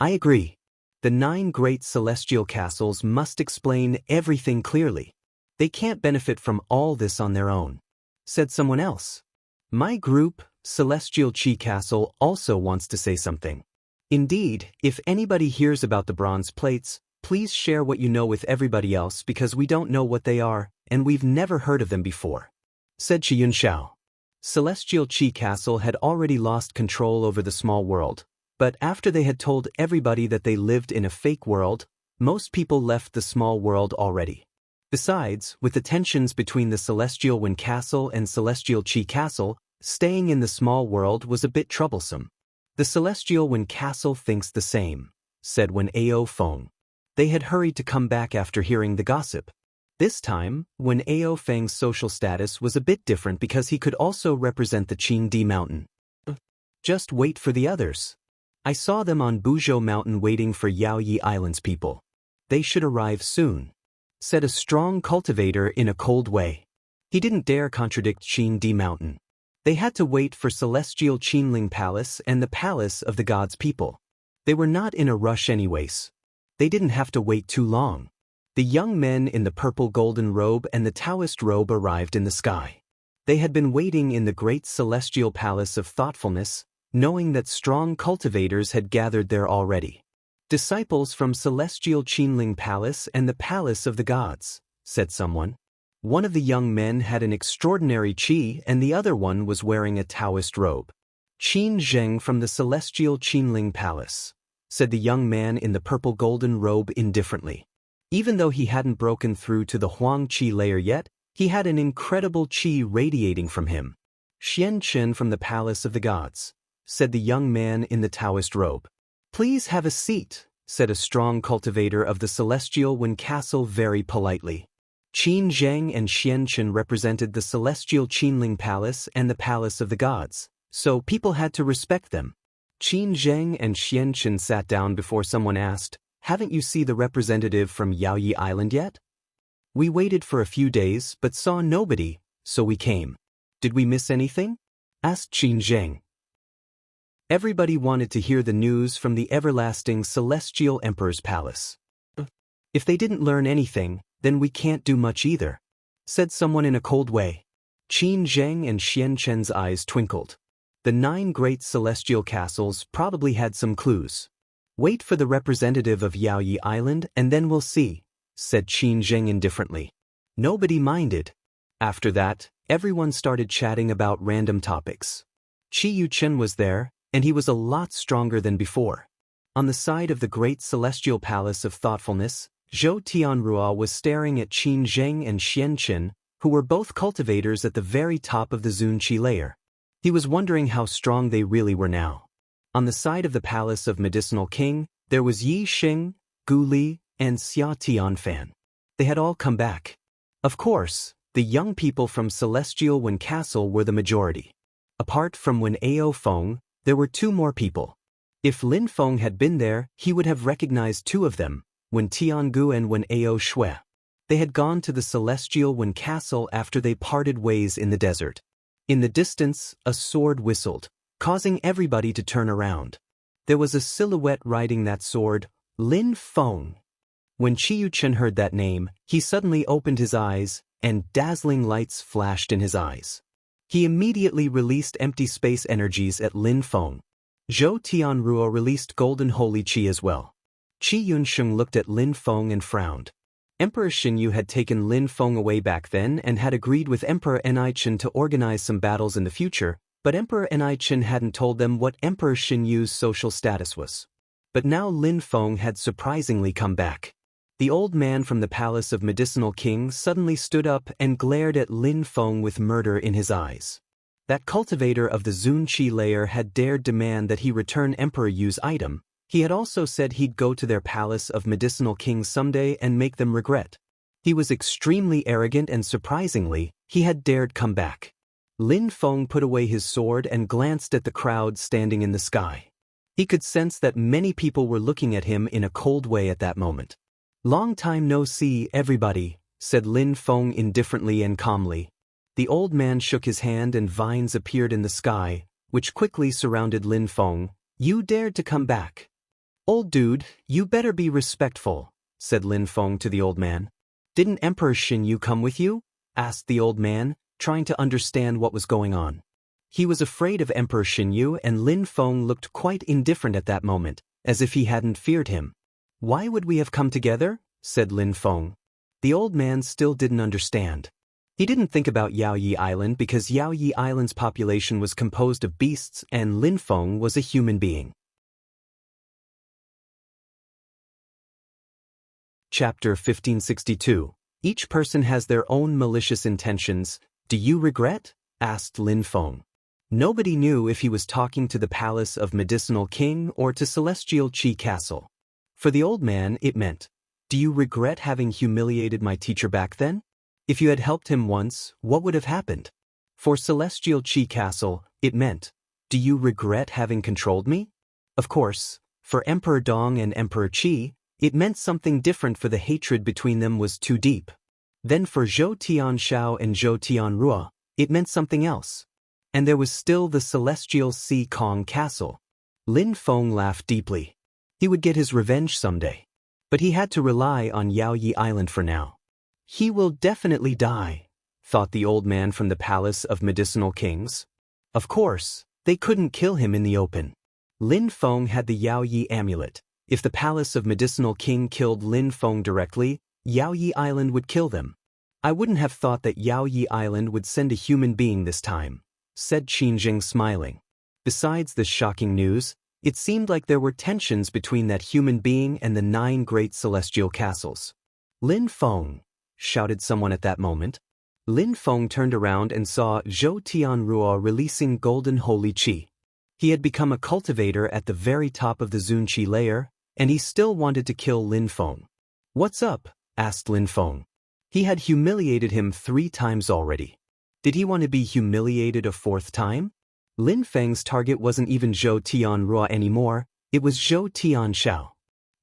"I agree. The 9 great celestial castles must explain everything clearly. They can't benefit from all this on their own, said someone else. My group, Celestial Chi Castle, also wants to say something. Indeed, if anybody hears about the bronze plates, please share what you know with everybody else because we don't know what they are, and we've never heard of them before, said Chiyun Xiao. Celestial Chi Castle had already lost control over the small world, but after they had told everybody that they lived in a fake world, most people left the small world already. Besides, with the tensions between the Celestial Wind Castle and Celestial Chi Castle, staying in the small world was a bit troublesome. The Celestial Wind Castle thinks the same, said Wen Ao Feng. They had hurried to come back after hearing the gossip. This time, Wen Ao Feng's social status was a bit different because he could also represent the Qingdi Mountain. Just wait for the others. I saw them on Buzhou Mountain waiting for Yaoyi Island's people. They should arrive soon, said a strong cultivator in a cold way. He didn't dare contradict Qingdi Mountain. They had to wait for Celestial Qinling Palace and the Palace of the Gods' People. They were not in a rush anyways. They didn't have to wait too long. The young men in the purple golden robe and the Taoist robe arrived in the sky. They had been waiting in the great celestial palace of thoughtfulness, knowing that strong cultivators had gathered there already. Disciples from Celestial Qinling Palace and the Palace of the Gods, said someone. One of the young men had an extraordinary qi and the other one was wearing a Taoist robe. Qin Zheng from the Celestial Qinling Palace, said the young man in the purple golden robe indifferently. Even though he hadn't broken through to the Huang Qi layer yet, he had an incredible qi radiating from him. Xian Chen from the Palace of the Gods, said the young man in the Taoist robe. Please have a seat, said a strong cultivator of the Celestial Wind Castle very politely. Qin Zheng and Xian Chen represented the Celestial Qinling Palace and the Palace of the Gods, so people had to respect them. Qin Zheng and Xian Chen sat down before someone asked, "Haven't you seen the representative from Yaoyi Island yet?" "We waited for a few days but saw nobody, so we came." "Did we miss anything?" asked Qin Zheng. Everybody wanted to hear the news from the everlasting Celestial Emperor's Palace. "If they didn't learn anything, then we can't do much either," said someone in a cold way. Qin Zheng and Xian Chen's eyes twinkled. The 9 great celestial castles probably had some clues. "Wait for the representative of Yaoyi Island and then we'll see," said Qin Zheng indifferently. Nobody minded. After that, everyone started chatting about random topics. Qi Yuchen was there, and he was a lot stronger than before. On the side of the great celestial palace of thoughtfulness, Zhou Tianrua was staring at Qin Zheng and Xian Chen, who were both cultivators at the very top of the Zunqi layer. He was wondering how strong they really were now. On the side of the palace of Medicinal King, there was Yi Xing, Gu Li, and Xia Tianfan. They had all come back. Of course, the young people from Celestial Wind Castle were the majority. Apart from Wen Ao Feng, there were 2 more people. If Lin Feng had been there, he would have recognized 2 of them, Wen Tiangu and Wen Ao Shui. They had gone to the Celestial Wind Castle after they parted ways in the desert. In the distance, a sword whistled, causing everybody to turn around. There was a silhouette riding that sword, Lin Feng. When Qi Yuchen heard that name, he suddenly opened his eyes, and dazzling lights flashed in his eyes. He immediately released empty space energies at Lin Feng. Zhou Tianruo released golden holy qi as well. Qi Yunsheng looked at Lin Feng and frowned. Emperor Xinyu had taken Lin Feng away back then and had agreed with Emperor Enaichen to organize some battles in the future, but Emperor Enaichen hadn't told them what Emperor Xinyu's social status was. But now Lin Feng had surprisingly come back. The old man from the Palace of Medicinal King suddenly stood up and glared at Lin Feng with murder in his eyes. That cultivator of the Zunqi layer had dared demand that he return Emperor Yu's item. He had also said he'd go to their Palace of Medicinal King someday and make them regret. He was extremely arrogant and surprisingly, he had dared come back. Lin Feng put away his sword and glanced at the crowd standing in the sky. He could sense that many people were looking at him in a cold way at that moment. "Long time no see, everybody," said Lin Feng indifferently and calmly. The old man shook his hand and vines appeared in the sky, which quickly surrounded Lin Feng. "You dared to come back. Old dude, you better be respectful, said Lin Feng to the old man. Didn't Emperor Xin Yu come with you? Asked the old man, trying to understand what was going on. He was afraid of Emperor Xin Yu, and Lin Feng looked quite indifferent at that moment, as if he hadn't feared him. Why would we have come together? Said Lin Feng. The old man still didn't understand. He didn't think about Yaoyi Island because Yaoyi Island's population was composed of beasts and Lin Feng was a human being. Chapter 1562. Each person has their own malicious intentions. Do you regret? Asked Lin Feng. Nobody knew if he was talking to the palace of Medicinal King or to Celestial Qi Castle. For the old man, it meant, do you regret having humiliated my teacher back then? If you had helped him once, what would have happened? For Celestial Qi Castle, it meant, do you regret having controlled me? Of course, for Emperor Dong and Emperor Qi, it meant something different, for the hatred between them was too deep. Then for Zhou Tianshao and Zhou Tianrua, it meant something else. And there was still the Celestial Si Kong Castle. Lin Feng laughed deeply. He would get his revenge someday. But he had to rely on Yaoyi Island for now. He will definitely die, thought the old man from the palace of Medicinal Kings. Of course, they couldn't kill him in the open. Lin Feng had the Yaoyi amulet. If the palace of Medicinal King killed Lin Feng directly, Yaoyi Island would kill them. I wouldn't have thought that Yaoyi Island would send a human being this time, said Qinjing, smiling. Besides this shocking news, it seemed like there were tensions between that human being and the 9 great celestial castles. Lin Feng, shouted someone at that moment. Lin Feng turned around and saw Zhou Tianrua releasing golden holy qi. He had become a cultivator at the very top of the Zunqi layer, and he still wanted to kill Lin Feng. What's up? Asked Lin Feng. He had humiliated him 3 times already. Did he want to be humiliated a 4th time? Lin Feng's target wasn't even Zhou Tianrua anymore, it was Zhou Tianshao.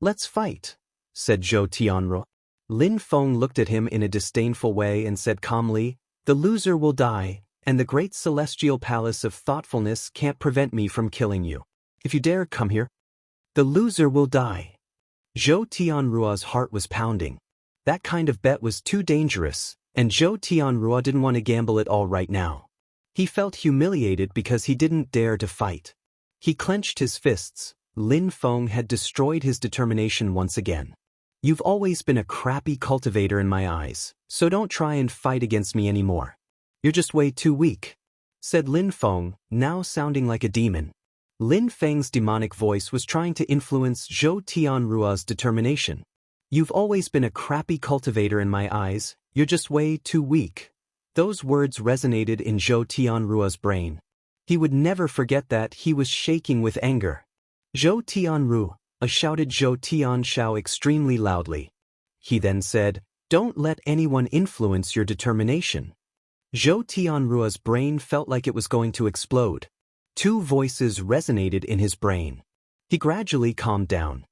Let's fight, said Zhou Tianrua. Lin Feng looked at him in a disdainful way and said calmly, the loser will die, and the great celestial palace of thoughtfulness can't prevent me from killing you. If you dare come here, the loser will die. Zhou Tianrua's heart was pounding. That kind of bet was too dangerous, and Zhou Tianrua didn't want to gamble it all right now. He felt humiliated because he didn't dare to fight. He clenched his fists. Lin Feng had destroyed his determination once again. You've always been a crappy cultivator in my eyes, so don't try and fight against me anymore. You're just way too weak, said Lin Feng, now sounding like a demon. Lin Feng's demonic voice was trying to influence Zhou Tianrua's determination. You've always been a crappy cultivator in my eyes, you're just way too weak. Those words resonated in Zhou Tianrua's brain. He would never forget that. He was shaking with anger. Zhou Tianru, shouted Zhou Tianshao extremely loudly. He then said, don't let anyone influence your determination. Zhou Tianrua's brain felt like it was going to explode. 2 voices resonated in his brain. He gradually calmed down.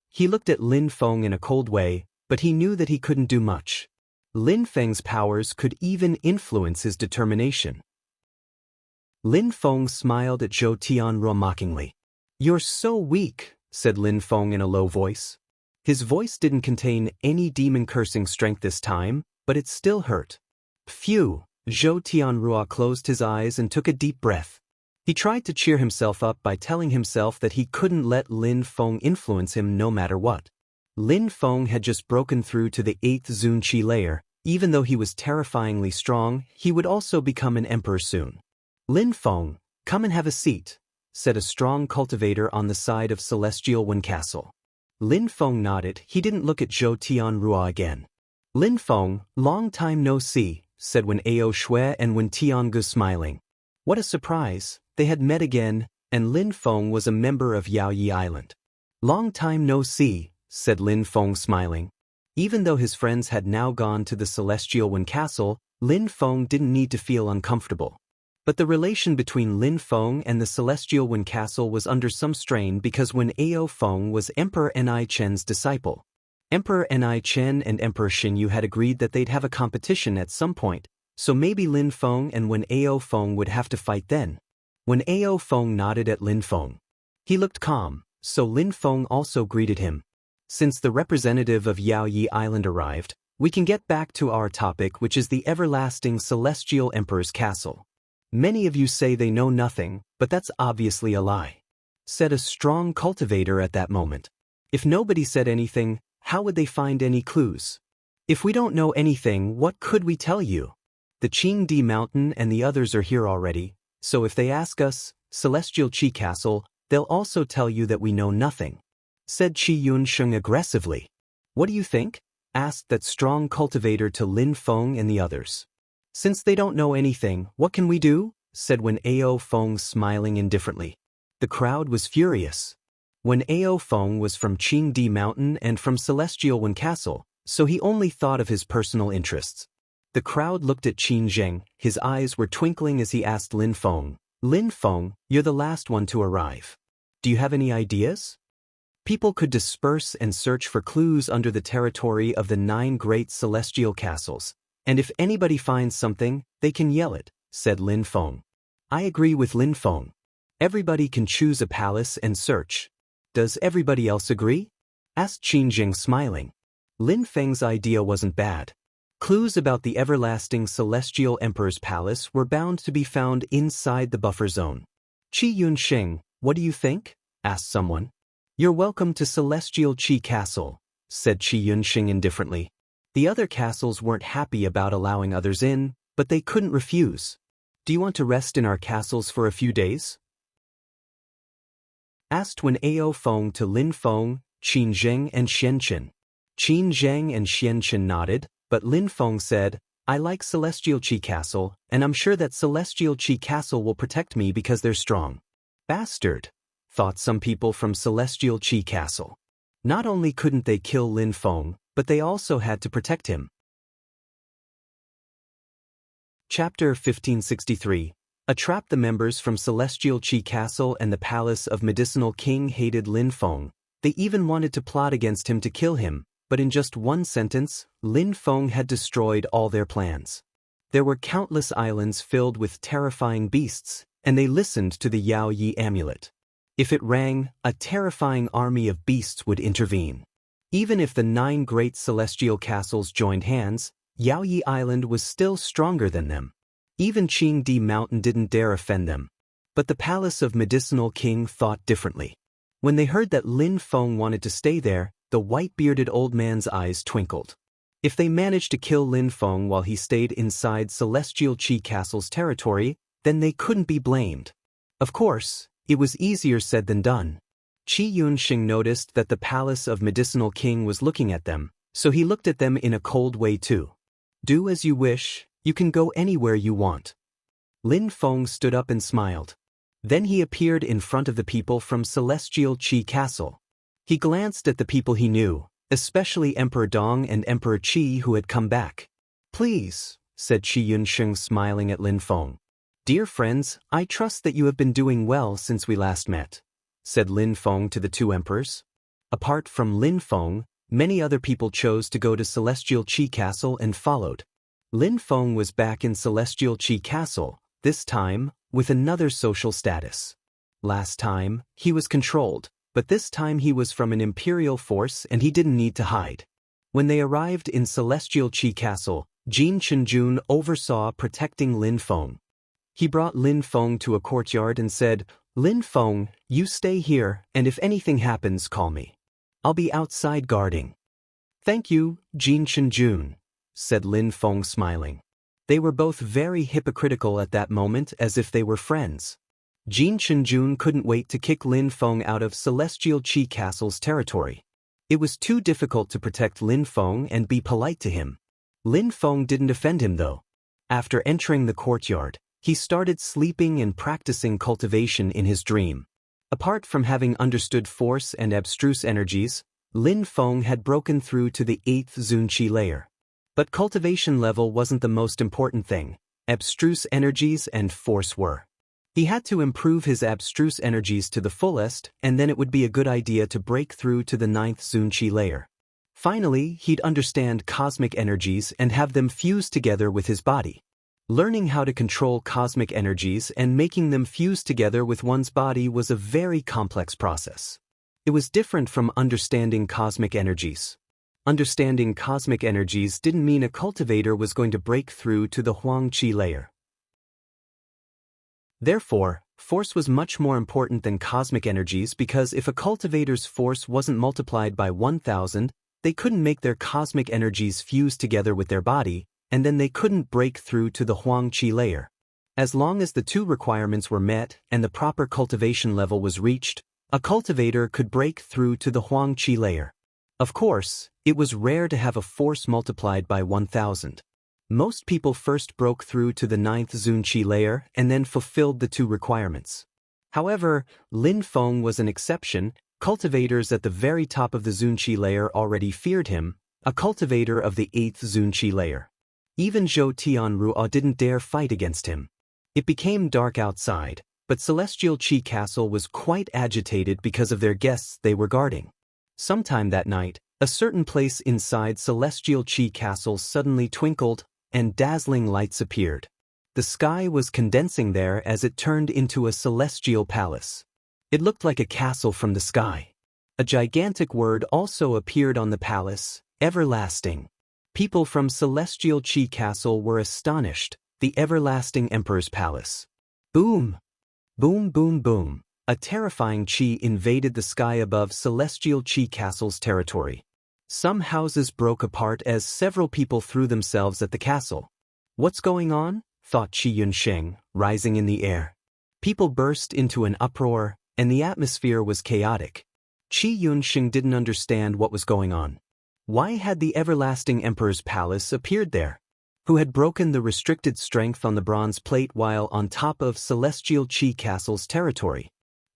He looked at Lin Feng in a cold way, but he knew that he couldn't do much. Lin Feng's powers could even influence his determination. Lin Feng smiled at Zhou Tianrua mockingly. You're so weak, said Lin Feng in a low voice. His voice didn't contain any demon-cursing strength this time, but it still hurt. Phew, Zhou Tianrua closed his eyes and took a deep breath. He tried to cheer himself up by telling himself that he couldn't let Lin Feng influence him no matter what. Lin Feng had just broken through to the 8th Zunqi layer. Even though he was terrifyingly strong, he would also become an emperor soon. Lin Feng, come and have a seat, said a strong cultivator on the side of Celestial Wen Castle. Lin Feng nodded. He didn't look at Zhou Tianrua again. Lin Feng, long time no see, said Wen Ao Shui and Wen Tiangu, smiling. What a surprise, they had met again, and Lin Feng was a member of Yaoyi Island. Long time no see, said Lin Feng, smiling. Even though his friends had now gone to the Celestial Wen Castle, Lin Feng didn't need to feel uncomfortable. But the relation between Lin Feng and the Celestial Wen Castle was under some strain because Wen Ao Feng was Emperor Ni Chen's disciple. Emperor Ni Chen and Emperor Xin Yu had agreed that they'd have a competition at some point, so maybe Lin Feng and Wen Ao Feng would have to fight then. Wen Ao Feng nodded at Lin Feng. He looked calm, so Lin Feng also greeted him. Since the representative of Yaoyi Island arrived, we can get back to our topic, which is the everlasting Celestial Emperor's castle. Many of you say they know nothing, but that's obviously a lie, said a strong cultivator at that moment. If nobody said anything, how would they find any clues? If we don't know anything, what could we tell you? The Qingdi Mountain and the others are here already, so if they ask us, Celestial Qi Castle, they'll also tell you that we know nothing, said Qi Yunsheng aggressively. What do you think? Asked that strong cultivator to Lin Feng and the others. Since they don't know anything, what can we do? Said Wen Ao Feng, smiling indifferently. The crowd was furious. Wen Ao Feng was from Qingdi Mountain and from Celestial Wen Castle, so he only thought of his personal interests. The crowd looked at Qin Zheng, his eyes were twinkling as he asked Lin Feng, Lin Feng, you're the last one to arrive. Do you have any ideas? People could disperse and search for clues under the territory of the 9 great celestial castles, and if anybody finds something, they can yell it, said Lin Feng. I agree with Lin Feng. Everybody can choose a palace and search. Does everybody else agree? Asked Qin Zheng, smiling. Lin Feng's idea wasn't bad. Clues about the everlasting Celestial Emperor's palace were bound to be found inside the buffer zone. Qi Yunsheng, what do you think? Asked someone. You're welcome to Celestial Qi Castle, said Qi Yunsheng indifferently. The other castles weren't happy about allowing others in, but they couldn't refuse. Do you want to rest in our castles for a few days? Asked Wen Ao Feng to Lin Feng, Qin Zheng and Xianchen. Qin Zheng and Xianchen nodded, but Lin Feng said, I like Celestial Qi Castle, and I'm sure that Celestial Qi Castle will protect me because they're strong. Bastard, thought some people from Celestial Qi Castle. Not only couldn't they kill Lin Feng, but they also had to protect him. Chapter 1563. Trap. The members from Celestial Qi Castle and the Palace of Medicinal King hated Lin Feng. They even wanted to plot against him to kill him, but in just one sentence, Lin Feng had destroyed all their plans. There were countless islands filled with terrifying beasts, and they listened to the Yaoyi amulet. If it rang, a terrifying army of beasts would intervene. Even if the 9 great celestial castles joined hands, Yaoyi Island was still stronger than them. Even Qingdi Mountain didn't dare offend them. But the Palace of Medicinal King thought differently. When they heard that Lin Feng wanted to stay there, the white-bearded old man's eyes twinkled. If they managed to kill Lin Feng while he stayed inside Celestial Qi Castle's territory, then they couldn't be blamed. Of course, it was easier said than done. Qi Yunsheng noticed that the Palace of Medicinal King was looking at them, so he looked at them in a cold way too. Do as you wish, you can go anywhere you want. Lin Feng stood up and smiled. Then he appeared in front of the people from Celestial Qi Castle. He glanced at the people he knew, especially Emperor Dong and Emperor Qi who had come back. Please, said Qi Yunsheng, smiling at Lin Feng. Dear friends, I trust that you have been doing well since we last met, said Lin Feng to the 2 emperors. Apart from Lin Feng, many other people chose to go to Celestial Qi Castle and followed. Lin Feng was back in Celestial Qi Castle, this time, with another social status. Last time, he was controlled, but this time he was from an imperial force and he didn't need to hide. When they arrived in Celestial Qi Castle, Jin Chenjun oversaw protecting Lin Feng. He brought Lin Feng to a courtyard and said, Lin Feng, you stay here, and if anything happens, call me. I'll be outside guarding. Thank you, Jin Chenjun, said Lin Feng, smiling. They were both very hypocritical at that moment, as if they were friends. Jin Chenjun couldn't wait to kick Lin Feng out of Celestial Qi Castle's territory. It was too difficult to protect Lin Feng and be polite to him. Lin Feng didn't offend him though. After entering the courtyard, he started sleeping and practicing cultivation in his dream. Apart from having understood force and abstruse energies, Lin Feng had broken through to the 8th Zunqi layer. But cultivation level wasn't the most important thing. Abstruse energies and force were. He had to improve his abstruse energies to the fullest, and then it would be a good idea to break through to the 9th Zunqi layer. Finally, he'd understand cosmic energies and have them fuse together with his body. Learning how to control cosmic energies and making them fuse together with one's body was a very complex process. It was different from understanding cosmic energies. Understanding cosmic energies didn't mean a cultivator was going to break through to the Huang Qi layer. Therefore, force was much more important than cosmic energies because if a cultivator's force wasn't multiplied by 1,000, they couldn't make their cosmic energies fuse together with their body, and then they couldn't break through to the Huang Qi layer. As long as the two requirements were met and the proper cultivation level was reached, a cultivator could break through to the Huang Qi layer. Of course, it was rare to have a force multiplied by 1,000. Most people first broke through to the 9th Zun Qi layer and then fulfilled the two requirements. However, Lin Feng was an exception. Cultivators at the very top of the Zun Qi layer already feared him, a cultivator of the 8th Zun Qi layer. Even Zhou Tianruo didn't dare fight against him. It became dark outside, but Celestial Qi Castle was quite agitated because of their guests they were guarding. Sometime that night, a certain place inside Celestial Qi Castle suddenly twinkled, and dazzling lights appeared. The sky was condensing there as it turned into a celestial palace. It looked like a castle from the sky. A gigantic word also appeared on the palace, everlasting. People from Celestial Qi Castle were astonished, the everlasting Emperor's palace. Boom! Boom boom boom. A terrifying qi invaded the sky above Celestial Qi Castle's territory. Some houses broke apart as several people threw themselves at the castle. What's going on? Thought Qi Yunsheng, rising in the air. People burst into an uproar, and the atmosphere was chaotic. Qi Yunsheng didn't understand what was going on. Why had the everlasting Emperor's palace appeared there? Who had broken the restricted strength on the bronze plate while on top of Celestial Qi Castle's territory?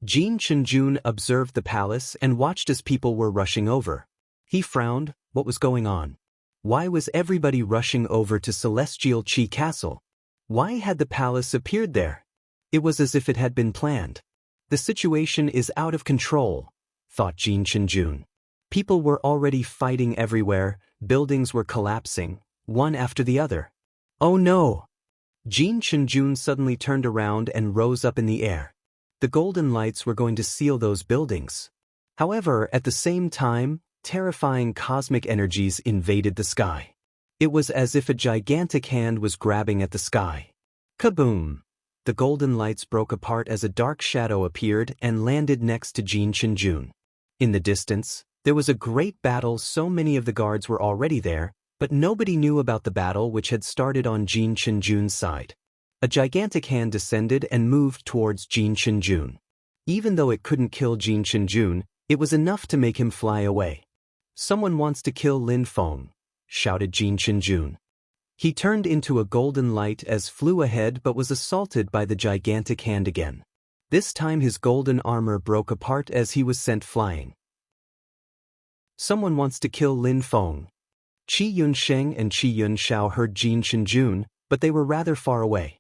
Jin Chenjun observed the palace and watched as people were rushing over. He frowned. What was going on? Why was everybody rushing over to Celestial Qi Castle? Why had the palace appeared there? It was as if it had been planned. The situation is out of control, thought Jin Chenjun. People were already fighting everywhere, buildings were collapsing, one after the other. Oh no! Jin Chenjun suddenly turned around and rose up in the air. The golden lights were going to seal those buildings. However, at the same time, terrifying cosmic energies invaded the sky. It was as if a gigantic hand was grabbing at the sky. Kaboom! The golden lights broke apart as a dark shadow appeared and landed next to Jin Chenjun. In the distance, there was a great battle. So many of the guards were already there, but nobody knew about the battle which had started on Jin Chenjun's side. A gigantic hand descended and moved towards Jin Chenjun. Even though it couldn't kill Jin Chenjun, it was enough to make him fly away. Someone wants to kill Lin Feng, shouted Jin Chenjun. He turned into a golden light as flew ahead but was assaulted by the gigantic hand again. This time his golden armor broke apart as he was sent flying. Someone wants to kill Lin Feng. Qi Yunsheng and Qi Yunshao heard Jin Chenjun, but they were rather far away.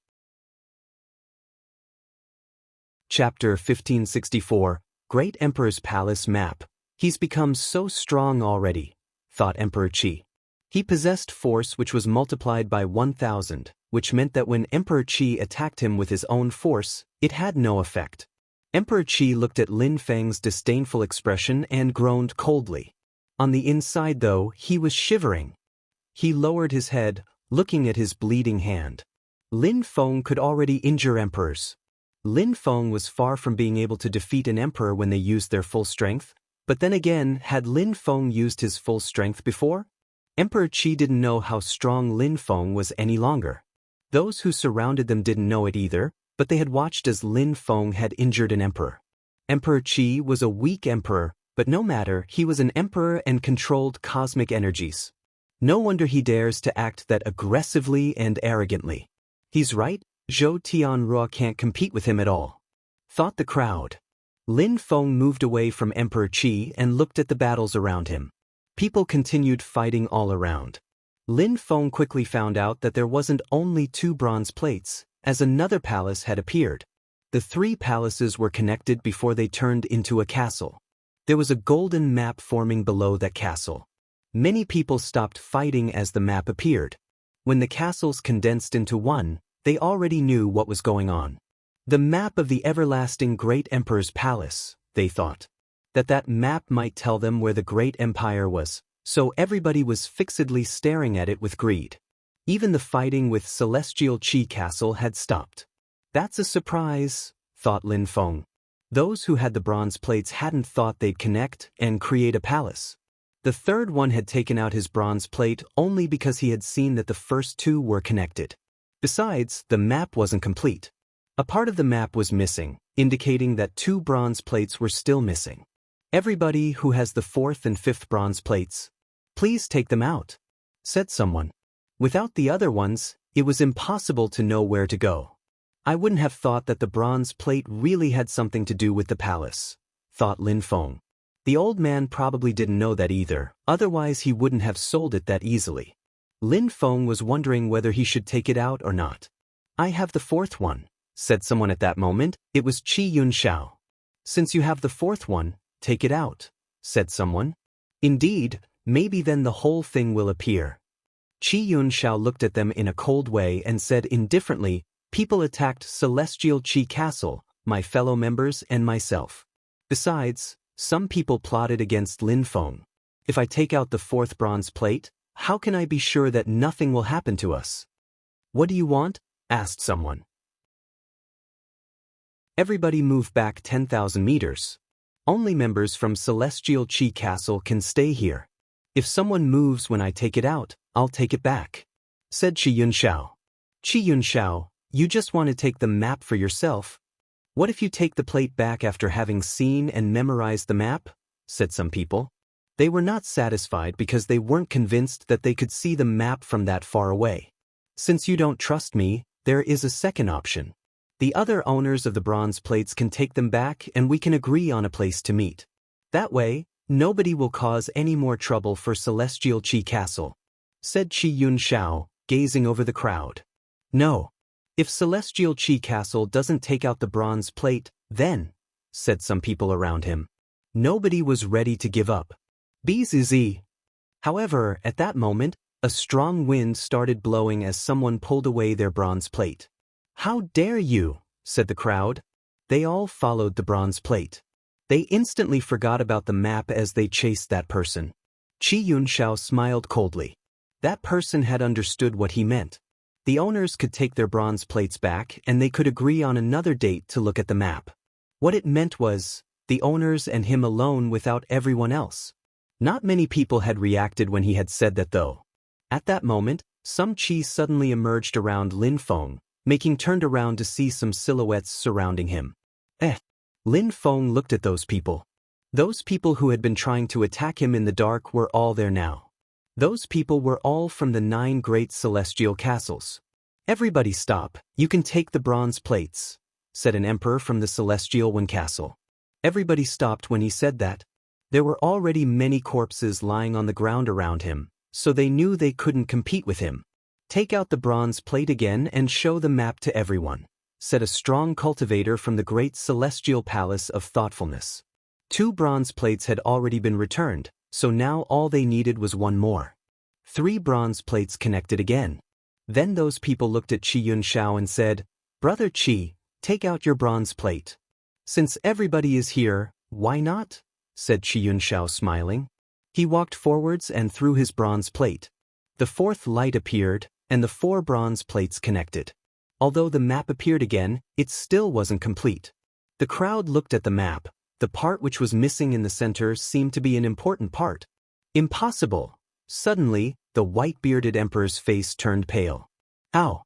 Chapter 1564, Great Emperor's Palace Map. He's become so strong already, thought Emperor Qi. He possessed force which was multiplied by 1,000, which meant that when Emperor Qi attacked him with his own force, it had no effect. Emperor Qi looked at Lin Feng's disdainful expression and groaned coldly. On the inside, though, he was shivering. He lowered his head, looking at his bleeding hand. Lin Feng could already injure emperors. Lin Feng was far from being able to defeat an emperor when they used their full strength, but then again, had Lin Feng used his full strength before? Emperor Qi didn't know how strong Lin Feng was any longer. Those who surrounded them didn't know it either, but they had watched as Lin Feng had injured an emperor. Emperor Qi was a weak emperor, but no matter, he was an emperor and controlled cosmic energies. No wonder he dares to act that aggressively and arrogantly. He's right, Zhou Tianruo can't compete with him at all, thought the crowd. Lin Feng moved away from Emperor Qi and looked at the battles around him. People continued fighting all around. Lin Feng quickly found out that there wasn't only 2 bronze plates, as another palace had appeared. The 3 palaces were connected before they turned into a castle. There was a golden map forming below that castle. Many people stopped fighting as the map appeared. When the castles condensed into one, they already knew what was going on. The map of the everlasting Great Emperor's palace, they thought. That map might tell them where the great empire was, so everybody was fixedly staring at it with greed. Even the fighting with Celestial Qi Castle had stopped. That's a surprise, thought Lin Feng. Those who had the bronze plates hadn't thought they'd connect and create a palace. The third one had taken out his bronze plate only because he had seen that the first two were connected. Besides, the map wasn't complete. A part of the map was missing, indicating that 2 bronze plates were still missing. Everybody who has the 4th and 5th bronze plates, please take them out, said someone. Without the other ones, it was impossible to know where to go. I wouldn't have thought that the bronze plate really had something to do with the palace, thought Lin Feng. The old man probably didn't know that either, otherwise he wouldn't have sold it that easily. Lin Feng was wondering whether he should take it out or not. I have the 4th one, said someone at that moment. It was Qi Yunxiao. Since you have the 4th one, take it out, said someone. Indeed, maybe then the whole thing will appear. Qi Yunxiao looked at them in a cold way and said indifferently, people attacked Celestial Qi Castle, my fellow members and myself. Besides, some people plotted against Lin Feng. If I take out the 4th bronze plate, how can I be sure that nothing will happen to us? What do you want? Asked someone. Everybody move back 10,000 meters. Only members from Celestial Qi Castle can stay here. If someone moves when I take it out, I'll take it back, said Qi Yunxiao. Qi Yunxiao, you just want to take the map for yourself. What if you take the plate back after having seen and memorized the map? Said some people. They were not satisfied because they weren't convinced that they could see the map from that far away. Since you don't trust me, there is a second option. The other owners of the bronze plates can take them back and we can agree on a place to meet. That way, nobody will cause any more trouble for Celestial Qi Castle, said Qi Yunxiao, gazing over the crowd. No. If Celestial Qi Castle doesn't take out the bronze plate, then, said some people around him. Nobody was ready to give up. Bzz. However, at that moment, a strong wind started blowing as someone pulled away their bronze plate. How dare you, said the crowd. They all followed the bronze plate. They instantly forgot about the map as they chased that person. Qi Yunxiao smiled coldly. That person had understood what he meant. The owners could take their bronze plates back and they could agree on another date to look at the map. What it meant was, the owners and him alone without everyone else. Not many people had reacted when he had said that though. At that moment, some qi suddenly emerged around Lin Feng, making turned around to see some silhouettes surrounding him. Lin Feng looked at those people. Those people who had been trying to attack him in the dark were all there now. Those people were all from the 9 great celestial castles. Everybody stop, you can take the bronze plates, said an emperor from the Celestial One Castle. Everybody stopped when he said that. There were already many corpses lying on the ground around him, so they knew they couldn't compete with him. Take out the bronze plate again and show the map to everyone, said a strong cultivator from the great celestial palace of thoughtfulness. 2 bronze plates had already been returned, so now all they needed was 1 more. 3 bronze plates connected again. Then those people looked at Qi Yunxiao and said, Brother Qi, take out your bronze plate. Since everybody is here, why not? Said Qi Yunxiao smiling. He walked forwards and threw his bronze plate. The 4th light appeared, and the 4 bronze plates connected. Although the map appeared again, it still wasn't complete. The crowd looked at the map. The part which was missing in the center seemed to be an important part. Impossible. Suddenly, the white-bearded emperor's face turned pale. Ow!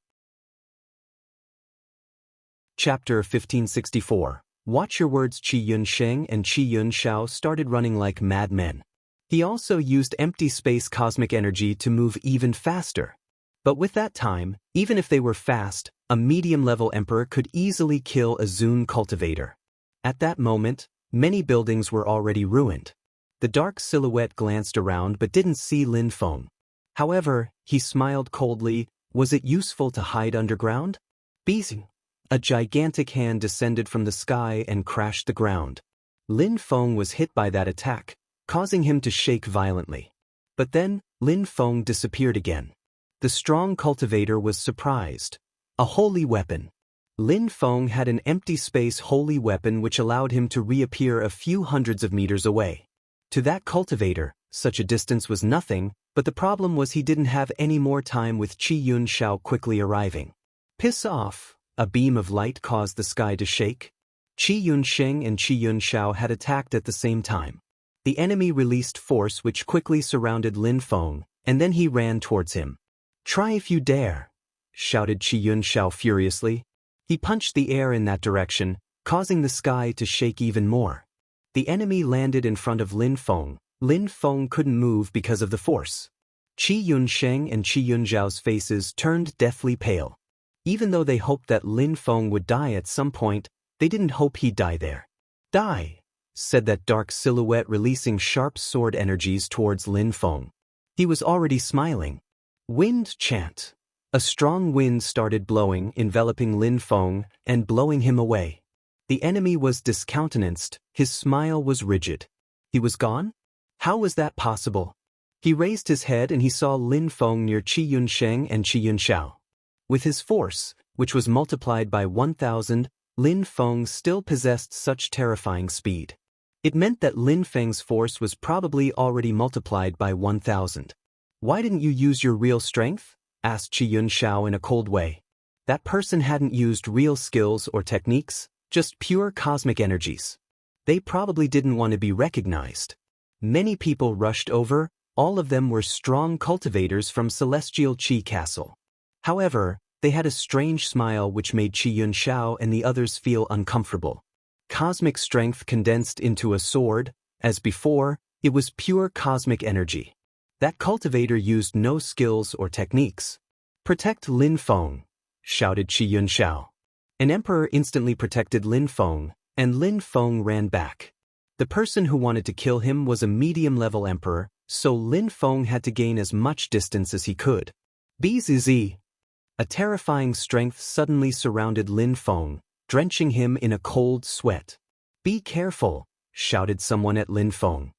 Chapter 1564. Watch your words. Qi Yunsheng and Qi Yunxiao started running like madmen. He also used empty space cosmic energy to move even faster. But with that time, even if they were fast, a medium-level emperor could easily kill a Zun cultivator. At that moment, many buildings were already ruined. The dark silhouette glanced around but didn't see Lin Feng. However, he smiled coldly. Was it useful to hide underground? Beezing. A gigantic hand descended from the sky and crashed the ground. Lin Feng was hit by that attack, causing him to shake violently. But then, Lin Feng disappeared again. The strong cultivator was surprised. A holy weapon. Lin Feng had an empty space holy weapon which allowed him to reappear a few hundreds of meters away. To that cultivator, such a distance was nothing, but the problem was he didn't have any more time with Qi Yun Xiao quickly arriving. Piss off! A beam of light caused the sky to shake. Qi Yun Sheng and Qi Yun Xiao had attacked at the same time. The enemy released force which quickly surrounded Lin Feng, and then he ran towards him. "Try if you dare!" shouted Qi Yun Xiao furiously. He punched the air in that direction, causing the sky to shake even more. The enemy landed in front of Lin Feng. Lin Feng couldn't move because of the force. Qi Yun Sheng and Qi Yun Zhao's faces turned deathly pale. Even though they hoped that Lin Feng would die at some point, they didn't hope he'd die there. "Die," said that dark silhouette, releasing sharp sword energies towards Lin Feng. He was already smiling. Wind chant. A strong wind started blowing, enveloping Lin Feng and blowing him away. The enemy was discountenanced, his smile was rigid. He was gone? How was that possible? He raised his head and he saw Lin Feng near Qi Yun Sheng and Qi Yun Xiao. With his force, which was multiplied by 1,000, Lin Feng still possessed such terrifying speed. It meant that Lin Feng's force was probably already multiplied by 1,000. "Why didn't you use your real strength?" asked Qi Yun Xiao in a cold way. That person hadn't used real skills or techniques, just pure cosmic energies. They probably didn't want to be recognized. Many people rushed over, all of them were strong cultivators from Celestial Qi Castle. However, they had a strange smile which made Qi Yun Xiao and the others feel uncomfortable. Cosmic strength condensed into a sword, as before, it was pure cosmic energy. That cultivator used no skills or techniques. "Protect Lin Feng," shouted Qi Yun Xiao. An emperor instantly protected Lin Feng, and Lin Feng ran back. The person who wanted to kill him was a medium-level emperor, so Lin Feng had to gain as much distance as he could. Bzz. A terrifying strength suddenly surrounded Lin Feng, drenching him in a cold sweat. "Be careful," shouted someone at Lin Feng.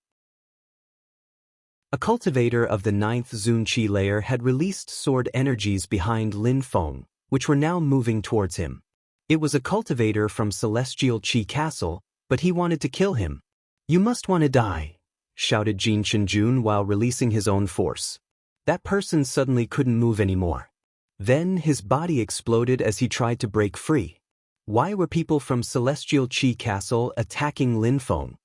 A cultivator of the 9th Zunqi layer had released sword energies behind Lin Feng, which were now moving towards him. It was a cultivator from Celestial Qi Castle, but he wanted to kill him. "You must want to die," shouted Jin Shenjun while releasing his own force. That person suddenly couldn't move anymore. Then his body exploded as he tried to break free. Why were people from Celestial Qi Castle attacking Lin Feng?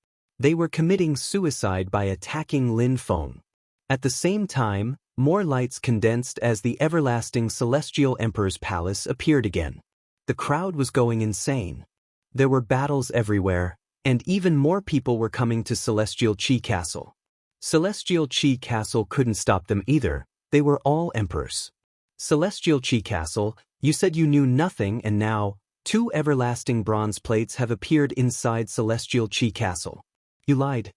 They were committing suicide by attacking Lin Feng. At the same time, more lights condensed as the everlasting Celestial Emperor's palace appeared again. The crowd was going insane. There were battles everywhere, and even more people were coming to Celestial Qi Castle. Celestial Qi Castle couldn't stop them either, they were all emperors. "Celestial Qi Castle, you said you knew nothing and now, 2 everlasting bronze plates have appeared inside Celestial Qi Castle. You lied."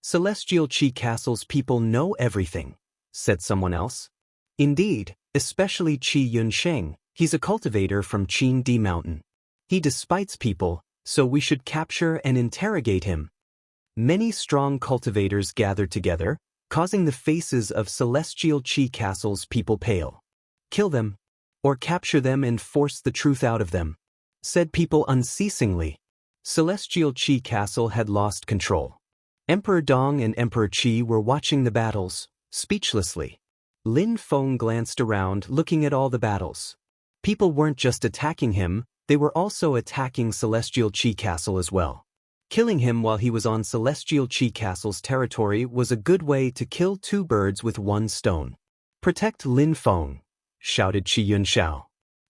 "Celestial Qi Castle's people know everything," said someone else. "Indeed, especially Qi Yun Sheng, he's a cultivator from Qing Di Mountain. He despites people, so we should capture and interrogate him." Many strong cultivators gathered together, causing the faces of Celestial Qi Castle's people pale. "Kill them, or capture them and force the truth out of them," said people unceasingly. Celestial Qi Castle had lost control. Emperor Dong and Emperor Qi were watching the battles, speechlessly. Lin Feng glanced around, looking at all the battles. People weren't just attacking him, they were also attacking Celestial Qi Castle as well. Killing him while he was on Celestial Qi Castle's territory was a good way to kill 2 birds with 1 stone. "Protect Lin Feng," shouted Qi Yun Xiao.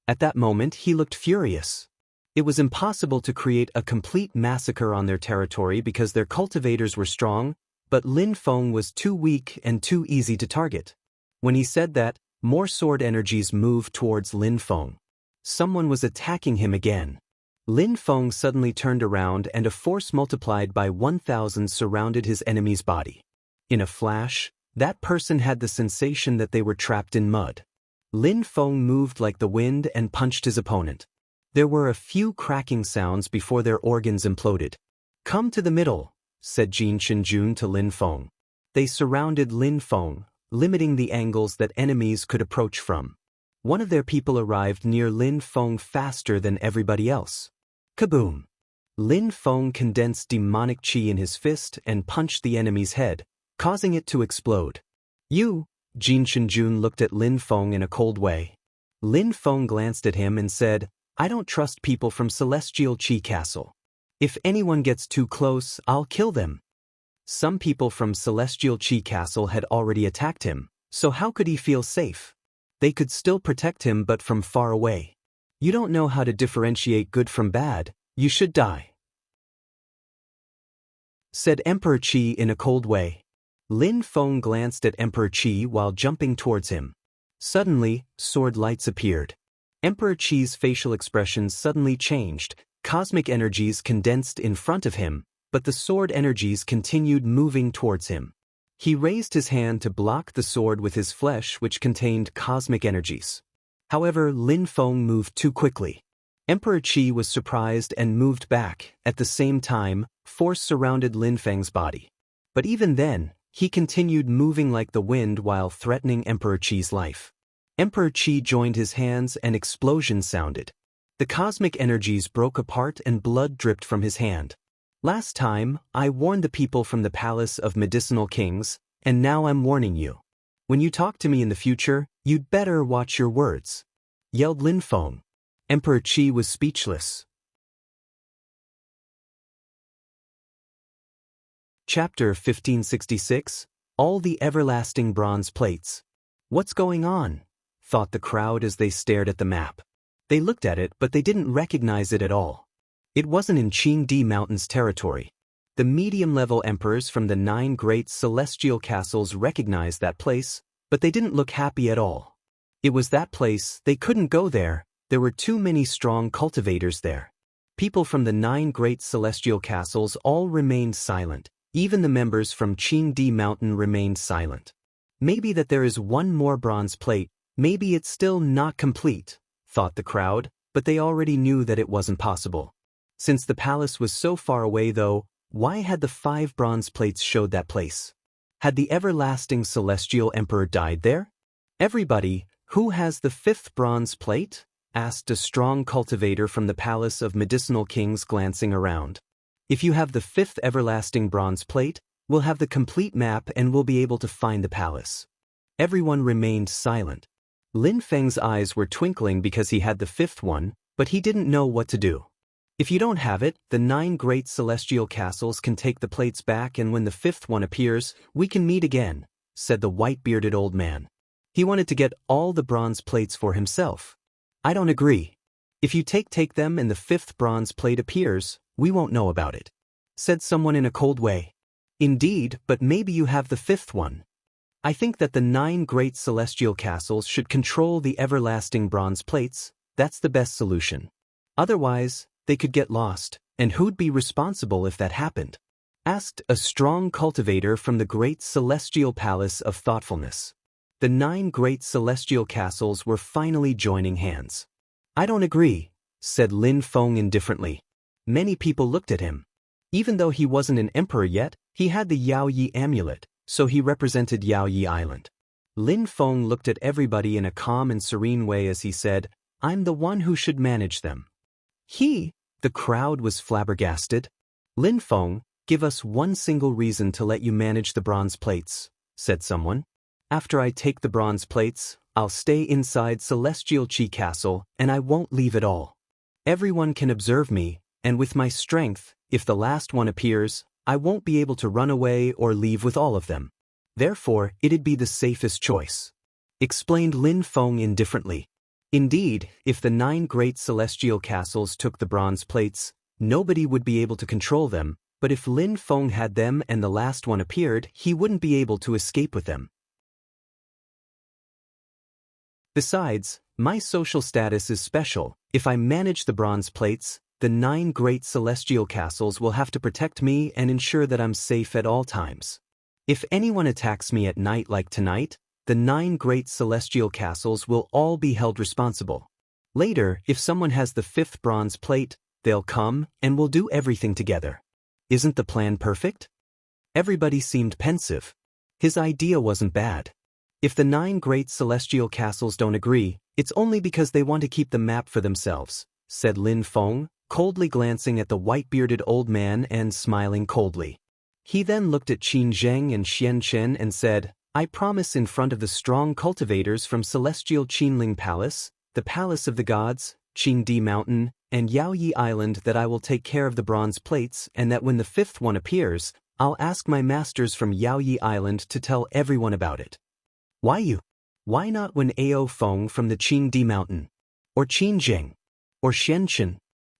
At that moment he looked furious. It was impossible to create a complete massacre on their territory because their cultivators were strong, but Lin Feng was too weak and too easy to target. When he said that, more sword energies moved towards Lin Feng. Someone was attacking him again. Lin Feng suddenly turned around and a force multiplied by 1,000 surrounded his enemy's body. In a flash, that person had the sensation that they were trapped in mud. Lin Feng moved like the wind and punched his opponent. There were a few cracking sounds before their organs imploded. "Come to the middle," said Jin Shenjun to Lin Feng. They surrounded Lin Feng, limiting the angles that enemies could approach from. One of their people arrived near Lin Feng faster than everybody else. Kaboom! Lin Feng condensed demonic qi in his fist and punched the enemy's head, causing it to explode. You, Jin Shenjun looked at Lin Feng in a cold way. Lin Feng glanced at him and said, I don't trust people from Celestial Qi Castle. If anyone gets too close, I'll kill them. Some people from Celestial Qi Castle had already attacked him, so how could he feel safe? They could still protect him but from far away. You don't know how to differentiate good from bad, you should die, said Emperor Qi in a cold way. Lin Feng glanced at Emperor Qi while jumping towards him. Suddenly, sword lights appeared. Emperor Qi's facial expressions suddenly changed, cosmic energies condensed in front of him, but the sword energies continued moving towards him. He raised his hand to block the sword with his flesh which contained cosmic energies. However, Lin Feng moved too quickly. Emperor Qi was surprised and moved back. At the same time, force surrounded Lin Feng's body. But even then, he continued moving like the wind while threatening Emperor Qi's life. Emperor Qi joined his hands and explosions sounded. The cosmic energies broke apart and blood dripped from his hand. Last time, I warned the people from the palace of medicinal kings, and now I'm warning you. When you talk to me in the future, you'd better watch your words, yelled Lin Feng. Emperor Qi was speechless. Chapter 1566, All the Everlasting Bronze Plates. What's going on? Thought the crowd as they stared at the map. They looked at it but they didn't recognize it at all. It wasn't in Qingdi Mountains territory. The medium-level emperors from the 9 great celestial castles recognized that place, but they didn't look happy at all. It was that place, they couldn't go there, there were too many strong cultivators there. People from the 9 great celestial castles all remained silent. Even the members from Qingdi Mountain remained silent. Maybe that there is one more bronze plate, maybe it's still not complete, thought the crowd, but they already knew that it wasn't possible. Since the palace was so far away though, why had the 5 bronze plates showed that place? Had the everlasting celestial emperor died there? Everybody, who has the 5th bronze plate? Asked a strong cultivator from the palace of medicinal kings glancing around. If you have the 5th everlasting bronze plate, we'll have the complete map and we'll be able to find the palace. Everyone remained silent. Lin Feng's eyes were twinkling because he had the 5th one, but he didn't know what to do. If you don't have it, the 9 great celestial castles can take the plates back and when the 5th one appears, we can meet again, said the white-bearded old man. He wanted to get all the bronze plates for himself. I don't agree. If you take them and the 5th bronze plate appears, we won't know about it, said someone in a cold way. Indeed, but maybe you have the 5th one. I think that the 9 great celestial castles should control the everlasting bronze plates, that's the best solution. Otherwise, they could get lost, and who'd be responsible if that happened? Asked a strong cultivator from the great celestial palace of thoughtfulness. The 9 great celestial castles were finally joining hands. I don't agree, said Lin Feng indifferently. Many people looked at him. Even though he wasn't an emperor yet, he had the Yaoyi amulet, so he represented Yaoyi Island. Lin Feng looked at everybody in a calm and serene way as he said, I'm the one who should manage them. The crowd was flabbergasted. Lin Feng, give us one single reason to let you manage the bronze plates, said someone. After I take the bronze plates, I'll stay inside Celestial Qi Castle and I won't leave at all. Everyone can observe me, and with my strength, if the last one appears, I won't be able to run away or leave with all of them. Therefore, it'd be the safest choice, explained Lin Feng indifferently. Indeed, if the 9 great celestial castles took the bronze plates, nobody would be able to control them, but if Lin Feng had them and the last one appeared, he wouldn't be able to escape with them. Besides, my social status is special. If I manage the bronze plates, the 9 great celestial castles will have to protect me and ensure that I'm safe at all times. If anyone attacks me at night like tonight, the 9 great celestial castles will all be held responsible. Later, if someone has the 5th bronze plate, they'll come and we'll do everything together. Isn't the plan perfect? Everybody seemed pensive. His idea wasn't bad. If the 9 great celestial castles don't agree, it's only because they want to keep the map for themselves, said Lin Feng, coldly glancing at the white-bearded old man and smiling coldly. He then looked at Qin Zheng and Xian Chen and said, I promise in front of the strong cultivators from Celestial Qinling Palace, the Palace of the Gods, Qingdi Mountain, and Yaoyi Island that I will take care of the bronze plates and that when the 5th one appears, I'll ask my masters from Yaoyi Island to tell everyone about it. Why you? Why not when Ao Feng from the Qingdi Mountain? Or Qin Zheng? Or Xianchen?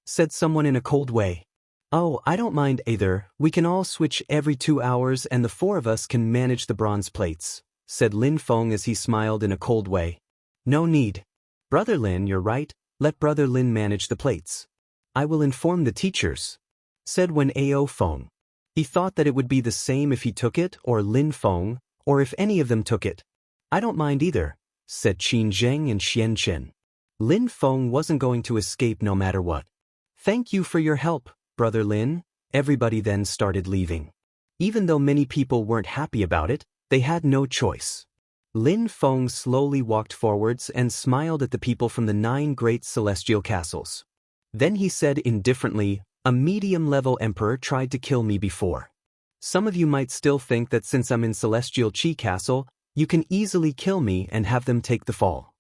Said someone in a cold way. Oh, I don't mind either, we can all switch every 2 hours and the 4 of us can manage the bronze plates, said Lin Feng as he smiled in a cold way. No need. Brother Lin, you're right, let Brother Lin manage the plates. I will inform the teachers, said Wen Ao Feng. He thought that it would be the same if he took it or Lin Feng, or if any of them took it. I don't mind either, said Qin Zheng and Xian Chen. Lin Feng wasn't going to escape no matter what. Thank you for your help, Brother Lin. Everybody then started leaving. Even though many people weren't happy about it, they had no choice. Lin Feng slowly walked forwards and smiled at the people from the 9 great celestial castles. Then he said indifferently, a medium-level emperor tried to kill me before. Some of you might still think that since I'm in Celestial Qi Castle, you can easily kill me and have them take the fall.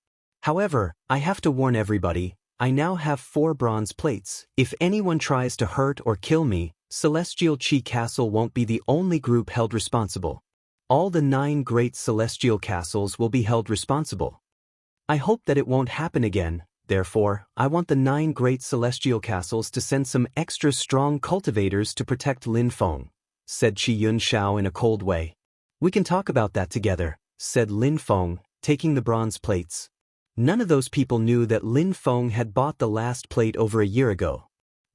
However, I have to warn everybody, I now have 4 bronze plates. If anyone tries to hurt or kill me, Celestial Qi Castle won't be the only group held responsible. All the 9 great celestial castles will be held responsible. I hope that it won't happen again, therefore, I want the 9 great celestial castles to send some extra strong cultivators to protect Lin Feng, said Qi Yunxiao in a cold way. We can talk about that together, said Lin Feng, taking the bronze plates. None of those people knew that Lin Feng had bought the last plate over a year ago.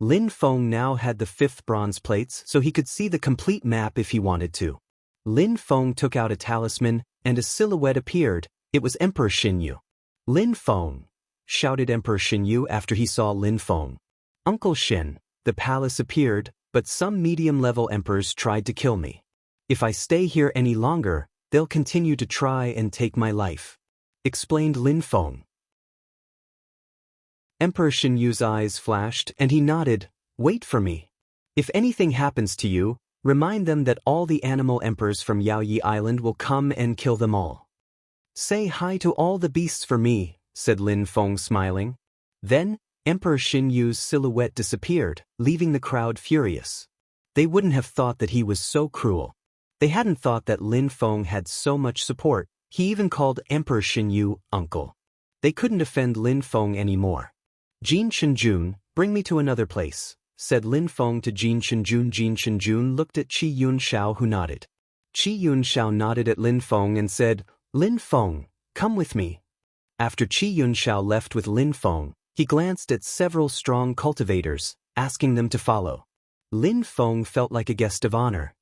Lin Feng now had the 5th bronze plates so he could see the complete map if he wanted to. Lin Feng took out a talisman, and a silhouette appeared. It was Emperor Xinyu. Lin Feng, shouted Emperor Xinyu after he saw Lin Feng. Uncle Xin, the palace appeared, but some medium-level emperors tried to kill me. If I stay here any longer, they'll continue to try and take my life, explained Lin Feng. Emperor Xinyu's eyes flashed and he nodded. Wait for me. If anything happens to you, remind them that all the animal emperors from Yaoyi Island will come and kill them all. Say hi to all the beasts for me, said Lin Feng smiling. Then, Emperor Xinyu's silhouette disappeared, leaving the crowd furious. They wouldn't have thought that he was so cruel. They hadn't thought that Lin Feng had so much support. He even called Emperor Xinyu uncle. They couldn't offend Lin Feng anymore. Jin Chenjun, bring me to another place, said Lin Feng to Jin Chenjun. Jin Chenjun looked at Qi Yunxiao who nodded. Qi Yunxiao nodded at Lin Feng and said, Lin Feng, come with me. After Qi Yunxiao left with Lin Feng, he glanced at several strong cultivators, asking them to follow. Lin Feng felt like a guest of honor.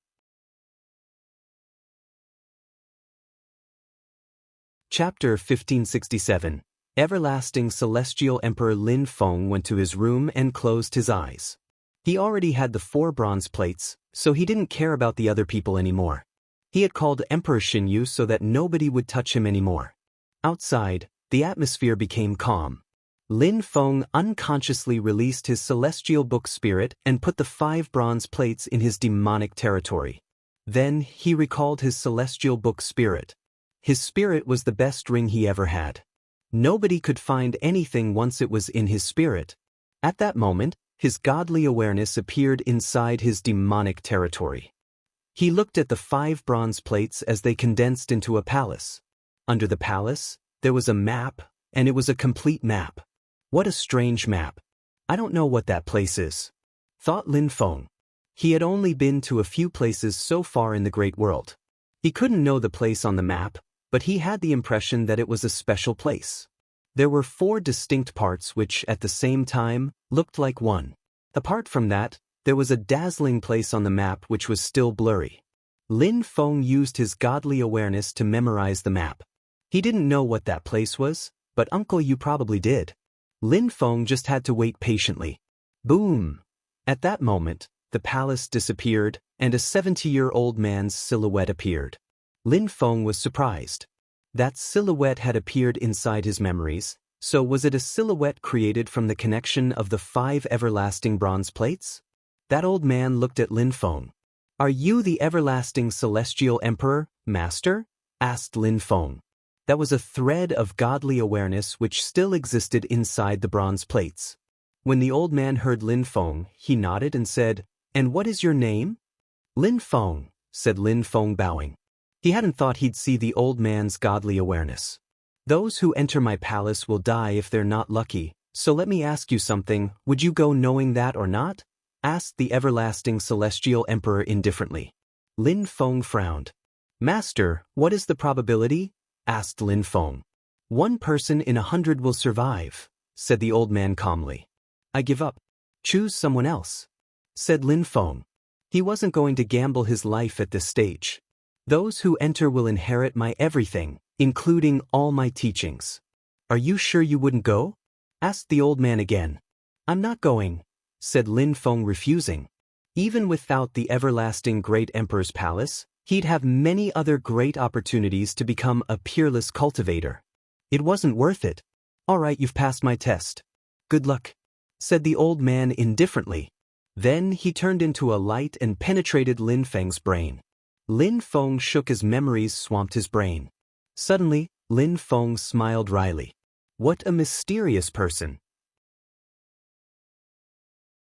Chapter 1567. Everlasting Celestial Emperor Lin Feng went to his room and closed his eyes. He already had the 4 bronze plates, so he didn't care about the other people anymore. He had called Emperor Xinyu so that nobody would touch him anymore. Outside, the atmosphere became calm. Lin Feng unconsciously released his celestial book spirit and put the 5 bronze plates in his demonic territory. Then, he recalled his celestial book spirit. His spirit was the best ring he ever had. Nobody could find anything once it was in his spirit. At that moment, his godly awareness appeared inside his demonic territory. He looked at the 5 bronze plates as they condensed into a palace. Under the palace, there was a map, and it was a complete map. What a strange map. I don't know what that place is, thought Lin Feng. He had only been to a few places so far in the great world. He couldn't know the place on the map, but he had the impression that it was a special place. There were 4 distinct parts which, at the same time, looked like one. Apart from that, there was a dazzling place on the map which was still blurry. Lin Feng used his godly awareness to memorize the map. He didn't know what that place was, but Uncle You probably did. Lin Feng just had to wait patiently. Boom! At that moment, the palace disappeared, and a 70-year-old man's silhouette appeared. Lin Feng was surprised. That silhouette had appeared inside his memories, so was it a silhouette created from the connection of the 5 everlasting bronze plates? That old man looked at Lin Feng. "Are you the everlasting celestial emperor, master?" asked Lin Feng. That was a thread of godly awareness which still existed inside the bronze plates. When the old man heard Lin Feng, he nodded and said, "And what is your name?" "Lin Feng," said Lin Feng bowing. He hadn't thought he'd see the old man's godly awareness. "Those who enter my palace will die if they're not lucky, so let me ask you something, would you go knowing that or not?" asked the everlasting celestial emperor indifferently. Lin Feng frowned. "Master, what is the probability?" asked Lin Feng. "1 person in 100 will survive," said the old man calmly. "I give up. Choose someone else," said Lin Feng. He wasn't going to gamble his life at this stage. "Those who enter will inherit my everything, including all my teachings." "Are you sure you wouldn't go?" asked the old man again. "I'm not going," said Lin Feng, refusing. Even without the everlasting great emperor's palace, he'd have many other great opportunities to become a peerless cultivator. It wasn't worth it. "All right, you've passed my test. Good luck," said the old man indifferently. Then he turned into a light and penetrated Lin Feng's brain. Lin Feng shook as memories swamped his brain. Suddenly, Lin Feng smiled wryly. What a mysterious person.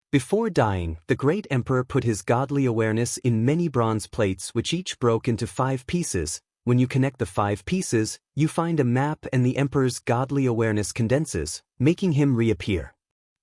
Before dying, the great emperor put his godly awareness in many bronze plates which each broke into 5 pieces. When you connect the 5 pieces, you find a map and the emperor's godly awareness condenses, making him reappear.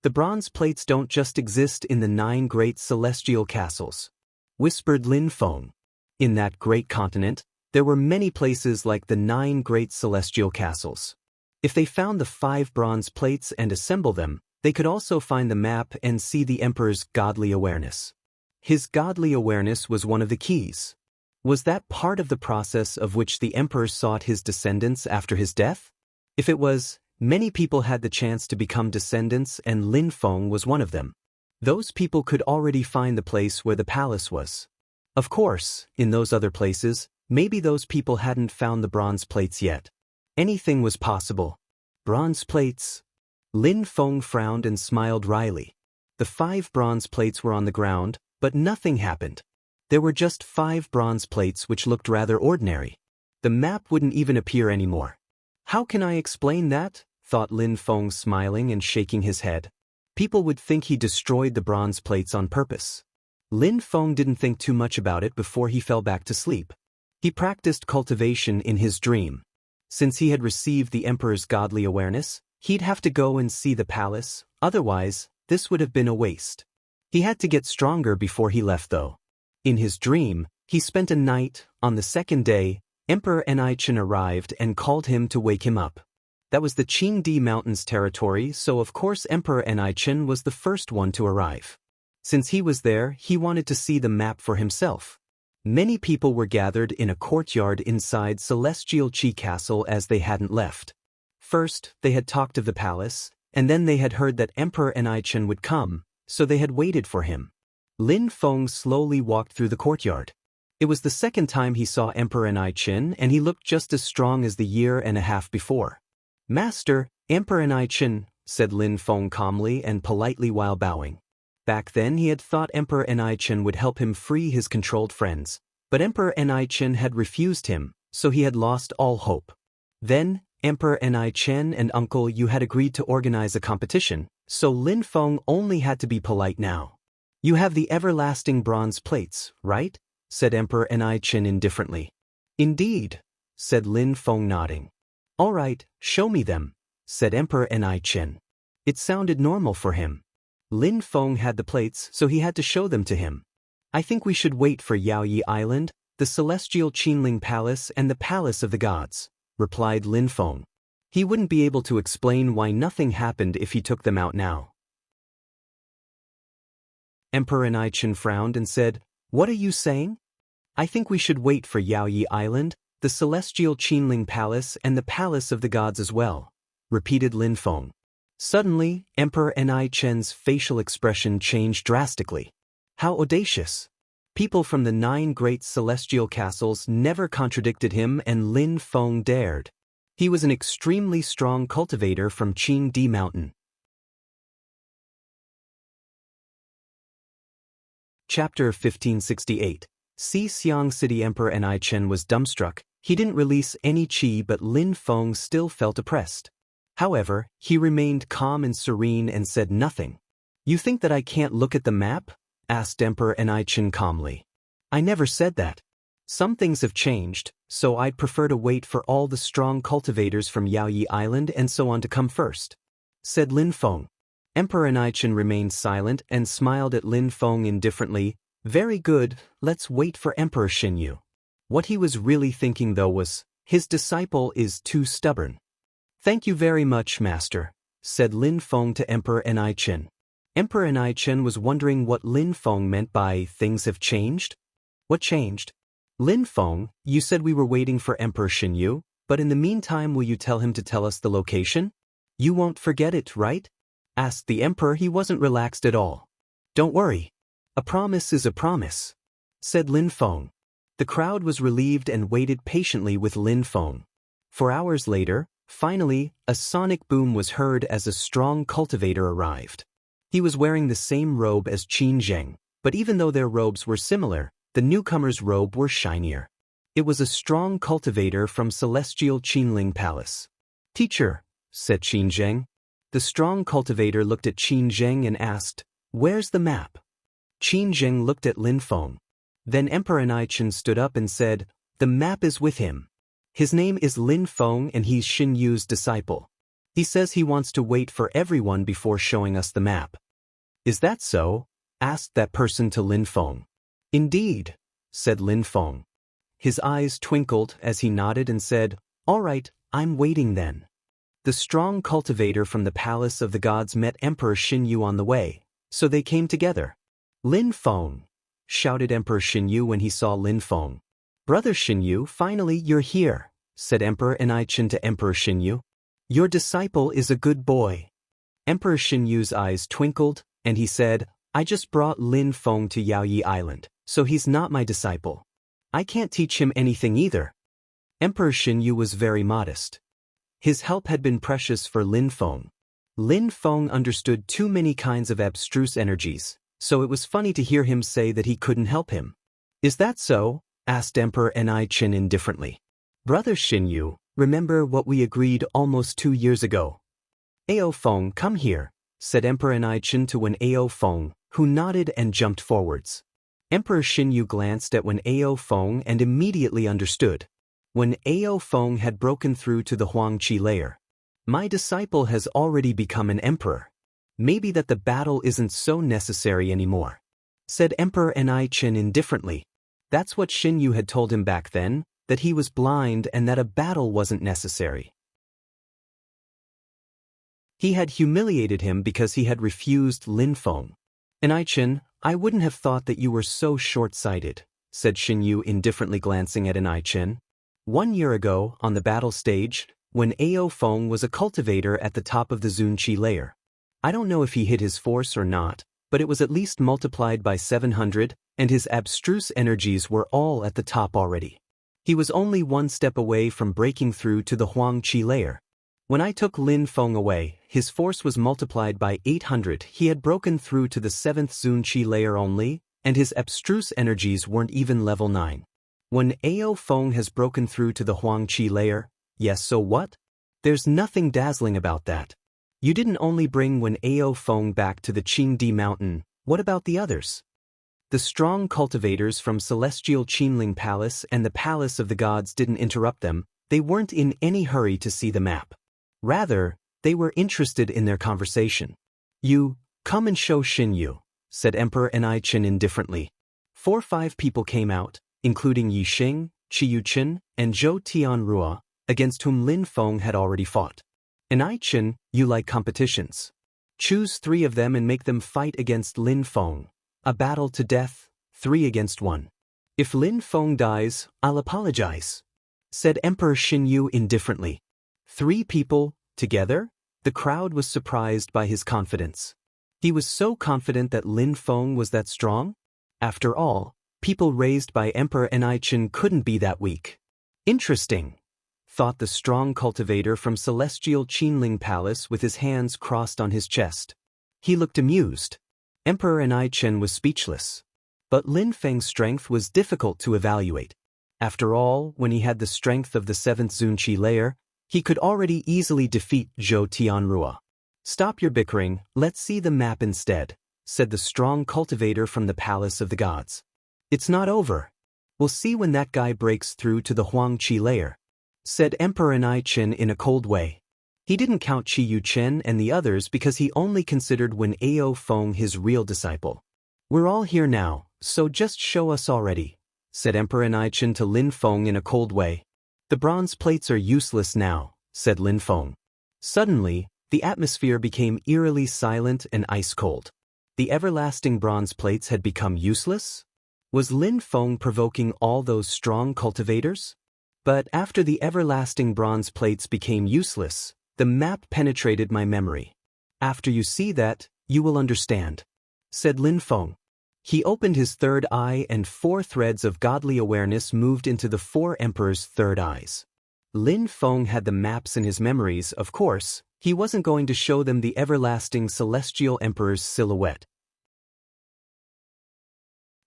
The bronze plates don't just exist in the 9 great celestial castles, whispered Lin Feng. In that great continent, there were many places like the 9 great celestial castles. If they found the 5 bronze plates and assemble them, they could also find the map and see the emperor's godly awareness. His godly awareness was one of the keys. Was that part of the process of which the emperor sought his descendants after his death? If it was, many people had the chance to become descendants and Lin Feng was one of them. Those people could already find the place where the palace was. Of course, in those other places, maybe those people hadn't found the bronze plates yet. Anything was possible. Bronze plates. Lin Feng frowned and smiled wryly. The 5 bronze plates were on the ground, but nothing happened. There were just 5 bronze plates which looked rather ordinary. The map wouldn't even appear anymore. "How can I explain that?" thought Lin Feng, smiling and shaking his head. "People would think he destroyed the bronze plates on purpose." Lin Feng didn't think too much about it before he fell back to sleep. He practiced cultivation in his dream. Since he had received the emperor's godly awareness, he'd have to go and see the palace, otherwise, this would have been a waste. He had to get stronger before he left though. In his dream, he spent a night. On the 2nd day, Emperor Enichen arrived and called him to wake him up. That was the Qingdi Mountains territory, so of course Emperor Enichen was the first one to arrive. Since he was there, he wanted to see the map for himself. Many people were gathered in a courtyard inside Celestial Qi Castle as they hadn't left. First, they had talked of the palace, and then they had heard that Emperor Enichen would come, so they had waited for him. Lin Feng slowly walked through the courtyard. It was the 2nd time he saw Emperor Enichen, and he looked just as strong as the year and a half before. "Master, Emperor Enichen," said Lin Feng calmly and politely while bowing. Back then he had thought Emperor Enichen would help him free his controlled friends, but Emperor Enichen had refused him, so he had lost all hope. Then, Emperor Enichen and Uncle Yu had agreed to organize a competition, so Lin Feng only had to be polite now. "You have the everlasting bronze plates, right?" said Emperor Enichen indifferently. "Indeed," said Lin Feng nodding. "All right, show me them," said Emperor Enichen. It sounded normal for him. Lin Feng had the plates, so he had to show them to him. "I think we should wait for Yaoyi Island, the Celestial Qinling Palace and the Palace of the Gods," replied Lin Feng. He wouldn't be able to explain why nothing happened if he took them out now. Emperor Enichen frowned and said, "What are you saying?" "I think we should wait for Yaoyi Island, the Celestial Qinling Palace and the Palace of the Gods as well," repeated Lin Feng. Suddenly, Emperor Enichen's facial expression changed drastically. "How audacious! People from the 9 great celestial castles never contradicted him, and Lin Feng dared. He was an extremely strong cultivator from Qingdi Mountain. Chapter 1568. Xiang City Emperor Ni Chen was dumbstruck. He didn't release any qi, but Lin Feng still felt oppressed. However, he remained calm and serene and said nothing. "You think that I can't look at the map?" asked Emperor Ni Chen calmly. "I never said that. Some things have changed, so I'd prefer to wait for all the strong cultivators from Yaoyi Island and so on to come first," said Lin Feng. Emperor Ni Chen remained silent and smiled at Lin Feng indifferently. "Very good, let's wait for Emperor Xinyu." What he was really thinking though was, his disciple is too stubborn. "Thank you very much, master," said Lin Feng to Emperor Ni Chen. Emperor Ni Chen was wondering what Lin Feng meant by "things have changed." What changed? "Lin Feng, you said we were waiting for Emperor Xinyu, but in the meantime will you tell him to tell us the location? You won't forget it, right?" asked the emperor. He wasn't relaxed at all. "Don't worry. A promise is a promise," said Lin Feng. The crowd was relieved and waited patiently with Lin Feng. 4 hours later, finally, a sonic boom was heard as a strong cultivator arrived. He was wearing the same robe as Qin Zheng, but even though their robes were similar, the newcomer's robe were shinier. It was a strong cultivator from Celestial Qinling Palace. "Teacher," said Qin Zheng. The strong cultivator looked at Qin Zheng and asked, "Where's the map?" Qin Zheng looked at Lin Feng. Then Emperor Ni Chen stood up and said, "The map is with him. His name is Lin Feng and he's Xin Yu's disciple. He says he wants to wait for everyone before showing us the map." "Is that so?" asked that person to Lin Feng. "Indeed," said Lin Feng. His eyes twinkled as he nodded and said, "All right, I'm waiting then." The strong cultivator from the Palace of the Gods met Emperor Xinyu on the way, so they came together. "Lin Feng," shouted Emperor Xinyu when he saw Lin Feng. "Brother Xinyu, finally you're here," said Emperor Ni Chen to Emperor Xinyu. "Your disciple is a good boy." Emperor Xinyu's eyes twinkled, and he said, "I just brought Lin Feng to Yaoyi Island, so he's not my disciple. I can't teach him anything either." Emperor Xinyu was very modest. His help had been precious for Lin Feng. Lin Feng understood too many kinds of abstruse energies, so it was funny to hear him say that he couldn't help him. "Is that so?" asked Emperor Ni Chen indifferently. "Brother Xinyu, remember what we agreed almost 2 years ago?" "Ao Feng, come here," said Emperor Ni Chen to Wen Ao Feng, who nodded and jumped forwards. Emperor Xinyu glanced at Wen Ao Feng and immediately understood. When Ao Feng had broken through to the Huangqi layer. "My disciple has already become an emperor. Maybe that the battle isn't so necessary anymore," said Emperor Ni Chen indifferently. That's what Xinyu had told him back then, that he was blind and that a battle wasn't necessary. He had humiliated him because he had refused Lin Feng. "Ni Chen, I wouldn't have thought that you were so short-sighted," said Xinyu indifferently glancing at Ni Chen. 1 year ago, on the battle stage, when Ao Feng was a cultivator at the top of the Zunqi layer. I don't know if he hid his force or not, but it was at least multiplied by 700, and his abstruse energies were all at the top already. He was only 1 step away from breaking through to the Huangqi layer. When I took Lin Feng away, his force was multiplied by 800. He had broken through to the 7th Zunqi layer only, and his abstruse energies weren't even level 9. When Ao Feng has broken through to the Huangqi layer, yes, so what? There's nothing dazzling about that. You didn't only bring Wen Ao Feng back to the Qingdi Mountain, what about the others? The strong cultivators from Celestial Qinling Palace and the Palace of the Gods didn't interrupt them. They weren't in any hurry to see the map. Rather, they were interested in their conversation. "You, come and show Xinyu," said Emperor Ni Chen indifferently. 4 or 5 people came out, including Yi Xing, Qi Yuqin, and Zhou Tianrua, against whom Lin Feng had already fought. Ni Chen, you like competitions. Choose 3 of them and make them fight against Lin Feng. A battle to death, 3 against 1. If Lin Feng dies, I'll apologize," said Emperor Xinyu indifferently. 3 people, together? The crowd was surprised by his confidence. He was so confident that Lin Feng was that strong? After all, people raised by Emperor Enichen couldn't be that weak. Interesting, thought the strong cultivator from celestial Qinling Palace with his hands crossed on his chest. He looked amused. Emperor Enichen was speechless. But Lin Feng's strength was difficult to evaluate. After all, when he had the strength of the 7th Zunqi layer, he could already easily defeat Zhou Tianrua. Stop your bickering, let's see the map instead, said the strong cultivator from the Palace of the Gods. It's not over. We'll see when that guy breaks through to the Huangqi layer, said Emperor Enichen in a cold way. He didn't count Qi Yuchen and the others because he only considered Wen Ao Feng his real disciple. We're all here now, so just show us already, said Emperor Enichen to Lin Feng in a cold way. The bronze plates are useless now, said Lin Feng. Suddenly, the atmosphere became eerily silent and ice-cold. The everlasting bronze plates had become useless? Was Lin Feng provoking all those strong cultivators? But after the everlasting bronze plates became useless, the map penetrated my memory. After you see that, you will understand, said Lin Feng. He opened his third eye and 4 threads of godly awareness moved into the 4 emperors' third eyes. Lin Feng had the maps in his memories, of course. He wasn't going to show them the everlasting celestial emperor's silhouette.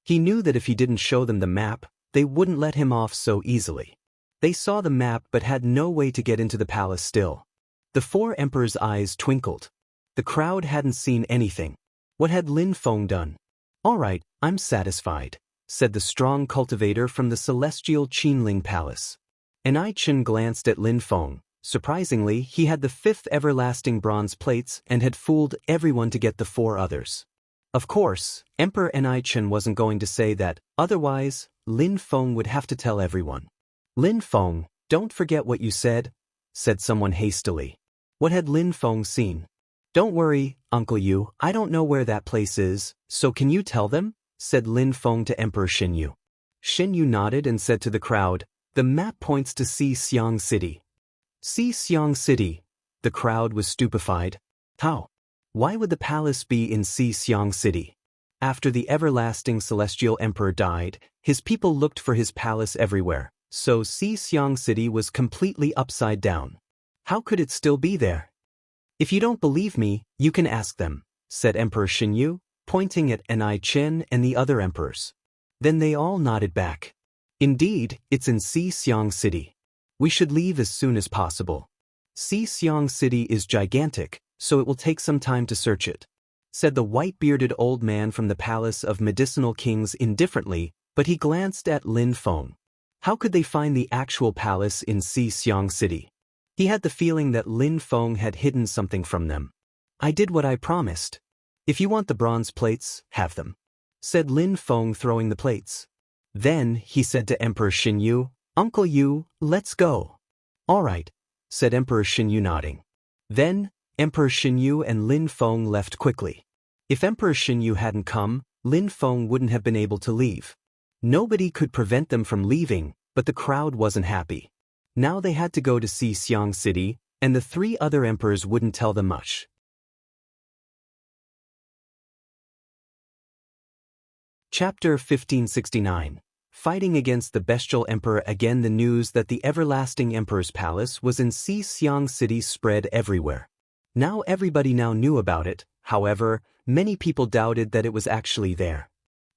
He knew that if he didn't show them the map, they wouldn't let him off so easily. They saw the map but had no way to get into the palace still. The 4 emperors' eyes twinkled. The crowd hadn't seen anything. What had Lin Feng done? All right, I'm satisfied, said the strong cultivator from the celestial Qinling Palace. Enichen glanced at Lin Feng. Surprisingly, he had the 5th everlasting bronze plates and had fooled everyone to get the 4 others. Of course, Emperor Enichen wasn't going to say that, otherwise, Lin Feng would have to tell everyone. Lin Feng, don't forget what you said, said someone hastily. What had Lin Feng seen? Don't worry, Uncle Yu, I don't know where that place is, so can you tell them? Said Lin Feng to Emperor Xinyu. Xinyu nodded and said to the crowd, the map points to Xiang City. Xiang City. The crowd was stupefied. How? Why would the palace be in Xiang City? After the everlasting celestial emperor died, his people looked for his palace everywhere, so Xiang City was completely upside down. How could it still be there? If you don't believe me, you can ask them, said Emperor Xinyu, pointing at Enichen and the other emperors. Then they all nodded back. Indeed, it's in Xiang City. We should leave as soon as possible. Xiang City is gigantic, so it will take some time to search it, said the white-bearded old man from the Palace of Medicinal Kings indifferently, but he glanced at Lin Feng. How could they find the actual palace in Xiang City? He had the feeling that Lin Feng had hidden something from them. I did what I promised. If you want the bronze plates, have them, said Lin Feng, throwing the plates. Then he said to Emperor Xinyu, Uncle Yu, let's go. All right, said Emperor Xinyu, nodding. Then, Emperor Xinyu and Lin Feng left quickly. If Emperor Xinyu hadn't come, Lin Feng wouldn't have been able to leave. Nobody could prevent them from leaving, but the crowd wasn't happy. Now they had to go to Xiang City, and the 3 other emperors wouldn't tell them much. Chapter 1569. Fighting against the bestial emperor again. The news that the everlasting emperor's palace was in Xiang City spread everywhere. Now everybody knew about it, however, many people doubted that it was actually there.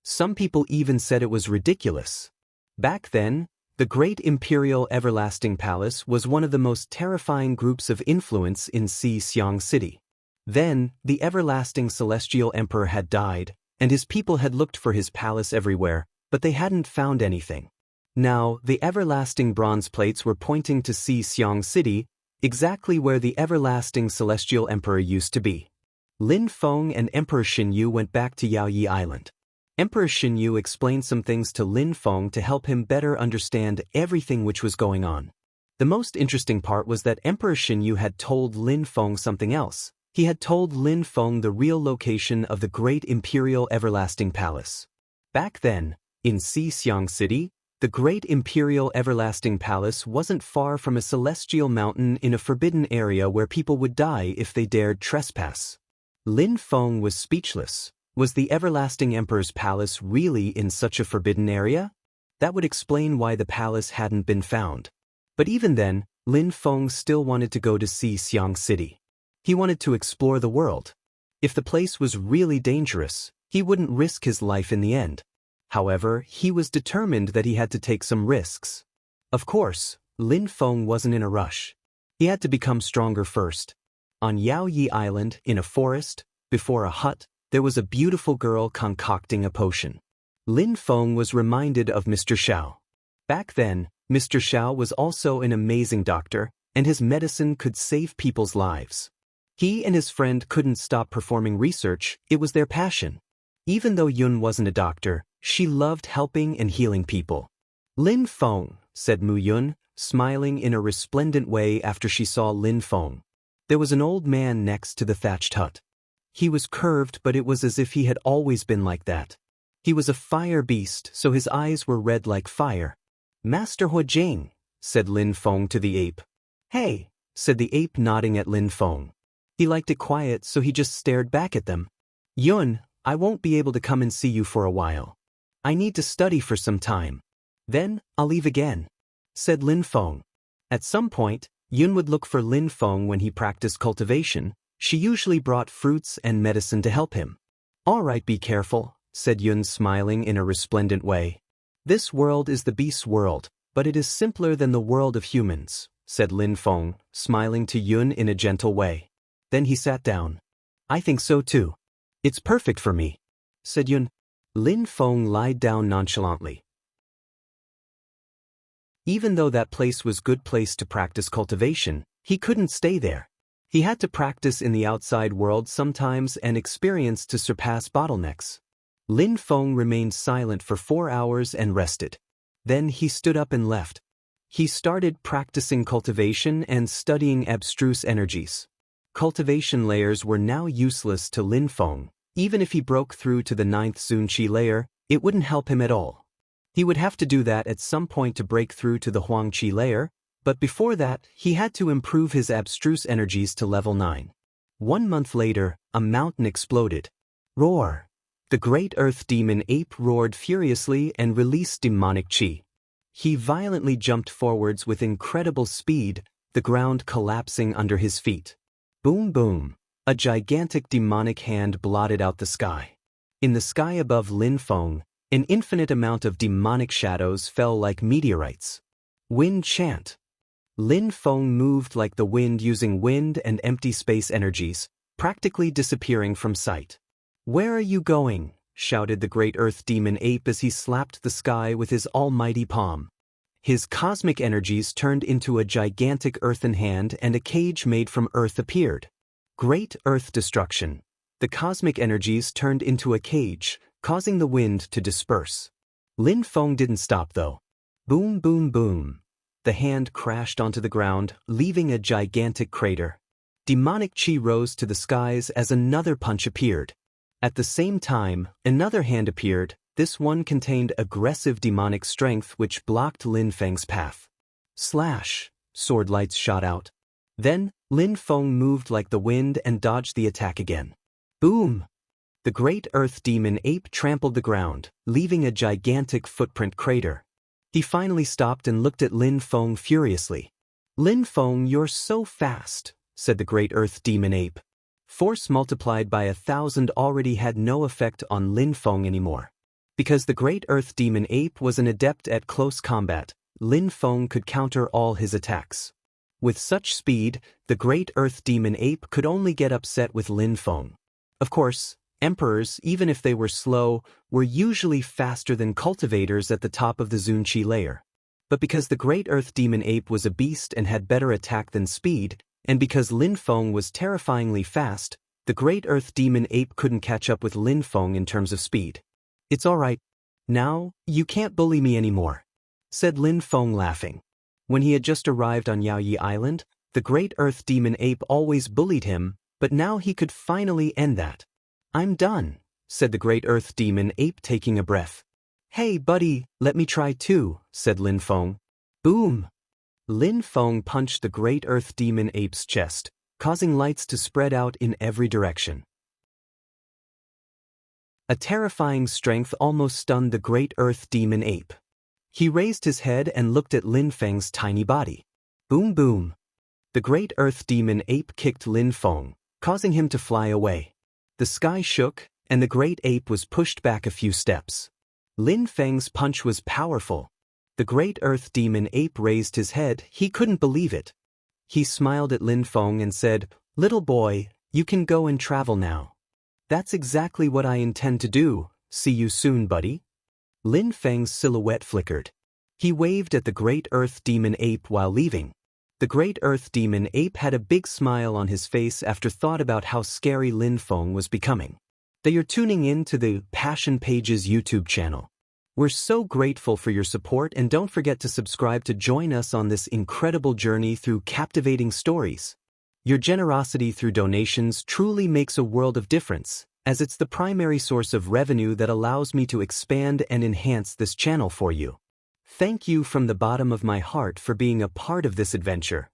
Some people even said it was ridiculous. Back then, the great imperial everlasting palace was one of the most terrifying groups of influence in Xiang City. Then, the everlasting celestial emperor had died, and his people had looked for his palace everywhere, but they hadn't found anything. Now, the everlasting bronze plates were pointing to Xiang City, exactly where the everlasting celestial emperor used to be. Lin Feng and Emperor Xinyu went back to Yaoyi Island. Emperor Xinyu explained some things to Lin Feng to help him better understand everything which was going on. The most interesting part was that Emperor Xinyu had told Lin Feng something else. He had told Lin Feng the real location of the great imperial everlasting palace. Back then, in Xiang City, the great imperial everlasting palace wasn't far from a celestial mountain in a forbidden area where people would die if they dared trespass. Lin Feng was speechless. Was the everlasting emperor's palace really in such a forbidden area? That would explain why the palace hadn't been found. But even then, Lin Feng still wanted to go to see Xiang City. He wanted to explore the world. If the place was really dangerous, he wouldn't risk his life in the end. However, he was determined that he had to take some risks. Of course, Lin Feng wasn't in a rush. He had to become stronger first. On Yaoyi Island, in a forest, before a hut, there was a beautiful girl concocting a potion. Lin Feng was reminded of Mr. Xiao. Back then, Mr. Xiao was also an amazing doctor, and his medicine could save people's lives. He and his friend couldn't stop performing research, it was their passion. Even though Yun wasn't a doctor, she loved helping and healing people. Lin Feng, said Mu Yun, smiling in a resplendent way after she saw Lin Feng. There was an old man next to the thatched hut. He was curved, but it was as if he had always been like that. He was a fire beast, so his eyes were red like fire. Master Huajing, said Lin Feng to the ape. Hey, said the ape, nodding at Lin Feng. He liked it quiet, so he just stared back at them. Yun, I won't be able to come and see you for a while. I need to study for some time. Then, I'll leave again, said Lin Feng. At some point, Yun would look for Lin Feng when he practiced cultivation. She usually brought fruits and medicine to help him. All right, be careful, said Yun, smiling in a resplendent way. This world is the beast's world, but it is simpler than the world of humans, said Lin Feng, smiling to Yun in a gentle way. Then he sat down. I think so too. It's perfect for me, said Yun. Lin Feng lied down nonchalantly. Even though that place was a good place to practice cultivation, he couldn't stay there. He had to practice in the outside world sometimes and experience to surpass bottlenecks. Lin Feng remained silent for 4 hours and rested. Then he stood up and left. He started practicing cultivation and studying abstruse energies. Cultivation layers were now useless to Lin Feng. Even if he broke through to the 9th Zunqi layer, it wouldn't help him at all. He would have to do that at some point to break through to the Huangqi layer, but before that, he had to improve his abstruse energies to level 9. 1 month later, a mountain exploded. Roar! The great earth demon ape roared furiously and released demonic chi. He violently jumped forwards with incredible speed, the ground collapsing under his feet. Boom boom! A gigantic demonic hand blotted out the sky. In the sky above Lin Feng, an infinite amount of demonic shadows fell like meteorites. Wind chant. Lin Feng moved like the wind using wind and empty space energies, practically disappearing from sight. Where are you going? Shouted the great earth demon ape as he slapped the sky with his almighty palm. His cosmic energies turned into a gigantic earthen hand and a cage made from earth appeared. Great earth destruction. The cosmic energies turned into a cage, causing the wind to disperse. Lin Feng didn't stop though. Boom boom boom. The hand crashed onto the ground, leaving a gigantic crater. Demonic chi rose to the skies as another punch appeared. At the same time, another hand appeared. This one contained aggressive demonic strength which blocked Lin Feng's path. Slash! Sword lights shot out. Then, Lin Feng moved like the wind and dodged the attack again. Boom! The great earth demon ape trampled the ground, leaving a gigantic footprint crater. He finally stopped and looked at Lin Feng furiously. Lin Feng, you're so fast, said the great earth demon ape. Force multiplied by 1,000 already had no effect on Lin Feng anymore. Because the great earth demon ape was an adept at close combat, Lin Feng could counter all his attacks. With such speed, the great earth demon ape could only get upset with Lin Feng. Of course, emperors, even if they were slow, were usually faster than cultivators at the top of the Zunqi layer. But because the great earth demon ape was a beast and had better attack than speed, and because Lin Feng was terrifyingly fast, the great earth demon ape couldn't catch up with Lin Feng in terms of speed. It's alright. Now, you can't bully me anymore, said Lin Feng laughing. When he had just arrived on Yaoyi Island, the great earth demon ape always bullied him, but now he could finally end that. I'm done, said the great earth demon ape, taking a breath. Hey buddy, let me try too, said Lin Feng. Boom! Lin Feng punched the great earth demon ape's chest, causing lights to spread out in every direction. A terrifying strength almost stunned the great earth demon ape. He raised his head and looked at Lin Feng's tiny body. Boom boom. The great earth demon ape kicked Lin Feng, causing him to fly away. The sky shook, and the great ape was pushed back a few steps. Lin Feng's punch was powerful. The great earth demon ape raised his head. He couldn't believe it. He smiled at Lin Feng and said, "Little boy, you can go and travel now." "That's exactly what I intend to do. See you soon, buddy." Lin Feng's silhouette flickered. He waved at the great earth demon ape while leaving. The great earth demon ape had a big smile on his face after thought about how scary Lin Feng was becoming. They are tuning in to the Passion Pages YouTube channel. We're so grateful for your support, and don't forget to subscribe to join us on this incredible journey through captivating stories. Your generosity through donations truly makes a world of difference, as it's the primary source of revenue that allows me to expand and enhance this channel for you. Thank you from the bottom of my heart for being a part of this adventure.